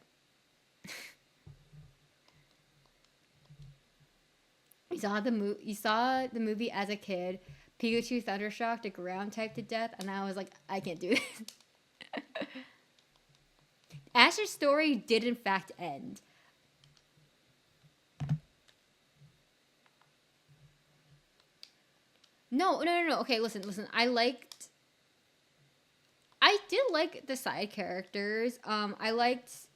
[SPEAKER 1] You saw the movie as a kid. Pikachu Thundershock to ground type to death, and I was like, I can't do this. Ash's story did in fact end. No. Okay, listen. I did like the side characters. Um, I liked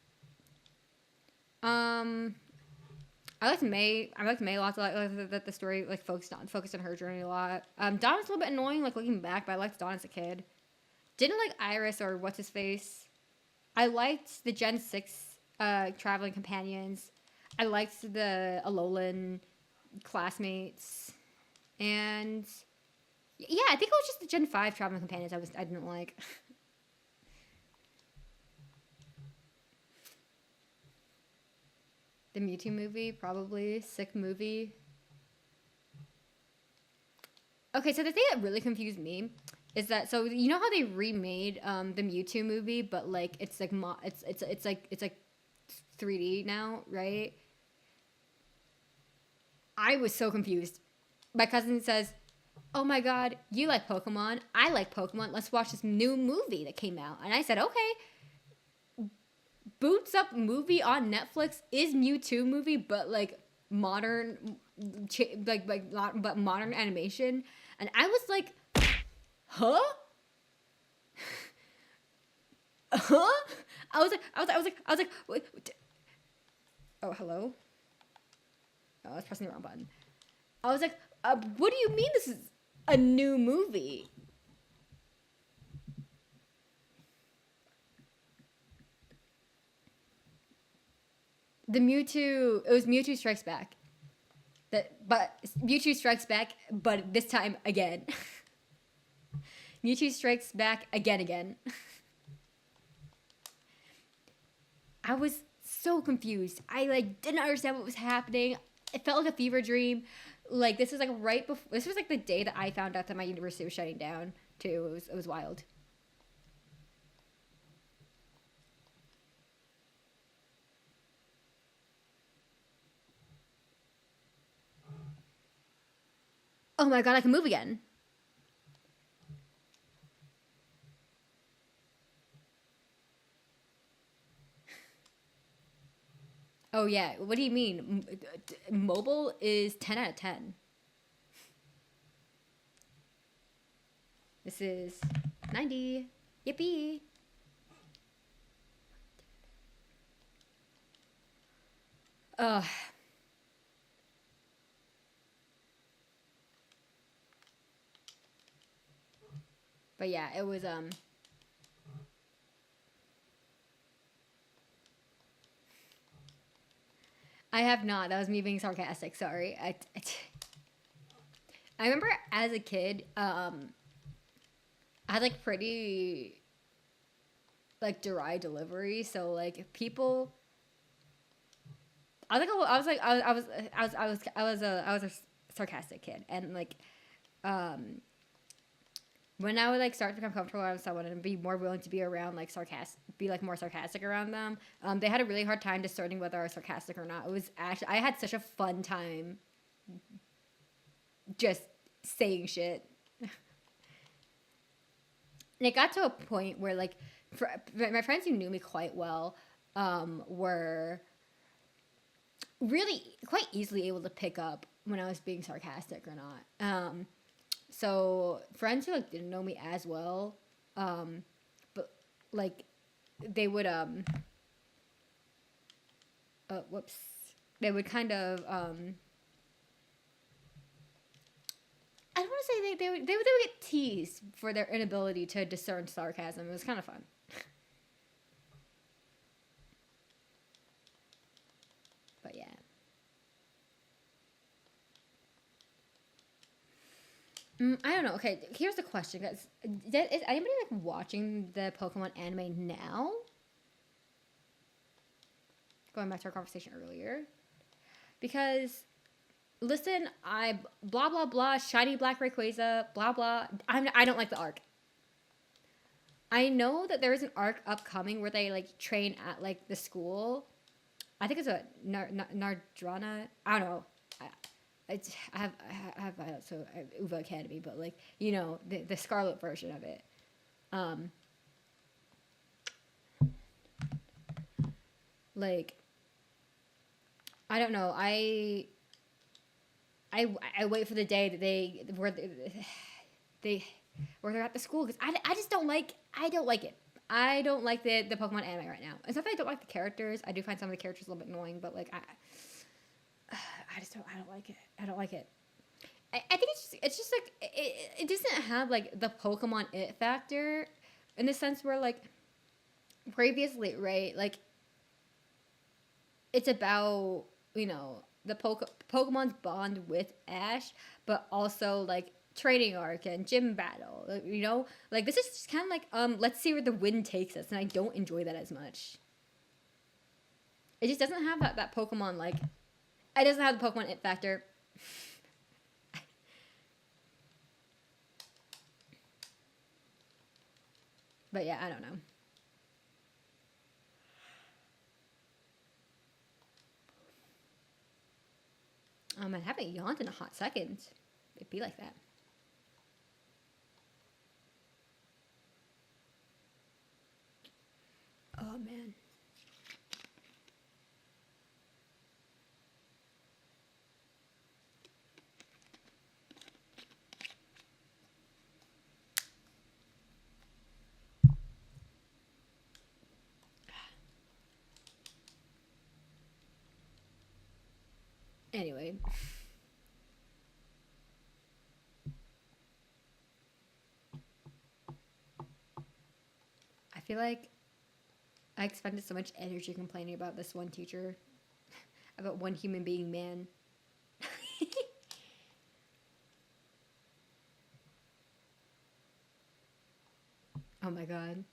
[SPEAKER 1] May. I liked May lots. I like that the story like focused on her journey a lot. Donna's a little bit annoying, like looking back, but I liked Dawn as a kid. Didn't like Iris or what's his face. I liked the Gen 6 traveling companions. I liked the Alolan classmates. And yeah, I think it was just the Gen 5 traveling companions I didn't like. The Mewtwo movie, probably. Sick movie. Okay, so the thing that really confused me is that so you know how they remade the Mewtwo movie, but like it's like it's like 3D now, right? I was so confused. My cousin says, "Oh my god, you like Pokemon? I like Pokemon. Let's watch this new movie that came out." And I said, "Okay." Boots up movie on Netflix is Mewtwo movie, but like modern, not but modern animation. And I was like, huh? Huh? I was like, wait. Oh, hello? Oh, I was pressing the wrong button. I was like, what do you mean this is a new movie? The Mewtwo, it was Mewtwo Strikes Back. But Mewtwo Strikes Back, but this time again. Mewtwo Strikes Back again. I was so confused. I like didn't understand what was happening. It felt like a fever dream. Like this was like right before. This was like the day that I found out that my university was shutting down too. It was wild. Oh my god, I can move again. Oh yeah. What do you mean? Mobile is 10 out of 10. This is 90. Yippee. Ugh. But yeah, it was I have not. That was me being sarcastic. Sorry. I remember as a kid, I had like pretty like dry delivery, so like people. I was a sarcastic kid, and like, um, when I would like start to become comfortable around someone and be more willing to be around like be like more sarcastic around them, they had a really hard time discerning whether I was sarcastic or not. It was actually I had such a fun time just saying shit. And it got to a point where like my friends who knew me quite well were really quite easily able to pick up when I was being sarcastic or not. So friends who like didn't know me as well, but like they would whoops, they would kind of I don't want to say they would get teased for their inability to discern sarcasm. It was kind of fun. But yeah. I don't know. Okay, here's the question, guys. Is anybody like watching the Pokemon anime now? Going back to our conversation earlier, because listen, I blah blah blah, shiny black Rayquaza, blah blah. I don't like the arc. I know that there is an arc upcoming where they like train at like the school. I think it's a Nardrana. I don't know. I have so Uva Academy, but like you know the Scarlet version of it. Like I don't know. I wait for the day that they where they're at the school because I just I don't like it. I don't like the Pokemon anime right now. It's not that I don't like the characters. I do find some of the characters a little bit annoying, but like I just don't. I don't like it. I don't like it. I think it's just like it doesn't have like the Pokemon it factor, in the sense where like previously, right? Like it's about the Pokemon's bond with Ash, but also like training arc and gym battle. Like this is just kind of like let's see where the wind takes us, and I don't enjoy that as much. It just doesn't have that Pokemon like. It doesn't have the Pokemon it factor. But yeah, I don't know. I haven't yawned in a hot second. It'd be like that. Oh man. Anyway. I feel like I expended so much energy complaining about this one teacher, about one human being man. Oh my god.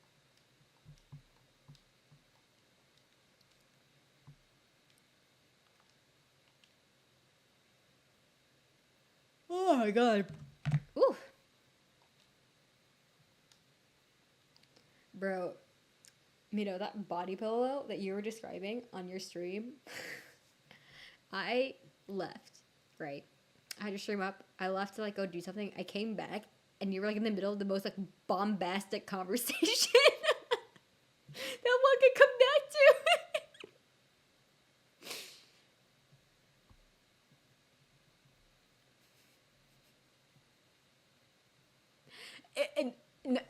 [SPEAKER 1] Oh my god. Ooh. Bro, that body pillow that you were describing on your stream, I left, right? I had to stream up. I left to like go do something. I came back and you were like in the middle of the most like bombastic conversation that one could come back to.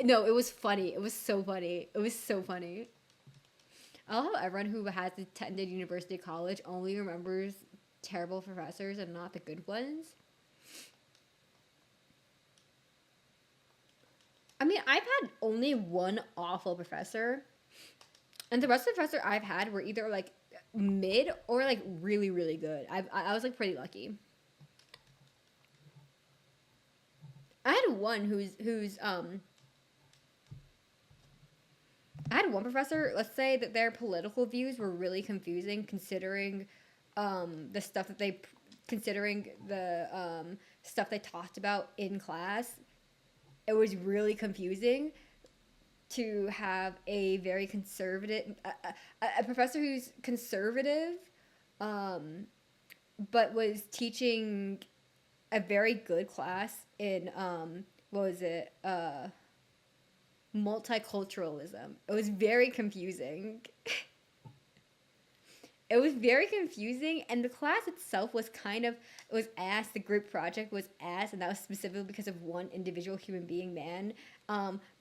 [SPEAKER 1] No, it was funny. It was so funny. It was so funny. I love how everyone who has attended university college only remembers terrible professors and not the good ones. I mean, I've had only one awful professor, and the rest of the professor I've had were either like mid or like really really good. I was like pretty lucky. I had one I had one professor. Let's say that their political views were really confusing, the stuff that they considering the stuff they talked about in class. It was really confusing to have a very conservative a professor who's conservative, but was teaching a very good class in what was it multiculturalism. It was very confusing. It was very confusing, and the class itself was it was ass. The group project was ass, and that was specifically because of one individual human being man.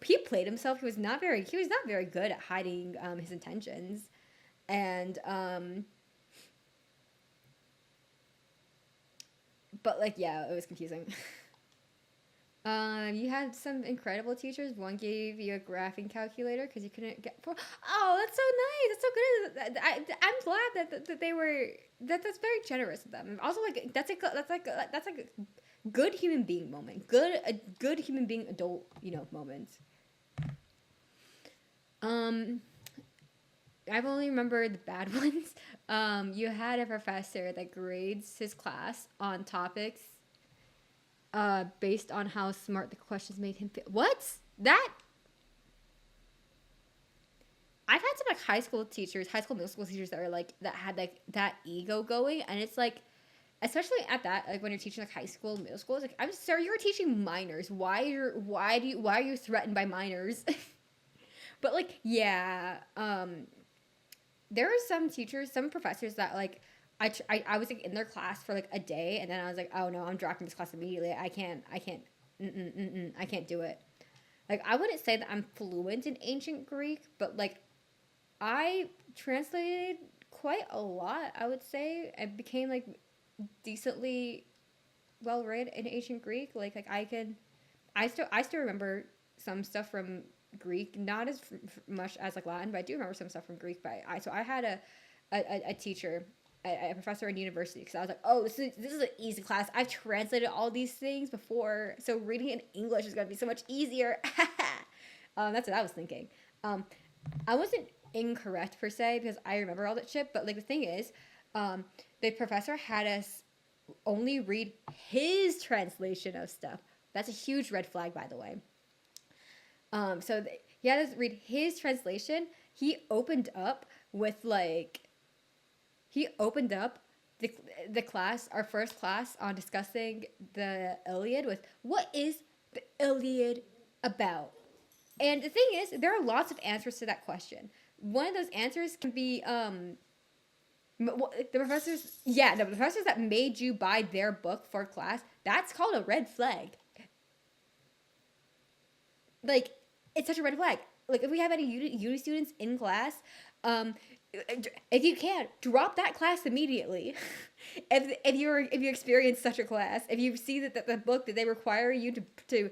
[SPEAKER 1] He played himself. He was not very good at hiding his intentions, and But like, yeah, it was confusing. You had some incredible teachers. One gave you a graphing calculator because you couldn't get. Oh, that's so nice. That's so good. I'm glad that they were. That's very generous of them. Also, like that's like a good human being moment. Good human being adult moment. Um, I've only remembered the bad ones. You had a professor that grades his class on topics based on how smart the questions made him feel. What? That? I've had some like high school, middle school teachers that are like that had like that ego going, and it's like, especially at that like when you're teaching like high school, middle school, it's like, I'm sorry, you're teaching minors. Why are you threatened by minors? But like, yeah, there are some teachers, some professors that like I was like in their class for like a day, and then I was like, oh no, I'm dropping this class immediately. I can't do it. Like, I wouldn't say that I'm fluent in ancient Greek, but like I translated quite a lot. I would say I became like decently well read in ancient Greek. Like I still remember some stuff from Greek, not as much as like Latin, but I do remember some stuff from Greek. But I had a teacher, a professor in university, because I was like, oh, this is an easy class. I've translated all these things before, so reading in English is gonna be so much easier. That's what I was thinking. I wasn't incorrect per se because I remember all that shit. But like the thing is, um, the professor had us only read his translation of stuff. That's a huge red flag, by the way. He had us read his translation. He opened up with like he opened up the the class, our first class on discussing the Iliad, with what is the Iliad about? And the thing is, there are lots of answers to that question. One of those answers can be the professors that made you buy their book for class. That's called a red flag. Like, it's such a red flag. Like, if we have any uni students in class, um, if you can, drop that class immediately. If you experience such a class, if you see that the book that they require you to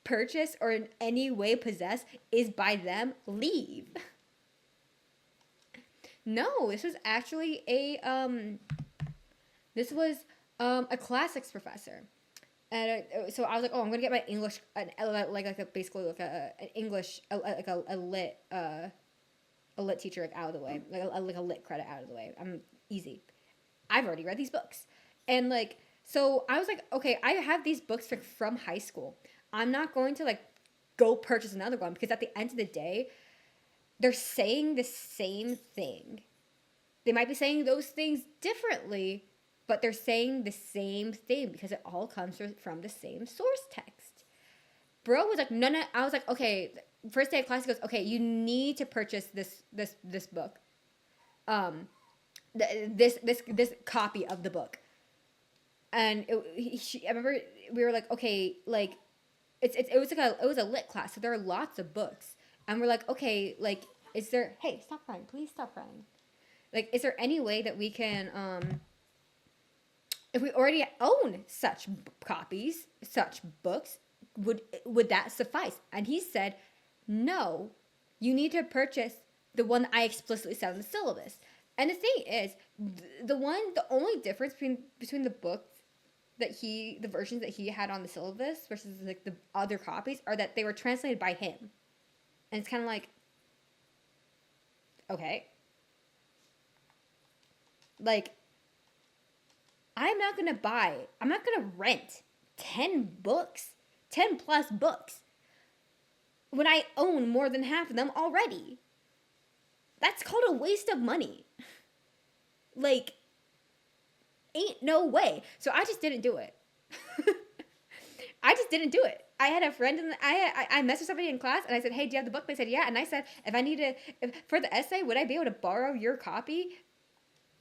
[SPEAKER 1] purchase or in any way possess is by them, leave. No, this was actually a classics professor. And so I was like, oh, I'm gonna get my English, basically like an English, a lit teacher like out of the way, like a lit credit out of the way. I'm easy. I've already read these books, and like, so I was like, okay, I have these books from high school. I'm not going to like go purchase another one, because at the end of the day, they're saying the same thing. They might be saying those things differently, but they're saying the same thing because it all comes from the same source text. Bro was like, no, no. I was like, okay. First day of class, he goes, okay, you need to purchase this book, this copy of the book. And I remember we were like, okay, like it was a lit class, so there are lots of books, and we're like, okay, like, is there? Hey, stop crying, please stop crying. Like, is there any way that we can if we already own such copies, such books, would that suffice? And he said, no, you need to purchase the one that I explicitly said in the syllabus. And the thing is, the only difference between the versions that he had on the syllabus versus like the other copies are that they were translated by him. And it's kind of like, okay, like, I'm not gonna rent 10 books, 10 plus books, when I own more than half of them already. That's called a waste of money. Like, ain't no way. So I just didn't do it. I just didn't do it. I had a friend, and I messaged somebody in class, and I said, hey, do you have the book? They said, yeah. And I said, for the essay, would I be able to borrow your copy?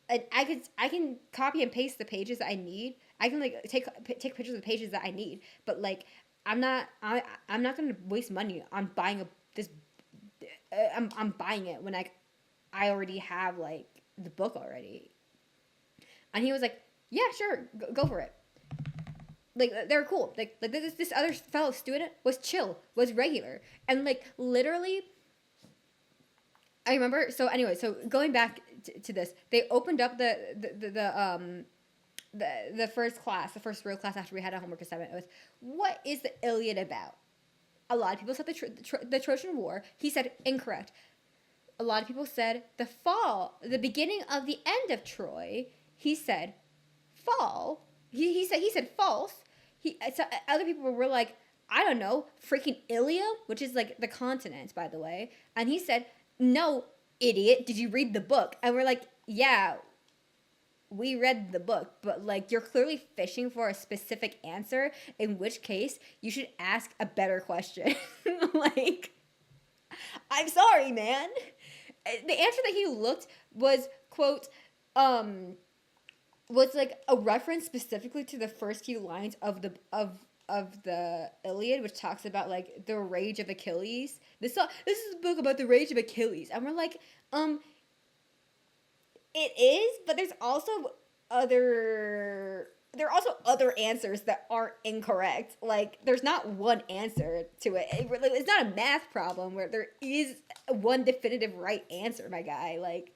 [SPEAKER 1] And I can copy and paste the pages that I need. I can like take pictures of the pages that I need. But like, I'm not gonna waste money on buying this. I'm buying it when I already have like the book already. And he was like, yeah, sure, go for it. Like they were cool. Like this other fellow student was chill, was regular, and like literally, I remember. So anyway, so going back to this, they opened up the first class, the first real class after we had a homework assignment. It was, what is the Iliad about? A lot of people said the Trojan War. He said incorrect. A lot of people said the beginning of the end of Troy. He said fall. He said false. Other people were like, I don't know, freaking Ilium, which is like the continent, by the way. And he said, no, idiot, did you read the book? And we're like, yeah, we read the book, but like you're clearly fishing for a specific answer, in which case you should ask a better question. Like, I'm sorry, man. The answer that he looked was, quote, was like a reference specifically to the first few lines of the Iliad, which talks about like the rage of Achilles. This is a book about the rage of Achilles, and we're like, it is, but there's also other answers that aren't incorrect. Like, there's not one answer to it. It's not a math problem where there is one definitive right answer, my guy. Like,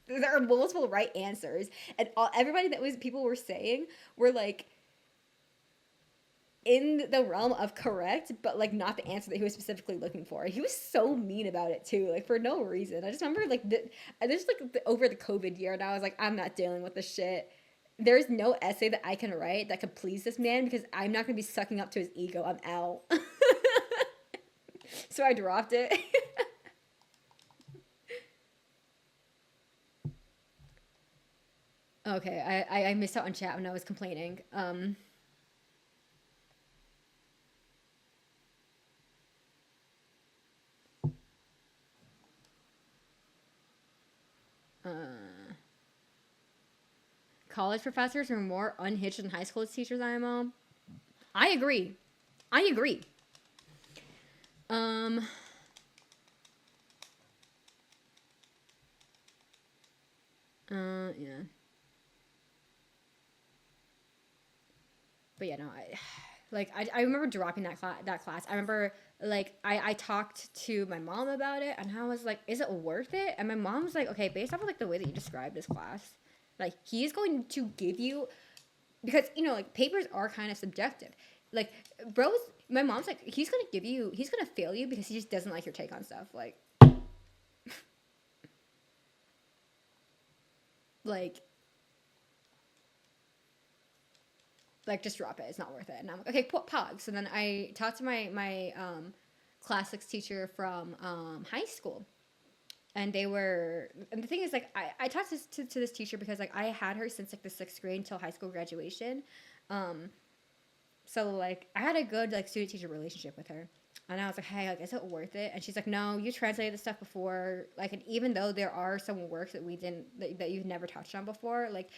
[SPEAKER 1] there are multiple right answers, and everybody people were saying were like in the realm of correct, but like not the answer that he was specifically looking for. He was so mean about it too, like for no reason. I just remember like over the COVID year, and I was like, I'm not dealing with this shit. There's no essay that I can write that could please this man because I'm not gonna be sucking up to his ego. I'm out. So I dropped it. Okay, I missed out on chat when I was complaining. College professors are more unhinged than high school teachers, IMO. I agree. I agree. Yeah. But yeah, no, I remember dropping that class. I remember like I talked to my mom about it, and I was like, is it worth it? And my mom was like, okay, based off of like the way that you described this class, like he is going to give you, because like papers are kind of subjective. Like my mom's like, he's gonna fail you because he just doesn't like your take on stuff. Like just drop it. It's not worth it. And I'm like, okay, pog. So then I talked to my classics teacher from high school, and the thing is, like, I talked to this teacher because like I had her since like the 6th grade until high school graduation. So like I had a good like student teacher relationship with her. And I was like, hey, like, is it worth it? And she's like, no, you translated this stuff before. Like, and even though there are some works that that you've never touched on before, like,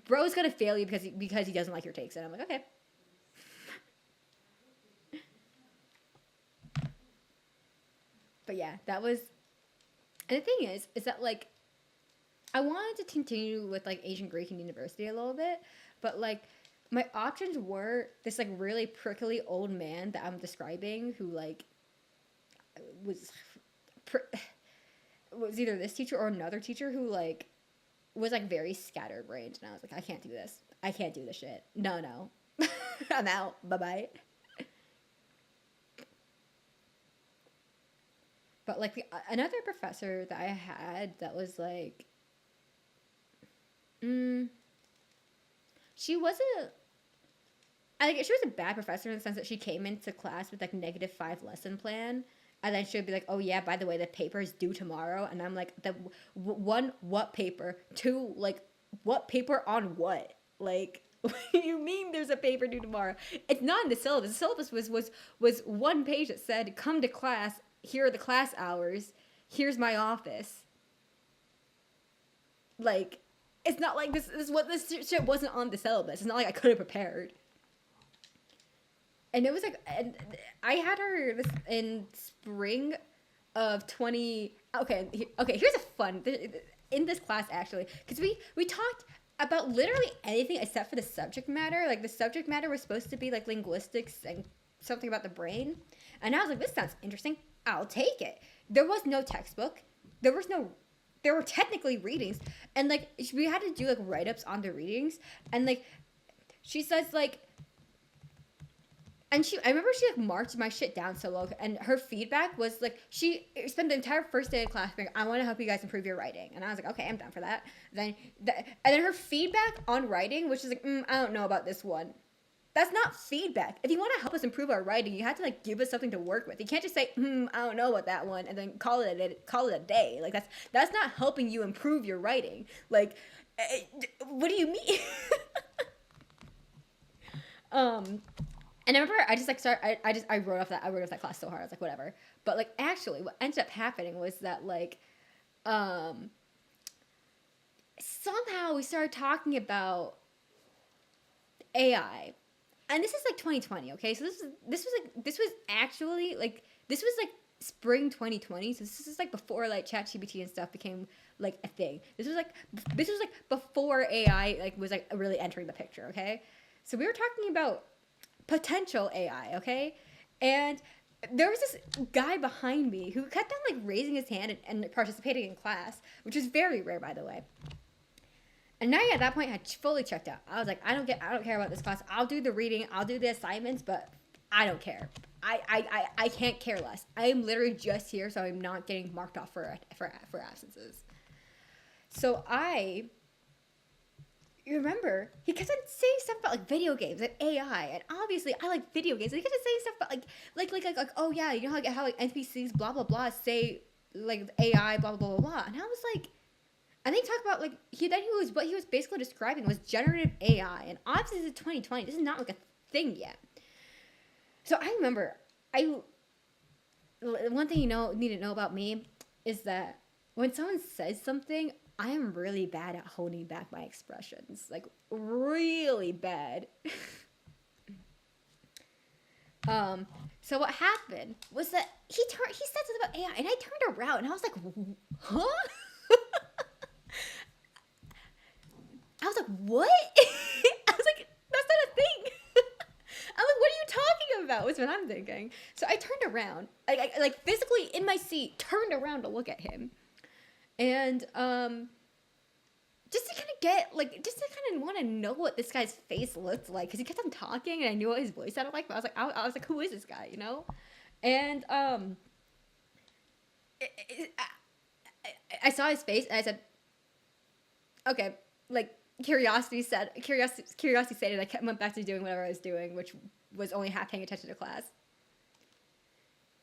[SPEAKER 1] bro's gonna fail you because he doesn't like your takes. And I'm like, okay. But yeah, that was. And the thing is that like, I wanted to continue with like Asian Greek and University a little bit, but like, my options were this like really prickly old man that I'm describing, who like was either this teacher or another teacher who like was like very scatterbrained, and I was like, I can't do this. I can't do this shit. No. I'm out. Bye-bye. But like another professor that I had that was like, she wasn't. She was a bad professor in the sense that she came into class with like -5 lesson plan, and then she would be like, "Oh yeah, by the way, the paper is due tomorrow," and I'm like, one, what paper? Two, like, what paper on what? Like, what do you mean there's a paper due tomorrow? It's not in the syllabus. The syllabus was one page that said, "Come to class. Here are the class hours. Here's my office." Like, it's not like this shit wasn't on the syllabus. It's not like I could have prepared. And it was like, and I had her in spring of 20. Okay. Here's a fun in this class actually, because we talked about literally anything except for the subject matter. Like the subject matter was supposed to be like linguistics and something about the brain. And I was like, this sounds interesting. I'll take it. There was no textbook. There was no there were technically readings, and like we had to do like write-ups on the readings, and like she says like, and I remember she like marked my shit down so low, and her feedback was like she spent the entire first day of class being, I want to help you guys improve your writing, and I was like, okay, I'm down for that. And then her feedback on writing, which is like, I don't know about this one. That's not feedback. If you want to help us improve our writing, you have to like give us something to work with. You can't just say, I don't know about that one, and then call it a day. Like that's not helping you improve your writing. Like, what do you mean? And I remember I just like I wrote off that class so hard. I was like, whatever. But like actually, what ended up happening was that like, somehow we started talking about AI. And this is like 2020, okay? So this was actually like this was like spring 2020. So this is like before like ChatGPT and stuff became like a thing. This was like before AI like was like really entering the picture, okay? So we were talking about potential AI, okay? And there was this guy behind me who kept on like raising his hand and participating in class, which is very rare, by the way. And now at that point, I had fully checked out. I was like, I don't care about this class. I'll do the reading, I'll do the assignments, but I don't care. I can't care less. I am literally just here, so I'm not getting marked off for absences. So you remember, he kept on saying stuff about like video games and AI, and obviously I like video games. And he kept on saying stuff about like oh yeah, you know how like NPCs blah blah blah say like AI blah blah blah blah. And I was like. And they talk about like what he was basically describing was generative AI, and obviously this is 2020. This is not like a thing yet. So I remember one thing need to know about me is that when someone says something, I am really bad at holding back my expressions, like really bad. So what happened was that he said something about AI, and I turned around and I was like, huh? I was like, what? I was like, that's not a thing. I'm like, what are you talking about? Was what I'm thinking. So I turned around, like physically in my seat, turned around to look at him, and just to kind of want to know what this guy's face looked like, because he kept on talking, and I knew what his voice sounded like. But I was like, who is this guy? You know, and I saw his face, and I said, okay, like. Curiosity said, and I went back to doing whatever I was doing, which was only half paying attention to class.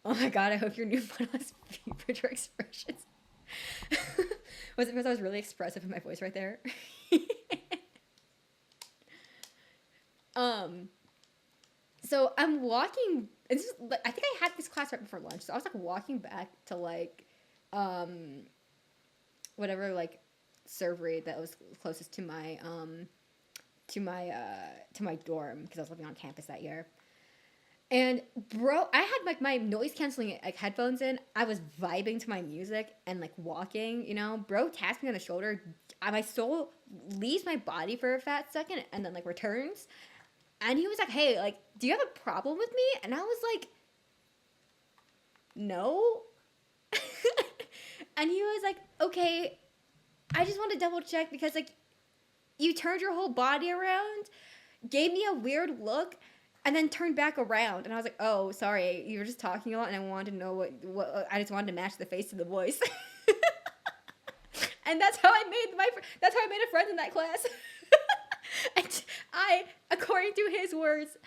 [SPEAKER 1] Oh my god, I hope your new one has future expressions. Was it because I was really expressive in my voice right there? So I'm walking, and this is, I think I had this class right before lunch, so I was like walking back to like, whatever like servery that was closest to my dorm, because I was living on campus that year. And bro, I had like my noise canceling like headphones in. I was vibing to my music and like walking, you know. Bro taps me on the shoulder. My soul leaves my body for a fat second and then like returns. And he was like, "Hey, like, do you have a problem with me?" And I was like, "No." And he was like, "Okay, I just want to double check because like you turned your whole body around, gave me a weird look, and then turned back around." And I was like, "Oh, sorry, you were just talking a lot, and I wanted to know what I just wanted to match the face to the voice." And that's how I made a friend in that class. And I, according to his words,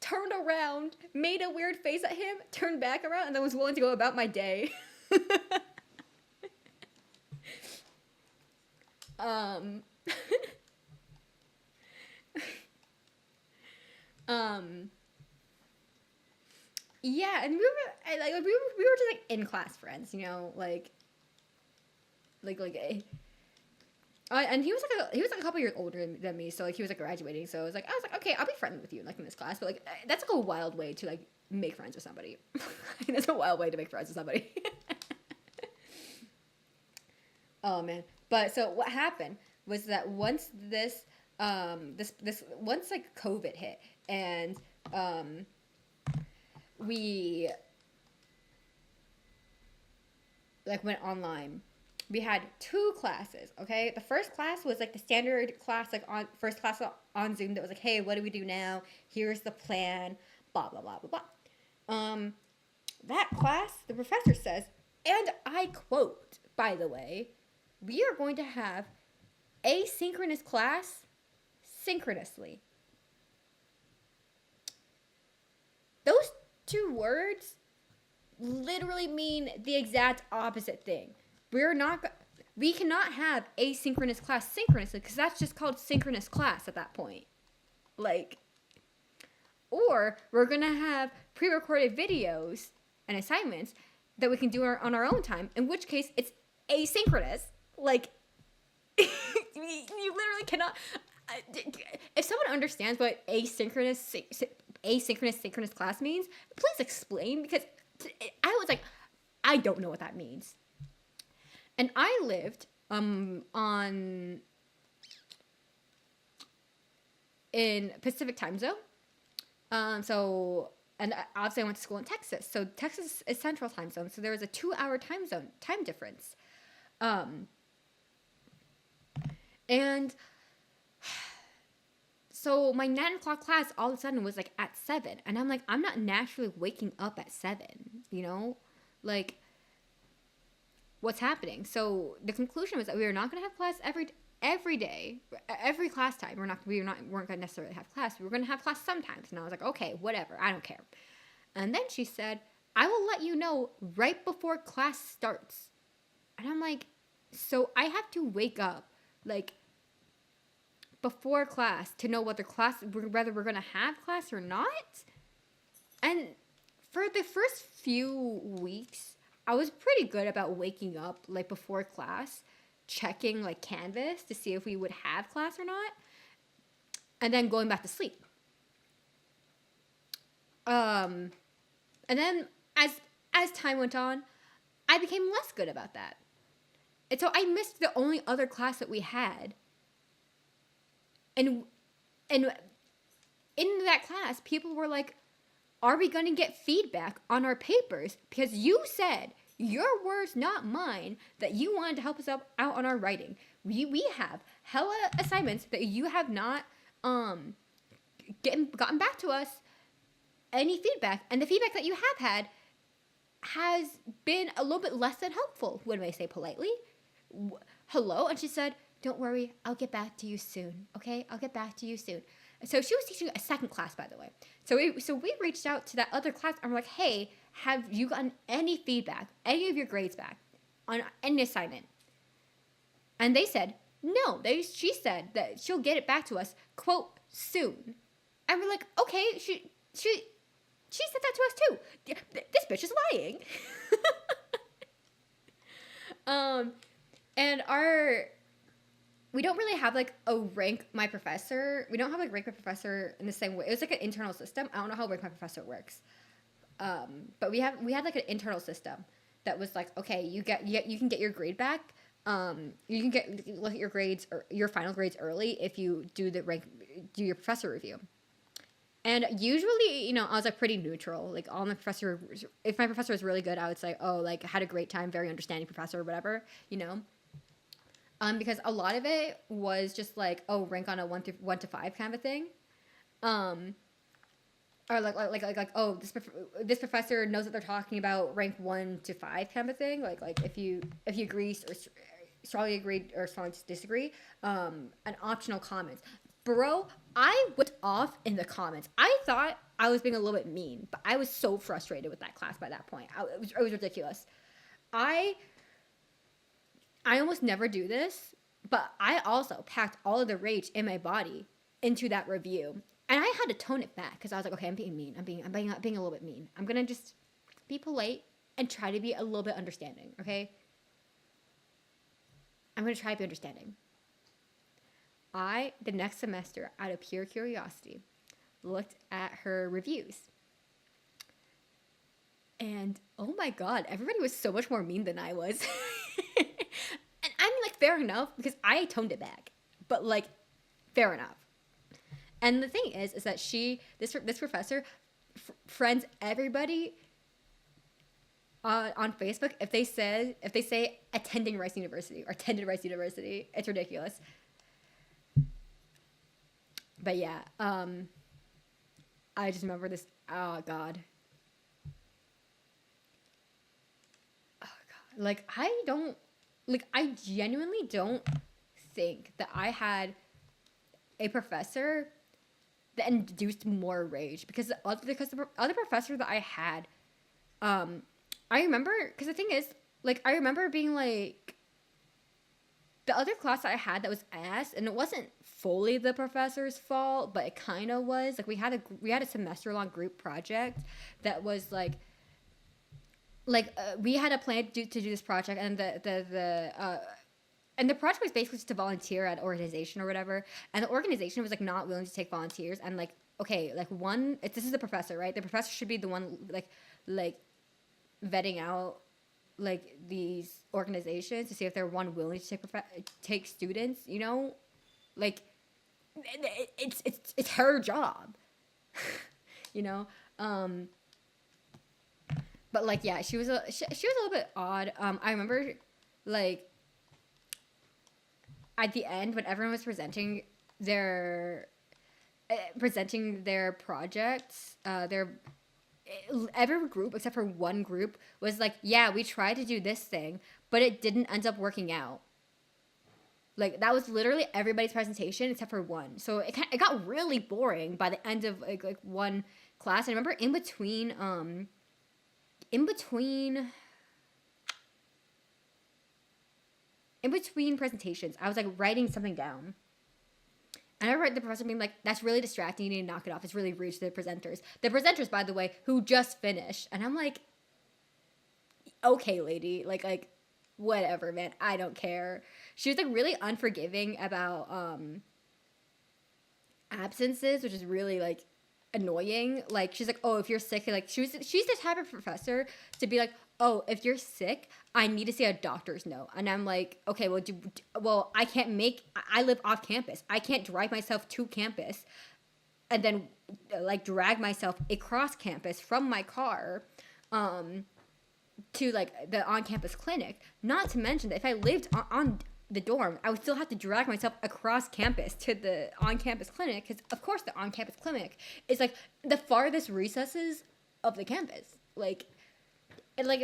[SPEAKER 1] turned around, made a weird face at him, turned back around, and then was willing to go about my day. Yeah, and we were just like in class friends, you know, and he was like a couple years older than me, so like he was like graduating, so I was like, okay, I'll be friendly with you like in this class, but like that's like a wild way to like make friends with somebody. That's a wild way to make friends with somebody. Oh man, but so what happened was that once once like COVID hit and we like went online, we had two classes. Okay, the first class was like the standard class, like on first class on Zoom, that was like, hey, what do we do now, here's the plan, blah blah blah blah blah. That class, the professor says, and I quote, by the way, we are going to have asynchronous class synchronously. Those two words literally mean the exact opposite thing. We cannot have asynchronous class synchronously, because that's just called synchronous class at that point. Like, or we're gonna have pre-recorded videos and assignments that we can do on our own time, in which case it's asynchronous. Like, you literally cannot. If someone understands what synchronous class means, please explain, because I was like, I don't know what that means. And I lived in Pacific time zone. And obviously I went to school in Texas. So Texas is central time zone. So there was a 2-hour time difference. And so my 9 o'clock class all of a sudden was like at 7. And I'm like, I'm not naturally waking up at 7, you know? Like, what's happening? So the conclusion was that we were not going to have class every day, every class time. We weren't going to necessarily have class. We were going to have class sometimes. And I was like, okay, whatever, I don't care. And then she said, I will let you know right before class starts. And I'm like, so I have to wake up like before class to know whether we're going to have class or not? And for the first few weeks, I was pretty good about waking up like before class, checking like Canvas to see if we would have class or not, and then going back to sleep. And then as time went on, I became less good about that. And so I missed the only other class that we had. And in that class, people were like, are we going to get feedback on our papers? Because you said, your words, not mine, that you wanted to help us out on our writing. We have hella assignments that you have not gotten back to us any feedback. And the feedback that you have had has been a little bit less than helpful. What do I say politely? Hello? And she said, don't worry, I'll get back to you soon. Okay? I'll get back to you soon. So she was teaching a second class, by the way. So we reached out to that other class and we're like, hey, have you gotten any feedback, any of your grades back on any assignment? And they said, no. She said that she'll get it back to us, quote, soon. And we're like, okay, she said that to us too. This bitch is lying. And we don't really have like a rank my professor. We don't have like rank my professor in the same way. It was like an internal system. I don't know how rank my professor works. But we had like an internal system that was like, okay, you can get your grade back. You can look at your grades or your final grades early if you do your professor review. And usually, you know, I was like pretty neutral. Like if my professor was really good, I would say, oh, like had a great time, very understanding professor or whatever, you know. Because a lot of it was just like, oh, rank on a 1 to 5 kind of a thing. Or like oh, this professor knows what they're talking about, rank 1 to 5 kind of a thing. Like if you agree or strongly agree or strongly disagree, an optional comments. Bro, I went off in the comments. I thought I was being a little bit mean, but I was so frustrated with that class by that point. It was ridiculous. I almost never do this, but I also packed all of the rage in my body into that review. And I had to tone it back because I was like, okay, I'm being mean. I'm being a little bit mean. I'm going to just be polite and try to be a little bit understanding, okay? I'm going to try to be understanding. The next semester, out of pure curiosity, looked at her reviews. And, oh my God, everybody was so much more mean than I was. And I mean, like, fair enough, because I toned it back. but like, fair enough. And the thing is that this professor friends everybody on Facebook if they say attending Rice University or attended Rice University. It's ridiculous. But yeah, I just remember this. Oh God. Oh God. Like I genuinely don't think that I had a professor that induced more rage because the other professor that I had, I remember, because the thing is, like, I remember being like, the other class I had that was ass, and it wasn't fully the professor's fault, but it kind of was. Like, we had a semester long group project that was like we had a plan to do this project, and and the project was basically just to volunteer at an organization or whatever. And the organization was like not willing to take volunteers. And like, okay, like this is the professor, right? The professor should be the one like vetting out like these organizations to see if they're willing to take students. You know, like it's her job. You know, but like yeah, she was a little bit odd. I remember like, at the end when everyone was presenting their projects, every group except for one group was like, yeah, we tried to do this thing, but it didn't end up working out. Like, that was literally everybody's presentation except for one. So it got really boring by the end of like one class. I remember in between presentations, I was like writing something down. And I read the professor being like, that's really distracting. You need to knock it off. It's really rude to the presenters. The presenters, by the way, who just finished. And I'm like, okay, lady. Like, whatever, man. I don't care. She was like really unforgiving about absences, which is really like annoying. Like, she's like, oh, if you're sick, like she's the type of professor to be like, oh, if you're sick, I need to see a doctor's note. And I'm like, okay, well, I live off campus. I can't drive myself to campus and then like drag myself across campus from my car to like the on-campus clinic. Not to mention that if I lived on the dorm, I would still have to drag myself across campus to the on-campus clinic, because of course the on-campus clinic is like the farthest recesses of the campus. Like,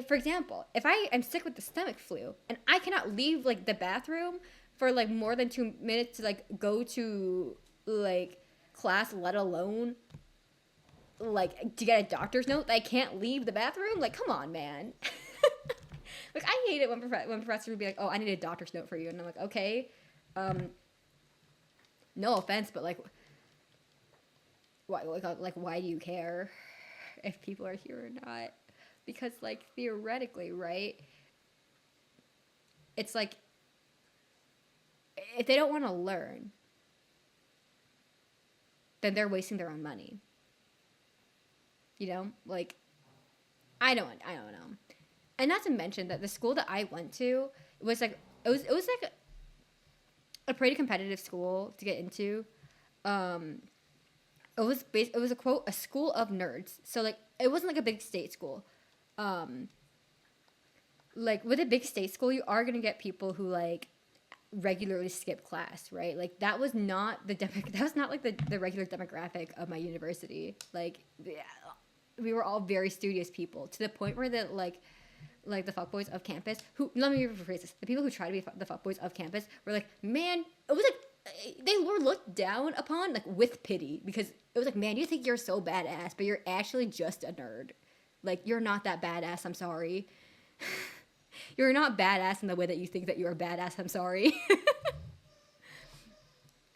[SPEAKER 1] for example, if I am sick with the stomach flu and I cannot leave like the bathroom for like more than 2 minutes to like go to like class, let alone like to get a doctor's note, that I can't leave the bathroom. Like, come on, man. Like, I hate it when professors would be like, oh, I need a doctor's note for you. And I'm like, okay, no offense, but like, why do you care if people are here or not? Because like, theoretically, right, it's like, if they don't want to learn, then they're wasting their own money. You know, like, I don't know. And not to mention that the school that I went to was like, it was like a pretty competitive school to get into. It was a quote, a school of nerds. So like, it wasn't like a big state school. Like with a big state school, you are gonna get people who like regularly skip class, right? Like, that was not like the regular demographic of my university. Like, we were all very studious people, to the point where that like the fuckboys of campus, who, let me rephrase this, the people who try to be the fuckboys of campus were like, man, it was like, they were looked down upon like with pity, because it was like, man, you think you're so badass, but you're actually just a nerd. Like, you're not that badass, I'm sorry. You're not badass in the way that you think that you're a badass, I'm sorry.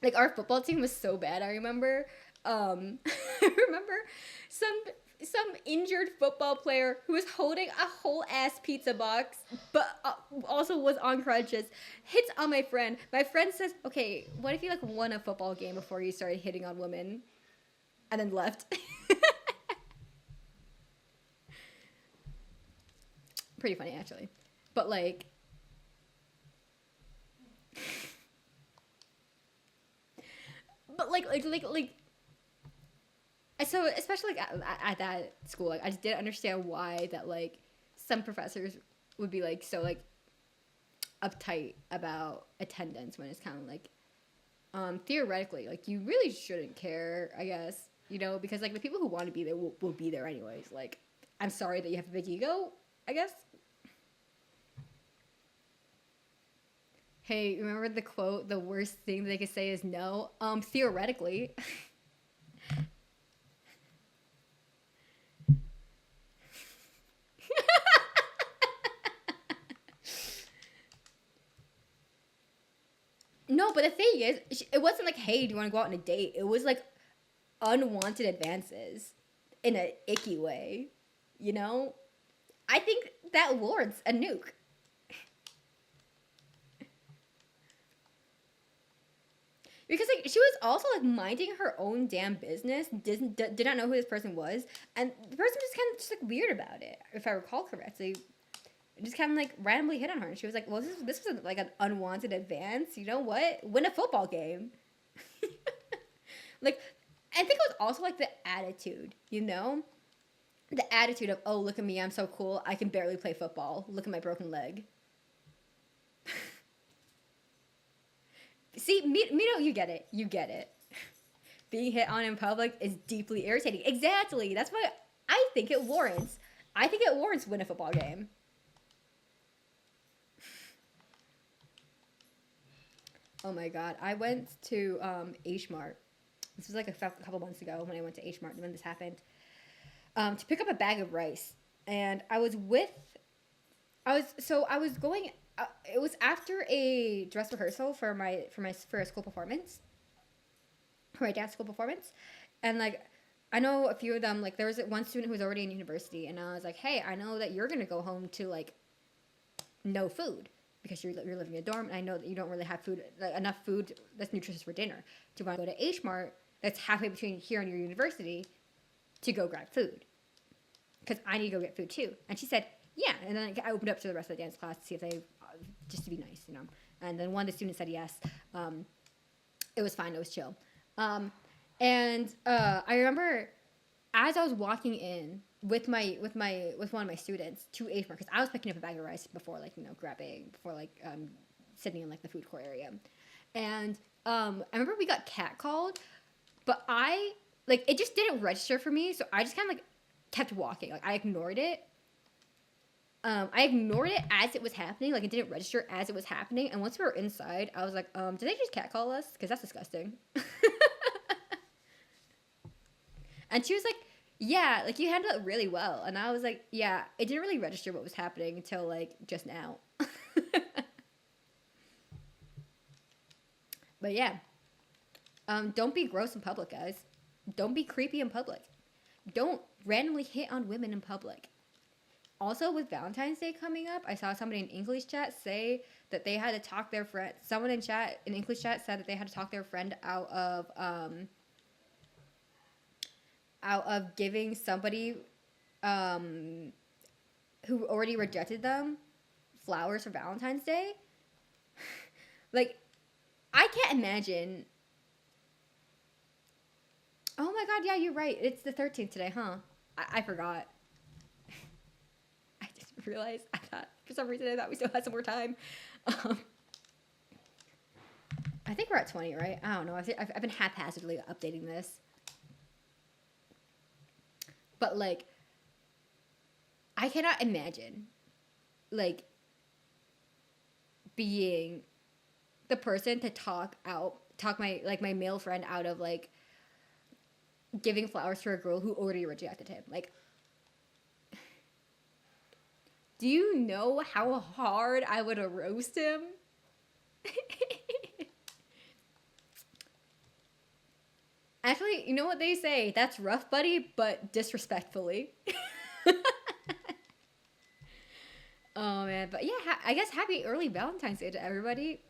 [SPEAKER 1] Like, our football team was so bad, I remember. I remember some injured football player who was holding a whole ass pizza box, but also was on crutches, hits on my friend. My friend says, okay, what if you like won a football game before you started hitting on women? And then left. Pretty funny, actually. But like, but like so especially like at that school, like I just didn't understand why that like some professors would be like so like uptight about attendance when it's kind of like theoretically like you really shouldn't care, I guess, you know, because like the people who want to be there will be there anyways. Like I'm sorry that you have a big ego, I guess. Hey, remember the quote, the worst thing they could say is no? Theoretically. No, but the thing is, it wasn't like, hey, do you want to go out on a date? It was like unwanted advances in an icky way, you know? I think that warrants a nuke. Because like she was also like minding her own damn business, did not know who this person was, and the person was just kind of just like weird about it, if I recall correctly. Just kind of like randomly hit on her, and she was like, "Well, this was like an unwanted advance. You know what? Win a football game." Like, I think it was also like the attitude, you know, the attitude of, "Oh, look at me, I'm so cool. I can barely play football. Look at my broken leg." See, Mito, you get it. You get it. Being hit on in public is deeply irritating. Exactly. That's what I think it warrants. I think it warrants win a football game. Oh my god. I went to H Mart. This was like a couple months ago when I went to H Mart when this happened. To pick up a bag of rice. And I was going it was after a dress rehearsal for a school performance. For my dance school performance. And like I know a few of them, like there was one student who was already in university, and I was like, hey, I know that you're gonna go home to like no food because you're living in a dorm, and I know that you don't really have food, like, enough food that's nutritious for dinner. Do you want to go to H Mart that's halfway between here and your university to go grab food? Because I need to go get food too. And she said, yeah. And then I opened up to the rest of the dance class to see if they, just to be nice, you know. And then one of the students said yes. It was fine. It was chill. I remember as I was walking in with one of my students to H Mart, because I was picking up a bag of rice before sitting in like the food court area, and I remember we got catcalled, but it just didn't register for me, so I just kind of like kept walking. Like I ignored it. I ignored it as it was happening. Like it didn't register as it was happening. And once we were inside, I was like, did they just catcall us? Because that's disgusting. And she was like, yeah, like you handled it really well. And I was like, yeah, it didn't really register what was happening until like just now. But yeah, don't be gross in public, guys. Don't be creepy in public. Don't randomly hit on women in public. Also, with Valentine's Day coming up, I saw somebody in English chat say that they had to talk their friend. Someone in English chat said that they had to talk their friend out of giving somebody who already rejected them flowers for Valentine's Day. Like, I can't imagine. Oh my god, yeah, you're right. It's the 13th today, huh? I forgot. I didn't realize. I thought, for some reason, I thought we still had some more time. I think we're at 20, right? I don't know. I've been haphazardly updating this. But, like, I cannot imagine, like, being the person to talk my male friend out of, like, giving flowers to a girl who already rejected him. Like, do you know how hard I would have roast him? Actually, you know what they say? That's rough, buddy, but disrespectfully. Oh, man. But yeah, I guess happy early Valentine's Day to everybody.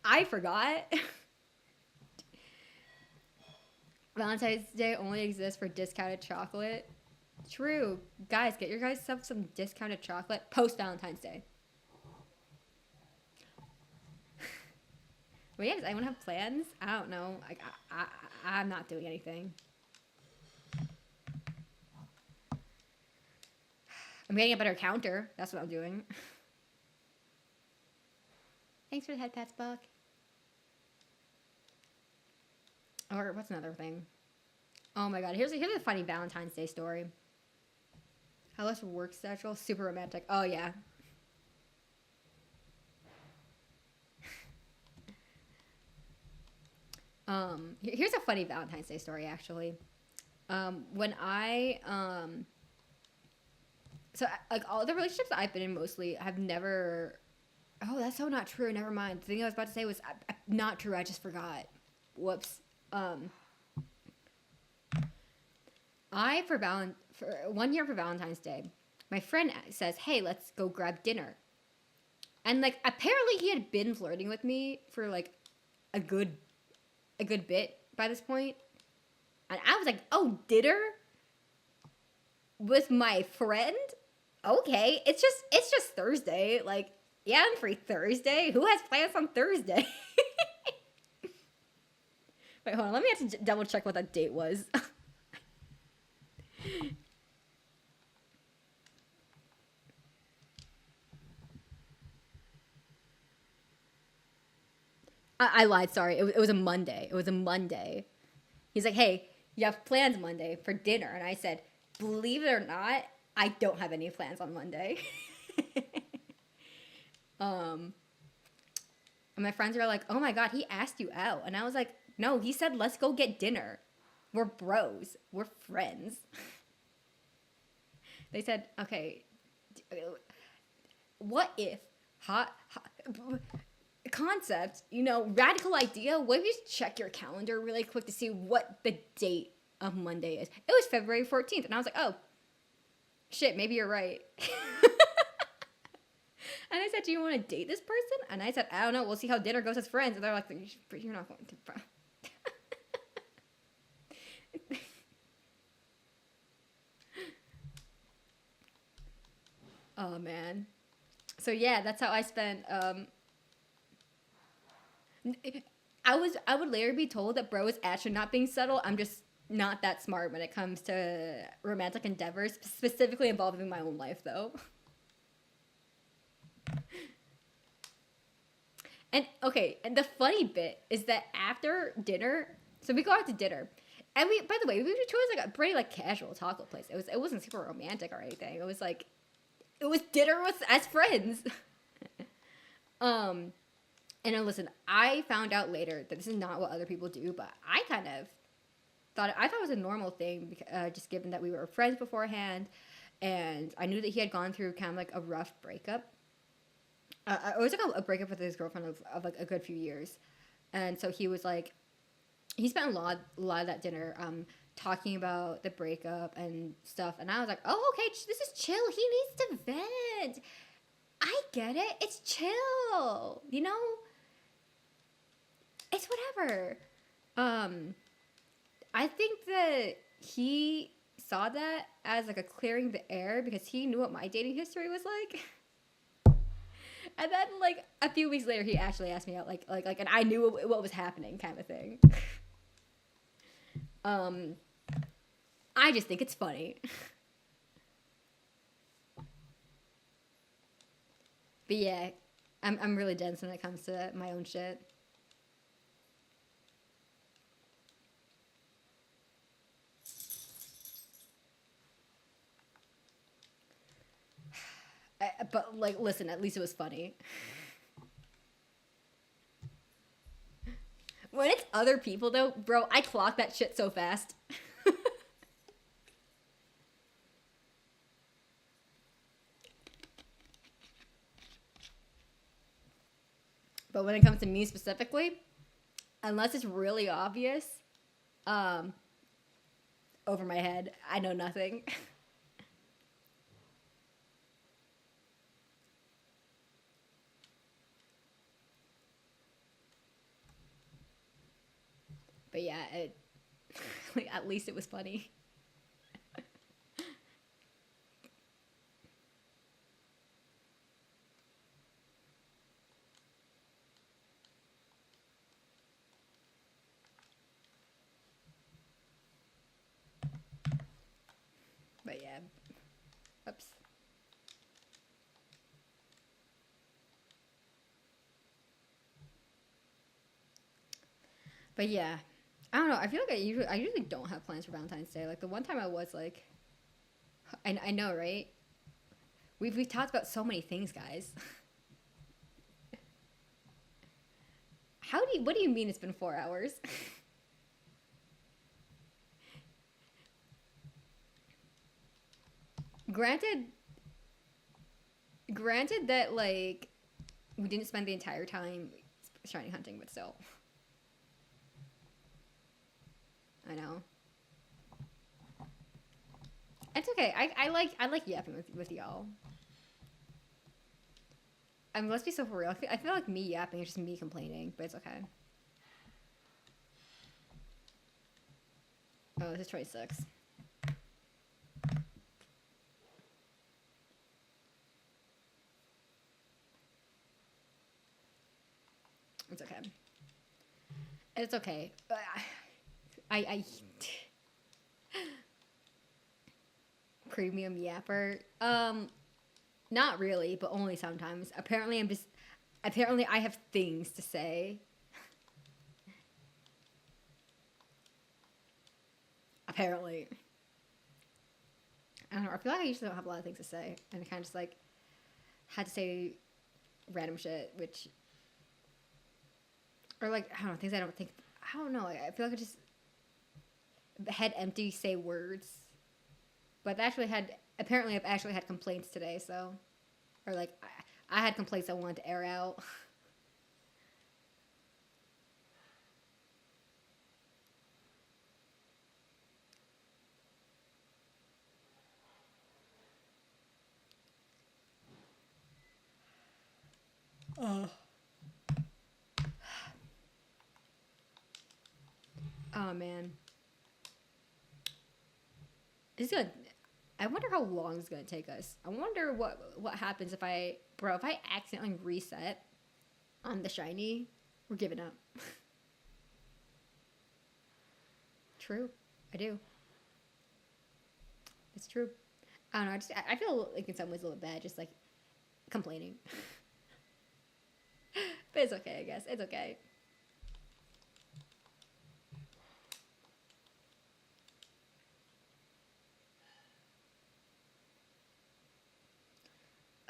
[SPEAKER 1] I forgot. Valentine's Day only exists for discounted chocolate. True. Guys, get your guys some discounted chocolate post Valentine's Day. But yeah, does anyone have plans? I don't know. Like, I'm not doing anything. I'm getting a better counter. That's what I'm doing. Thanks for the head pats, Buck. Or what's another thing? Oh my god, here's a funny Valentine's Day story. How was work schedule? Super romantic. Oh yeah. Here's a funny Valentine's Day story actually. When I so like all the relationships that I've been in mostly have never. Oh, that's so not true. Never mind. The thing I was about to say was not true. I just forgot. Whoops. I for 1 year for Valentine's Day, my friend says, "Hey, let's go grab dinner." And like apparently he had been flirting with me for like a good bit by this point. And I was like, "Oh, dinner with my friend? Okay, it's just Thursday. Like, yeah, I'm free Thursday. Who has plans on Thursday?" Wait, hold on. Let me have to double check what that date was. I lied. Sorry, it was a Monday. It was a Monday. He's like, "Hey, you have plans Monday for dinner?" And I said, "Believe it or not, I don't have any plans on Monday." um, and my friends are like, "Oh my god, he asked you out," and I was like, "No, he said let's go get dinner. We're bros. We're friends." They said, "Okay, what if hot concept, radical idea? What if you just check your calendar really quick to see what the date of Monday is?" It was February 14th, and I was like, "Oh, shit, maybe you're right." And I said, "Do you want to date this person?" And I said, "I don't know. We'll see how dinner goes as friends." And they're like, "You're not going to." Oh man. So yeah, that's how I spent. I would later be told that bro is actually not being subtle. I'm just not that smart when it comes to romantic endeavors, specifically involving my own life though. And okay, and the funny bit is that after dinner, so we go out to dinner, and by the way, we chose like a pretty like casual taco place. It wasn't super romantic or anything. It was dinner with as friends. um, and then listen, I found out later that this is not what other people do, but I thought it was a normal thing, just given that we were friends beforehand, and I knew that he had gone through kind of like a rough breakup. It was like a breakup with his girlfriend of like a good few years, and so he was like, he spent a lot of that dinner talking about the breakup and stuff, and I was like, "Oh, okay, this is chill. He needs to vent. I get it. It's chill. It's whatever." Um, I think that he saw that as like a clearing the air because he knew what my dating history was like. And then like a few weeks later, he actually asked me out, and I knew what was happening, kind of thing. Um, I just think it's funny. But yeah, I'm really dense when it comes to my own shit. But like, listen, at least it was funny. When it's other people though, bro, I clock that shit so fast. But when it comes to me specifically, unless it's really obvious, um, over my head, I know nothing. But yeah, like, at least it was funny. yeah. Oops. But yeah, I don't know. I feel like I usually don't have plans for Valentine's Day. Like the one time I was like, I know, right? We've talked about so many things, guys. What do you mean it's been 4 hours? granted, granted that like we didn't spend the entire time shiny hunting, but still, I know. It's okay. I like yapping with y'all. I mean, let's be so for real. I feel like me yapping is just me complaining, but it's okay. Oh, this is 26. It's okay. It's okay. I premium yapper. Not really, but only sometimes. Apparently I have things to say. Apparently. I don't know. I feel like I usually don't have a lot of things to say, and I kind of just like had to say random shit, which or like I don't know things I don't think. I don't know. I feel like I just head empty say words, but I've actually had complaints today, so or like I had complaints I wanted to air out. Oh. Oh man, it's gonna. I wonder how long it's gonna take us. I wonder what happens if I accidentally reset on the shiny. We're giving up. True, I do. It's true. I don't know. I feel like in some ways a little bad, just like complaining. But it's okay. I guess it's okay.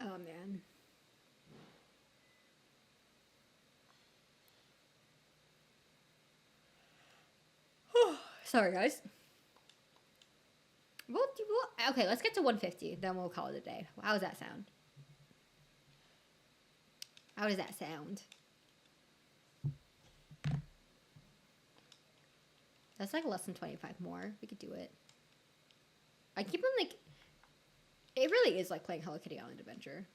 [SPEAKER 1] Oh man. Sorry, guys. Okay, let's get to 150, then we'll call it a day. How does that sound? How does that sound? That's like less than 25 more. We could do it. I keep on like. It really is like playing Hello Kitty Island Adventure.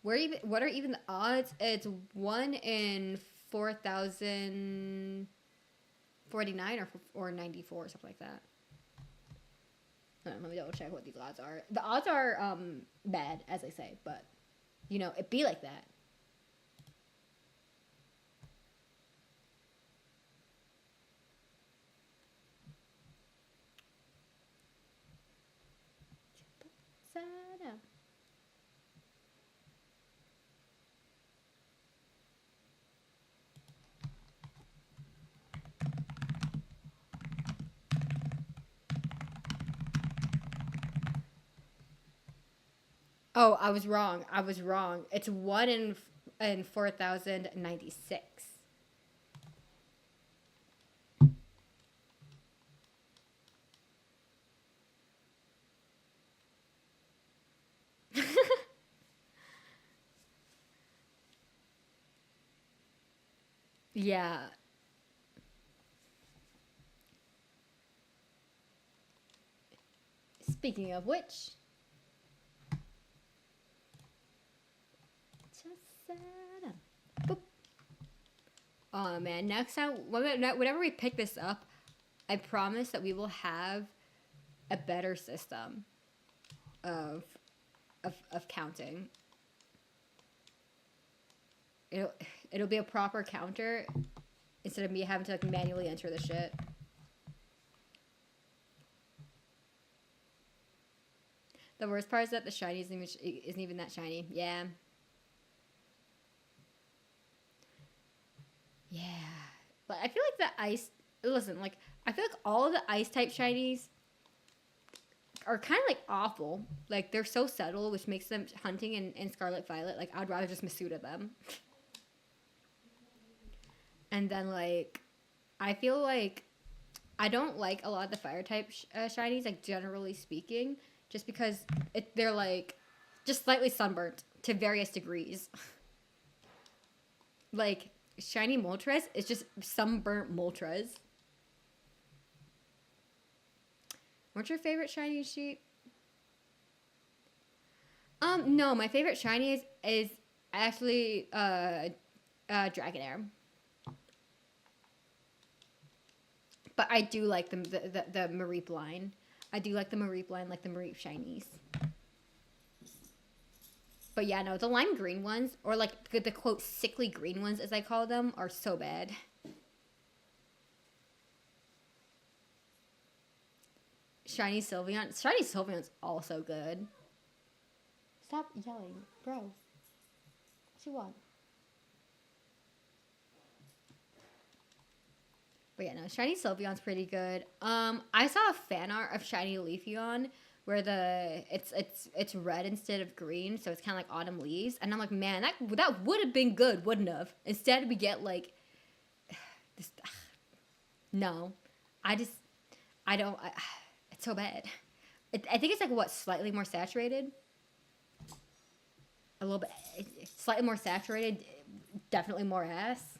[SPEAKER 1] What are even the odds? It's 1 in 4,049 or 94 or something like that. Let me double check what these odds are. The odds are bad, as I say, but you know, it be like that. Oh, I was wrong. I was wrong. It's 1 in 4,096. Yeah. Speaking of which, boop. Oh man, next time, whenever we pick this up, I promise that we will have a better system of of counting. It'll it'll be a proper counter instead of me having to like manually enter the shit. The worst part is that the shiny isn't even that shiny. Yeah. Yeah. But I feel like the ice. Listen, like I feel like all of the ice type shinies are kind of like awful. Like they're so subtle, which makes them hunting in Scarlet Violet. Like I'd rather just Masuda them. And then like I feel like I don't like a lot of the fire type shinies. Like generally speaking, just because they're like just slightly sunburnt to various degrees. Like shiny Moltres is just sunburnt Moltres. What's your favorite shiny sheep? No, my favorite shiny is actually Dragonair. But I do like the Mareep line. I do like the Mareep line, like the Mareep shinies. But yeah, no, the lime green ones, or like the quote sickly green ones as I call them, are so bad. Shiny Sylveon. Shiny Sylveon's also good. Stop yelling, bro. What you want? But yeah, no, Shiny Sylveon's pretty good. I saw a fan art of Shiny Leafeon where it's red instead of green, so it's kind of like autumn leaves, and I'm like, man, that would have been good, wouldn't have? Instead, we get like this. No, I just I don't. It's so bad. I think it's like what slightly more saturated. A little bit, slightly more saturated. Definitely more ass.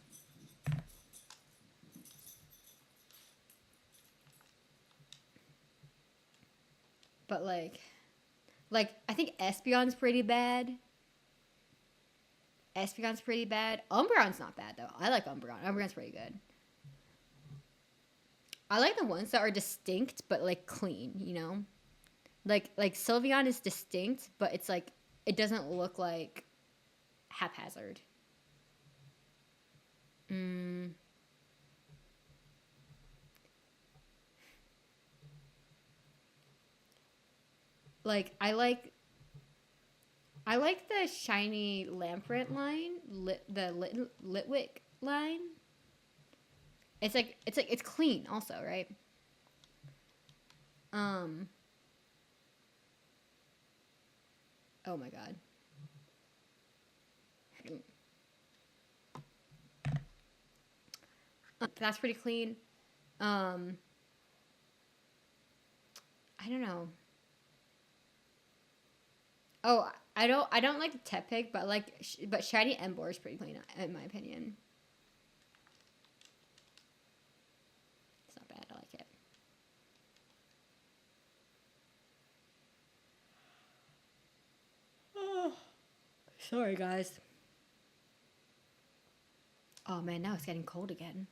[SPEAKER 1] But like I think Espeon's pretty bad. Espeon's pretty bad. Umbreon's not bad though. I like Umbreon. Umbreon's pretty good. I like the ones that are distinct but like clean. You know, like Sylveon is distinct, but it's like it doesn't look like haphazard. Mm, like I like the shiny Lamprent line, Litwick line. It's clean also, right? Um. Oh my god. That's pretty clean. Um. I don't know. Oh, I don't like the Tepig, but but shiny Emboar is pretty clean in my opinion. It's not bad. I like it. Oh, sorry guys. Oh man, now it's getting cold again.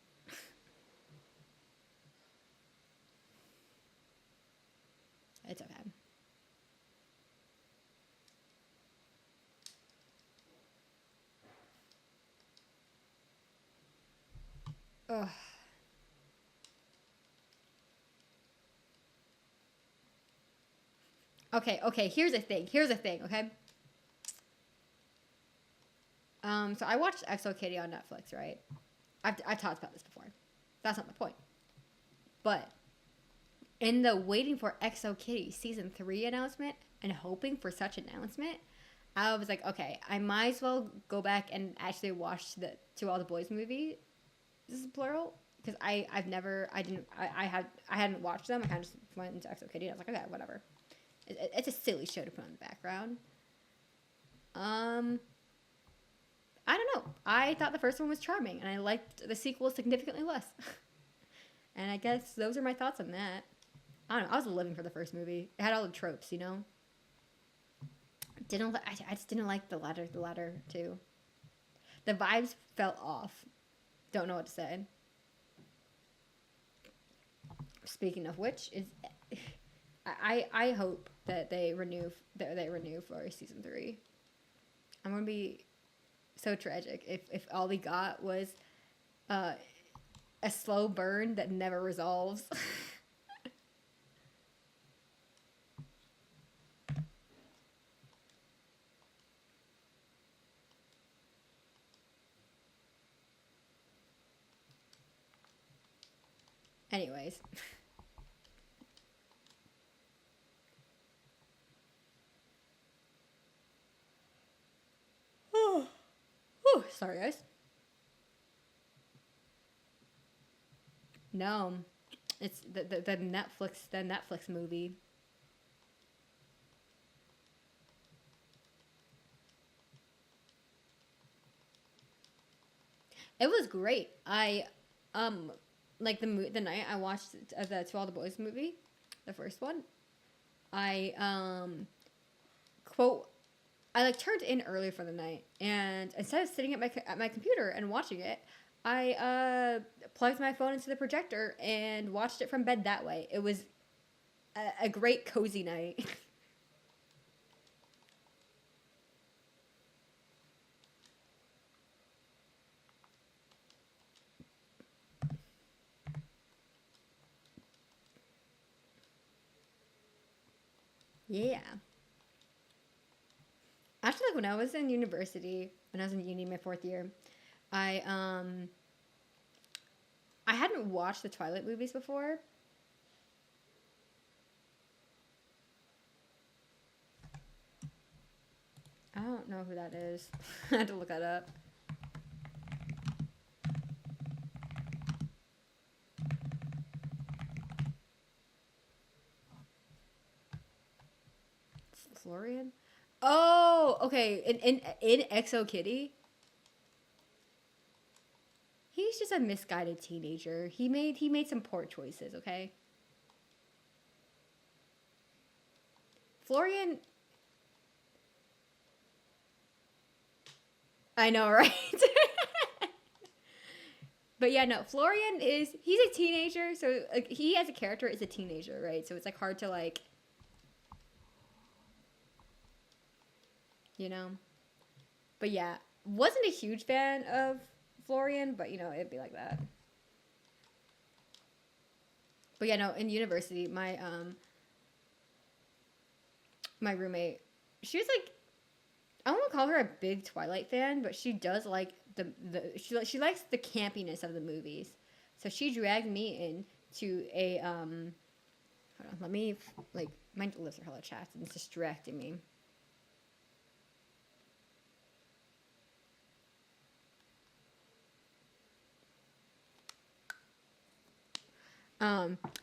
[SPEAKER 1] It's okay. Ugh. Okay. Here's the thing. Okay. So I watched Exo Kitty on Netflix, right? I've talked about this before. That's not the point. But in the waiting for Exo Kitty season 3 announcement and hoping for such announcement, I was like, okay, I might as well go back and actually watch the To All the Boys movie. This is plural because I hadn't watched them. I kind of just went into Exo Kitty and I was like, okay, whatever. It's a silly show to put on the background. Um, I don't know. I thought the first one was charming, and I liked the sequel significantly less. And I guess those are my thoughts on that. I don't know. I was living for the first movie. It had all the tropes, you know. I just didn't like the latter too. The vibes felt off. Don't know what to say. Speaking of which, is I hope that they renew for season 3. I'm gonna be so tragic if all we got was uh, a slow burn that never resolves. Anyways. Oh, sorry guys. No, it's the Netflix movie. It was great. I like the night I watched the To All the Boys movie, the first one. I quote I like turned in early for the night, and instead of sitting at my computer and watching it, I plugged my phone into the projector and watched it from bed that way. It was a great cozy night. Yeah. Actually, like when I was in university, when I was in uni my fourth year, I um I hadn't watched the Twilight movies before. I don't know who that is. I had to look that up. Florian. Oh, okay. In Exo Kitty, he's just a misguided teenager. He made some poor choices. Okay, Florian. I know, right? But yeah, no. Florian he's a teenager, so like he as a character is a teenager, right? So it's like hard to like you know. But yeah, wasn't a huge fan of Florian, but it'd be like that. But yeah, no. In university, my roommate, she was like, I won't call her a big Twilight fan, but she does like she likes the campiness of the movies. So she dragged me in to a hold on, let me like my lips are hella chapped and it's distracting me.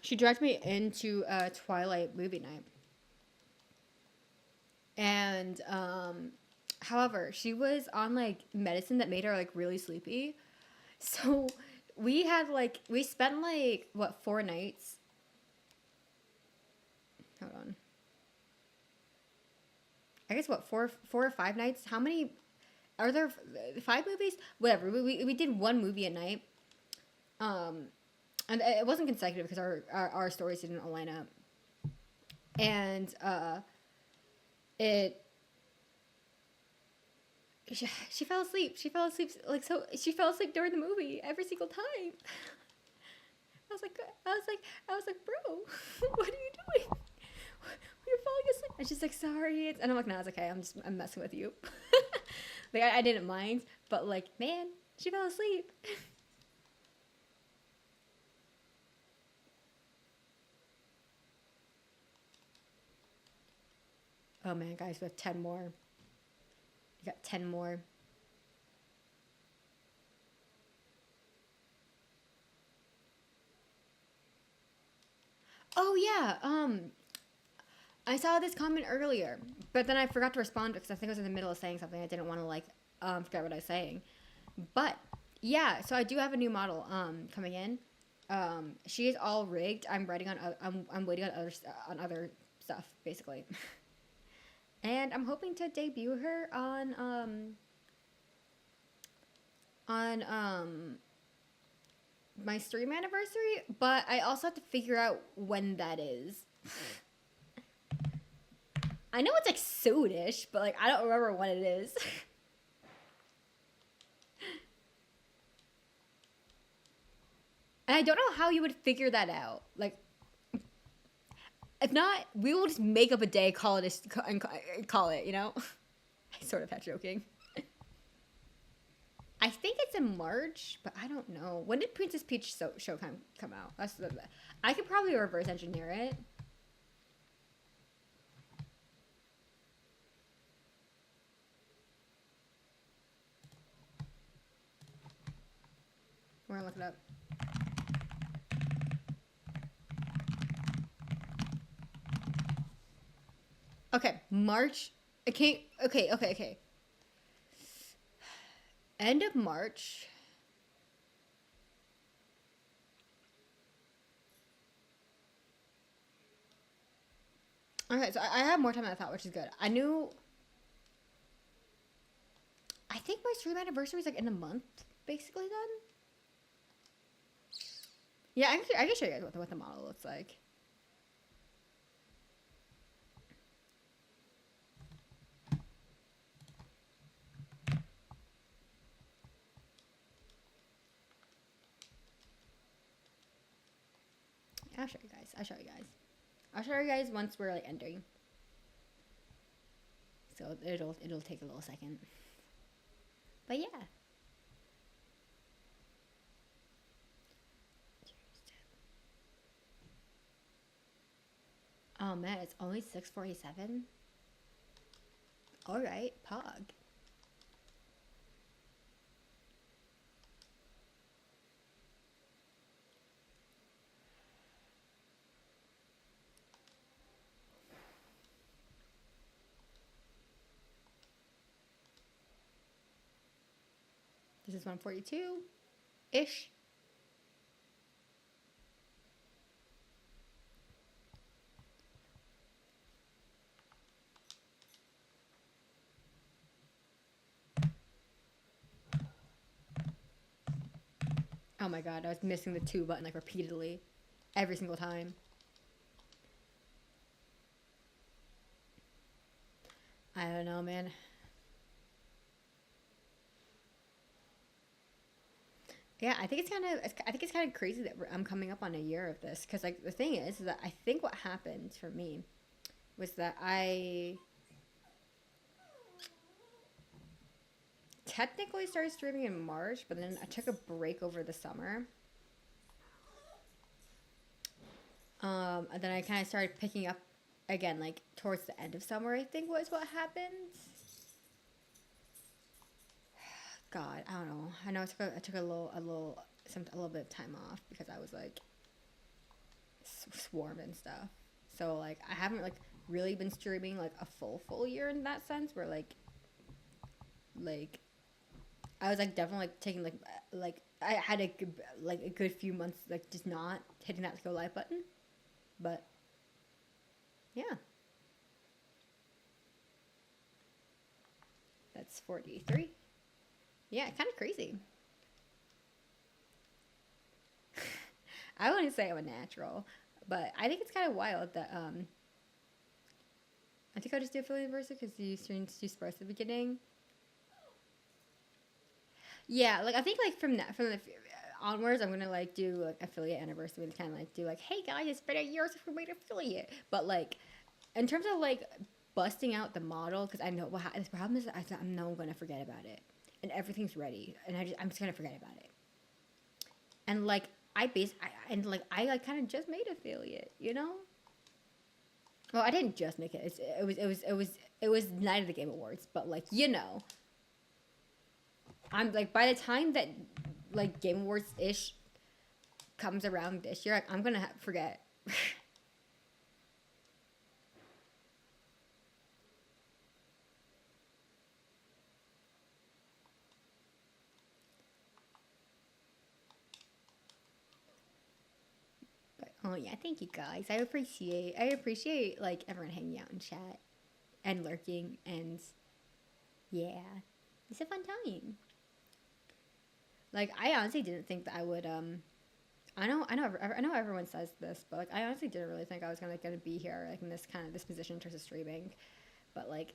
[SPEAKER 1] She dragged me into a Twilight movie night. And however, she was on like medicine that made her like really sleepy. So we spent like what 4 nights. Hold on. I guess what 4 or 5 nights. How many are there? 5 movies? Whatever. We did one movie a night. Um, and it wasn't consecutive because our stories didn't align up. And it she fell asleep. She fell asleep like so. She fell asleep during the movie every single time. I was like, I was like, bro, what are you doing? You're falling asleep. And she's like, sorry. And I'm like, no, it's okay. I'm messing with you. Like I didn't mind, but like, man, she fell asleep. Oh man, guys, we have 10 more. We got 10 more. Oh yeah. I saw this comment earlier, but then I forgot to respond because I think I was in the middle of saying something. I didn't want to like forget what I was saying. But yeah, so I do have a new model coming in. She is all rigged. I'm writing on. I'm waiting on other stuff basically, and I'm hoping to debut her on my stream anniversary. But I also have to figure out when that is. I know it's like soonish, but like I don't remember when it is. And I don't know how you would figure that out. Like, if not, we will just make up a day, call it, and call it. I sort of had joking. I think it's in March, but I don't know. When did Princess Peach show come out? I could probably reverse engineer it. We're gonna look it up. Okay, March. Okay. End of March. Okay, so I have more time than I thought, which is good. I think my stream anniversary is like in a month, basically. Then. Yeah, I can show you guys what the model looks like. I'll show you guys. I'll show you guys once we're like ending. So it'll take a little second. But yeah. Oh man, it's only 6:47. All right, Pog. This is 142-ish. Oh my god, I was missing the 2 button like repeatedly. Every single time. I don't know, man. Yeah, I think it's kind of crazy that I'm coming up on a year of this, because like the thing is that I think what happened for me was that I technically started streaming in March, but then I took a break over the summer. And then I kind of started picking up again, like towards the end of summer, I think was what happened. God, I don't know. I know I took a little bit of time off because I was like swarmed and stuff. So like I haven't like really been streaming like a full year in that sense, where like I was like definitely like taking like I had a good few months like just not hitting that go live button, but yeah, that's 43. Yeah, kind of crazy. I wouldn't say I'm a natural, but I think it's kind of wild that I think I'll just do affiliate anniversary because you streamed two sports at the beginning. Yeah, like I think like from the onwards, I'm gonna like do like affiliate anniversary and kind of like do like, hey guys, it's been a year since we made affiliate. But like, in terms of like busting out the model, because I know what the problem is, I know I'm gonna forget about it, and everything's ready, and I'm just gonna forget about it. And like I like kind of just made affiliate, you know. Well, I didn't just make it. It was Night of the Game Awards, but like you know, I'm like by the time that like Game Awards ish comes around this year, like, I'm gonna forget. But oh yeah, thank you guys. I appreciate like everyone hanging out in chat and lurking, and yeah, it's a fun time. Like I honestly didn't think that I would I know everyone says this, but like I honestly didn't really think I was gonna be here like in this position in terms of streaming, but like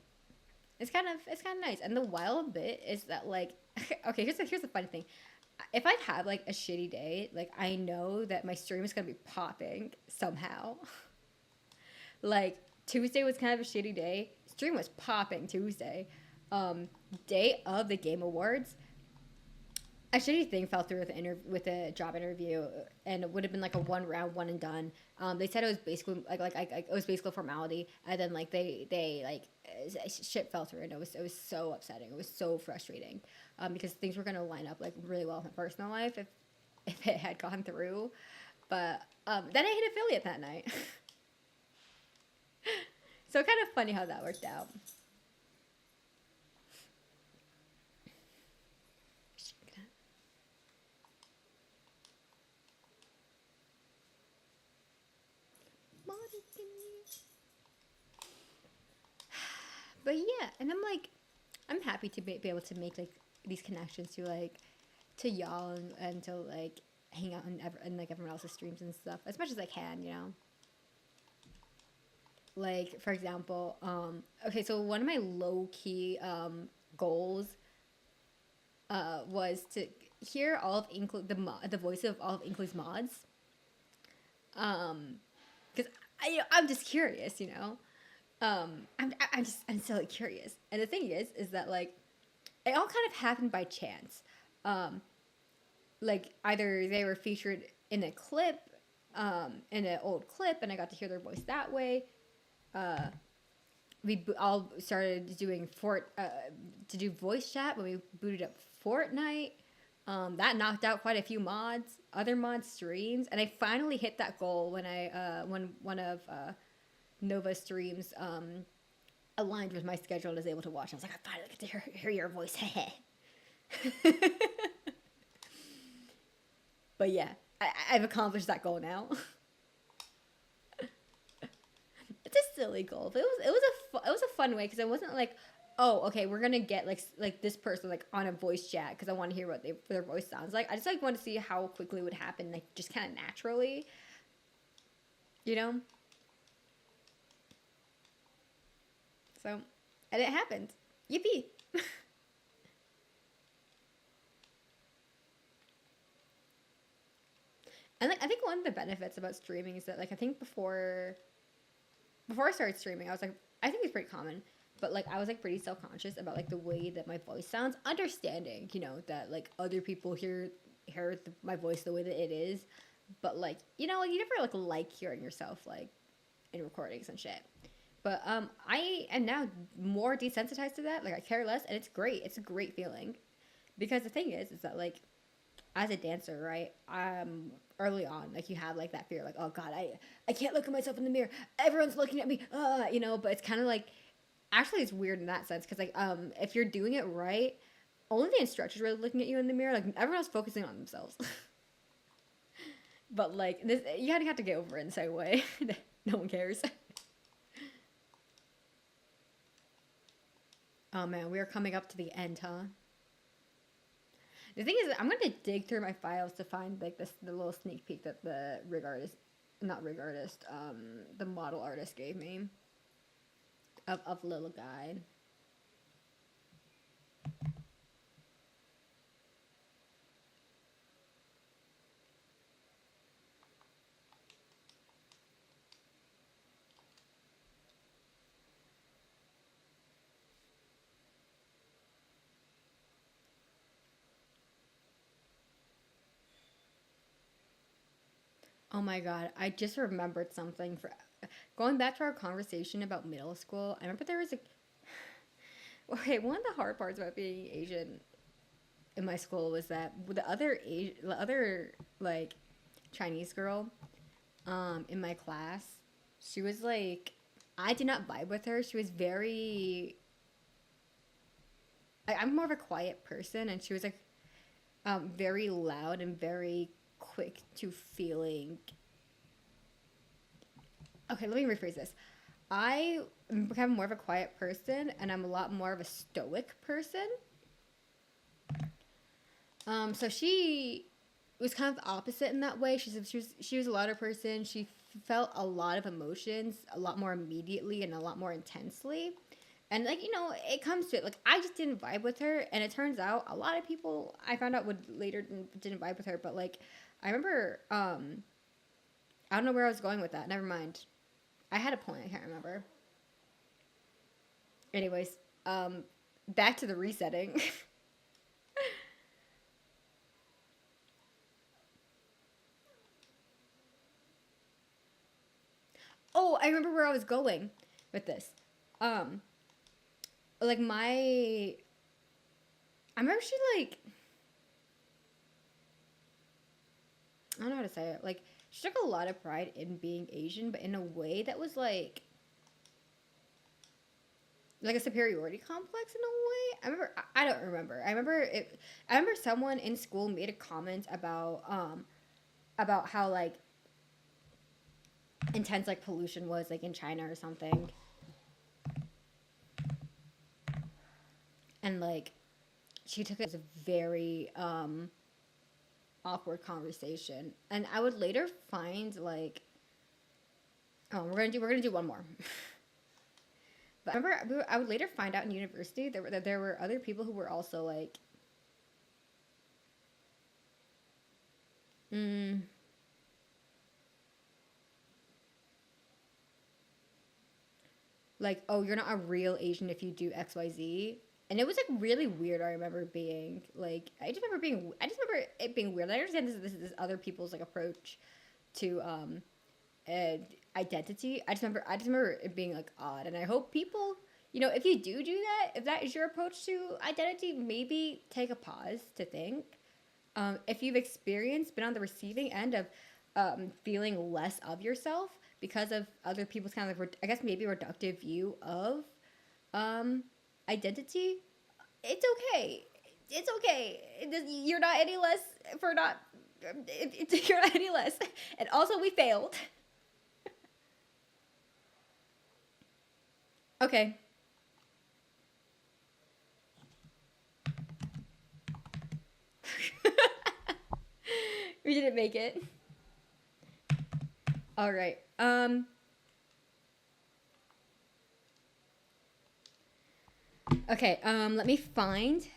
[SPEAKER 1] it's kind of nice. And the wild bit is that like okay, here's the funny thing. If I have like a shitty day, like I know that my stream is gonna be popping somehow. Like Tuesday was kind of a shitty day. Stream was popping Tuesday. Day of the Game Awards. a shitty thing fell through with with a job interview, and it would have been like a one round, one and done. They said it was basically it was basically a formality, and then like they like shit fell through, and it was so upsetting. It was so frustrating, because things were gonna line up like really well in my personal life if it had gone through, but then I hit affiliate that night, so kind of funny how that worked out. But yeah, and I'm like, I'm happy to be able to make like these connections to like to y'all and to like hang out and like everyone else's streams and stuff as much as I can, you know. Like for example, okay, so one of my low key goals was to hear all of the voice of all of Inkley's mods, because I'm just curious, you know. I'm silly curious, and the thing is that like it all kind of happened by chance. Um, like either they were featured in a clip, in an old clip, and I got to hear their voice that way. Uh, all started doing to do voice chat when we booted up Fortnite. That knocked out quite a few other mods streams, and I finally hit that goal when one of Nova streams aligned with my schedule and was able to watch. I was like, I finally get to hear your voice. But yeah, I've accomplished that goal now. It's a silly goal, but it was a fun way because it wasn't like, oh, okay, we're gonna get like this person like on a voice chat because I want to hear what their voice sounds like. I just like want to see how quickly it would happen, like just kind of naturally, you know. So, and it happened. Yippee! And like I think one of the benefits about streaming is that like I think before I started streaming, I was like, I think it's pretty common, but like I was like pretty self conscious about like the way that my voice sounds, understanding, you know, that like other people hear my voice the way that it is, but like you know, like you never like hearing yourself like in recordings and shit. But I am now more desensitized to that. Like I care less, and it's great. It's a great feeling, because the thing is that like as a dancer, right? Early on, like you have like that fear, like oh god, I can't look at myself in the mirror. Everyone's looking at me, you know. But it's kind of like actually it's weird in that sense because like if you're doing it right, only the instructors really looking at you in the mirror. Like everyone's focusing on themselves. But like this, you kind of have to get over it in the same way. No one cares. Oh man, we are coming up to the end, huh? The thing is, I'm gonna dig through my files to find like the little sneak peek that the rig artist, not rig artist, the model artist gave me of Little Guide. Oh my god, I just remembered something for going back to our conversation about middle school. I remember there was a okay, one of the hard parts about being Asian in my school was that the other like Chinese girl in my class, she was like I did not vibe with her. She was very I'm more of a quiet person, and she was like very loud and very quick to feeling. Okay, let me rephrase this. I am become more of a quiet person, and I'm a lot more of a stoic person. So she was kind of the opposite in that way. She was a louder person. She felt a lot of emotions a lot more immediately and a lot more intensely. And like you know, it comes to it. Like I just didn't vibe with her, and it turns out a lot of people I found out would later didn't vibe with her. But like, I remember, I don't know where I was going with that. Never mind. I had a point. I can't remember. Anyways, back to the resetting. Oh, I remember where I was going with this. Um, like I'm actually like, I don't know how to say it. Like, she took a lot of pride in being Asian, but in a way that was like a superiority complex in a way. I remember. I don't remember. I remember it. I remember someone in school made a comment about how like intense like pollution was like in China or something, and like she took it as a very awkward conversation. And I would later find like, oh, we're gonna do one more. But I remember I would later find out in university that there were other people who were also mm, like, oh, you're not a real Asian if you do X Y Z. And it was like really weird. I remember being like, I just remember it being weird. I understand this is other people's like approach to uh, identity. I just remember it being like odd. And I hope people, if you do that, if that is your approach to identity, maybe take a pause to think. If you've experienced, been on the receiving end of feeling less of yourself because of other people's kind of, I guess, maybe reductive view of um, identity, it's okay. It's okay. You're not any less for not. You're not any less. And also, we failed. Okay. We didn't make it. All right. Okay. Let me find.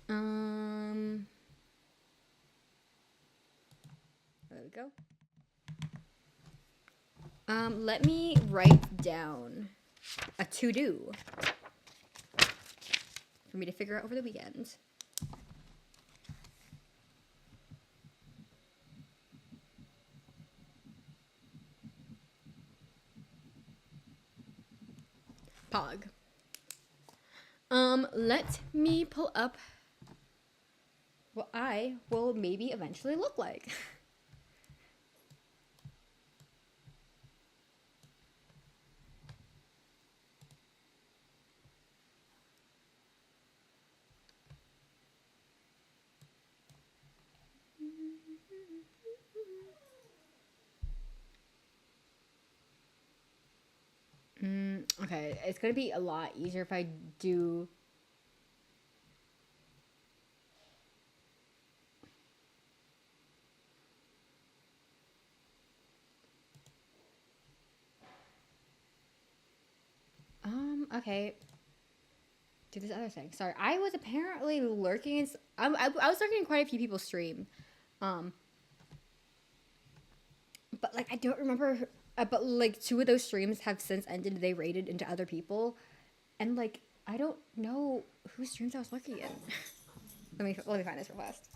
[SPEAKER 1] Um. There we go. Let me write down a to do for me to figure out over the weekend. Pog. Let me pull up what I will maybe eventually look like. Okay, it's gonna be a lot easier if I do. Okay. Do this other thing. Sorry, I was apparently lurking. I was lurking in quite a few people's stream, um, but like I don't remember. But like two of those streams have since ended. They raided into other people, and like I don't know whose streams I was lurking in. let me find this real fast.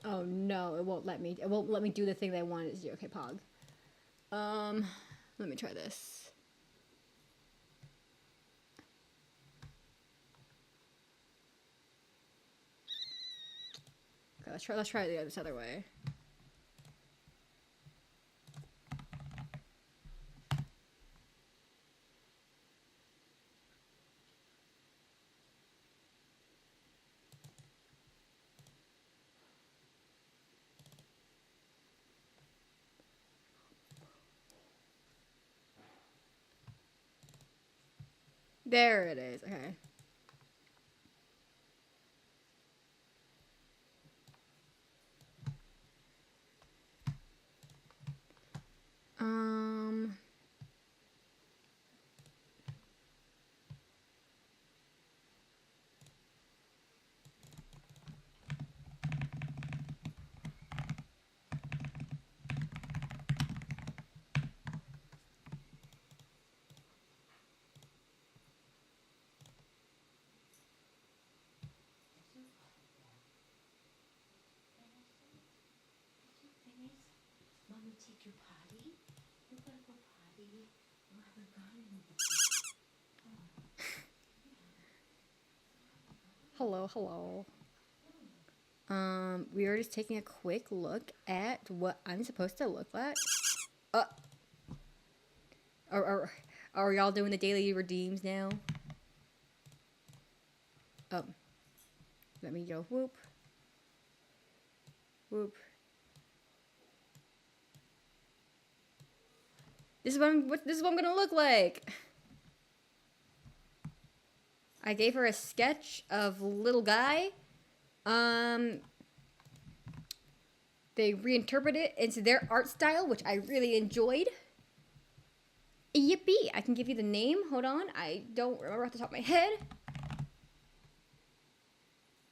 [SPEAKER 1] Oh no, it won't let me. It won't let me do the thing that I wanted to do. Okay, Pog. Um, Let me try this. Okay, let's try it this other way. There it is. Okay. Um.
[SPEAKER 2] Mommy, take your potty. You gotta go potty. You haven't gone in.
[SPEAKER 1] Hello, hello. We were just taking a quick look at what I'm supposed to look like. Uh, are y'all doing the daily redeems now? Oh, let me go. Whoop, whoop. This is this is what I'm gonna look like. I gave her a sketch of little guy. They reinterpreted it into their art style, which I really enjoyed. Yippee! I can give you the name. Hold on. I don't remember off the top of my head.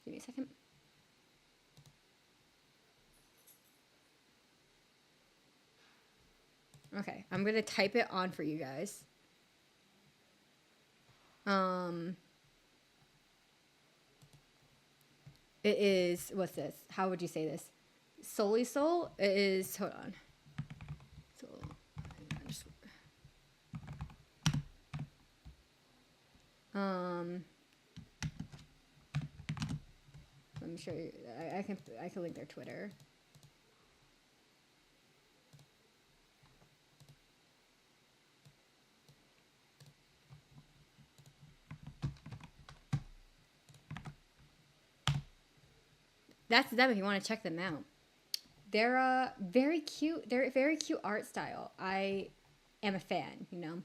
[SPEAKER 1] Give me a second. Okay, I'm gonna type it on for you guys. It is, what's this? How would you say this? Solely Soul? It is, hold on. Soul. Let me show you. I can link their Twitter. That's them if you want to check them out. They're very cute. They're a very cute art style. I am a fan, you know.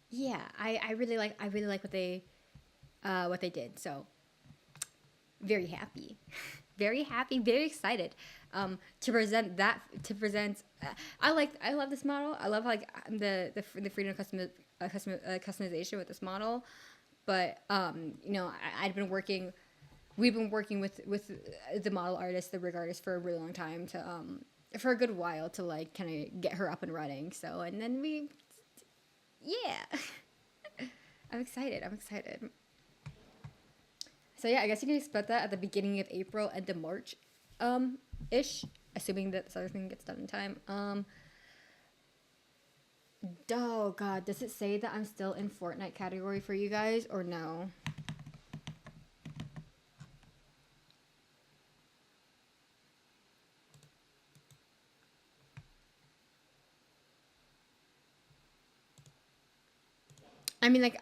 [SPEAKER 1] Yeah, I really like what they did. So very happy, very happy, very excited to present that I love this model. I love like the freedom of customization with this model. But you know, we've been working with the model artist, the rig artist, for a really long time to for a good while to like kind of get her up and running. So and then yeah. I'm excited. I'm excited. So yeah, I guess you can expect that at the beginning of April, end of March, ish, assuming that this other thing gets done in time. Oh God, does it say that I'm still in Fortnite category for you guys or no? I mean, like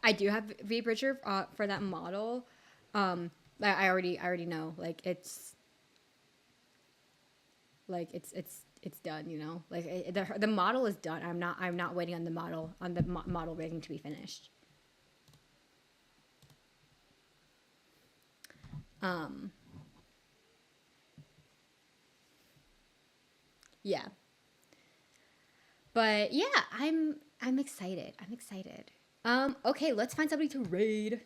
[SPEAKER 1] I do have V Bridger for that model. I already know it's done. You know, like the model is done. I'm not waiting on the model rigging to be finished. Yeah, but yeah, I'm excited. I'm excited. Okay, let's find somebody to raid.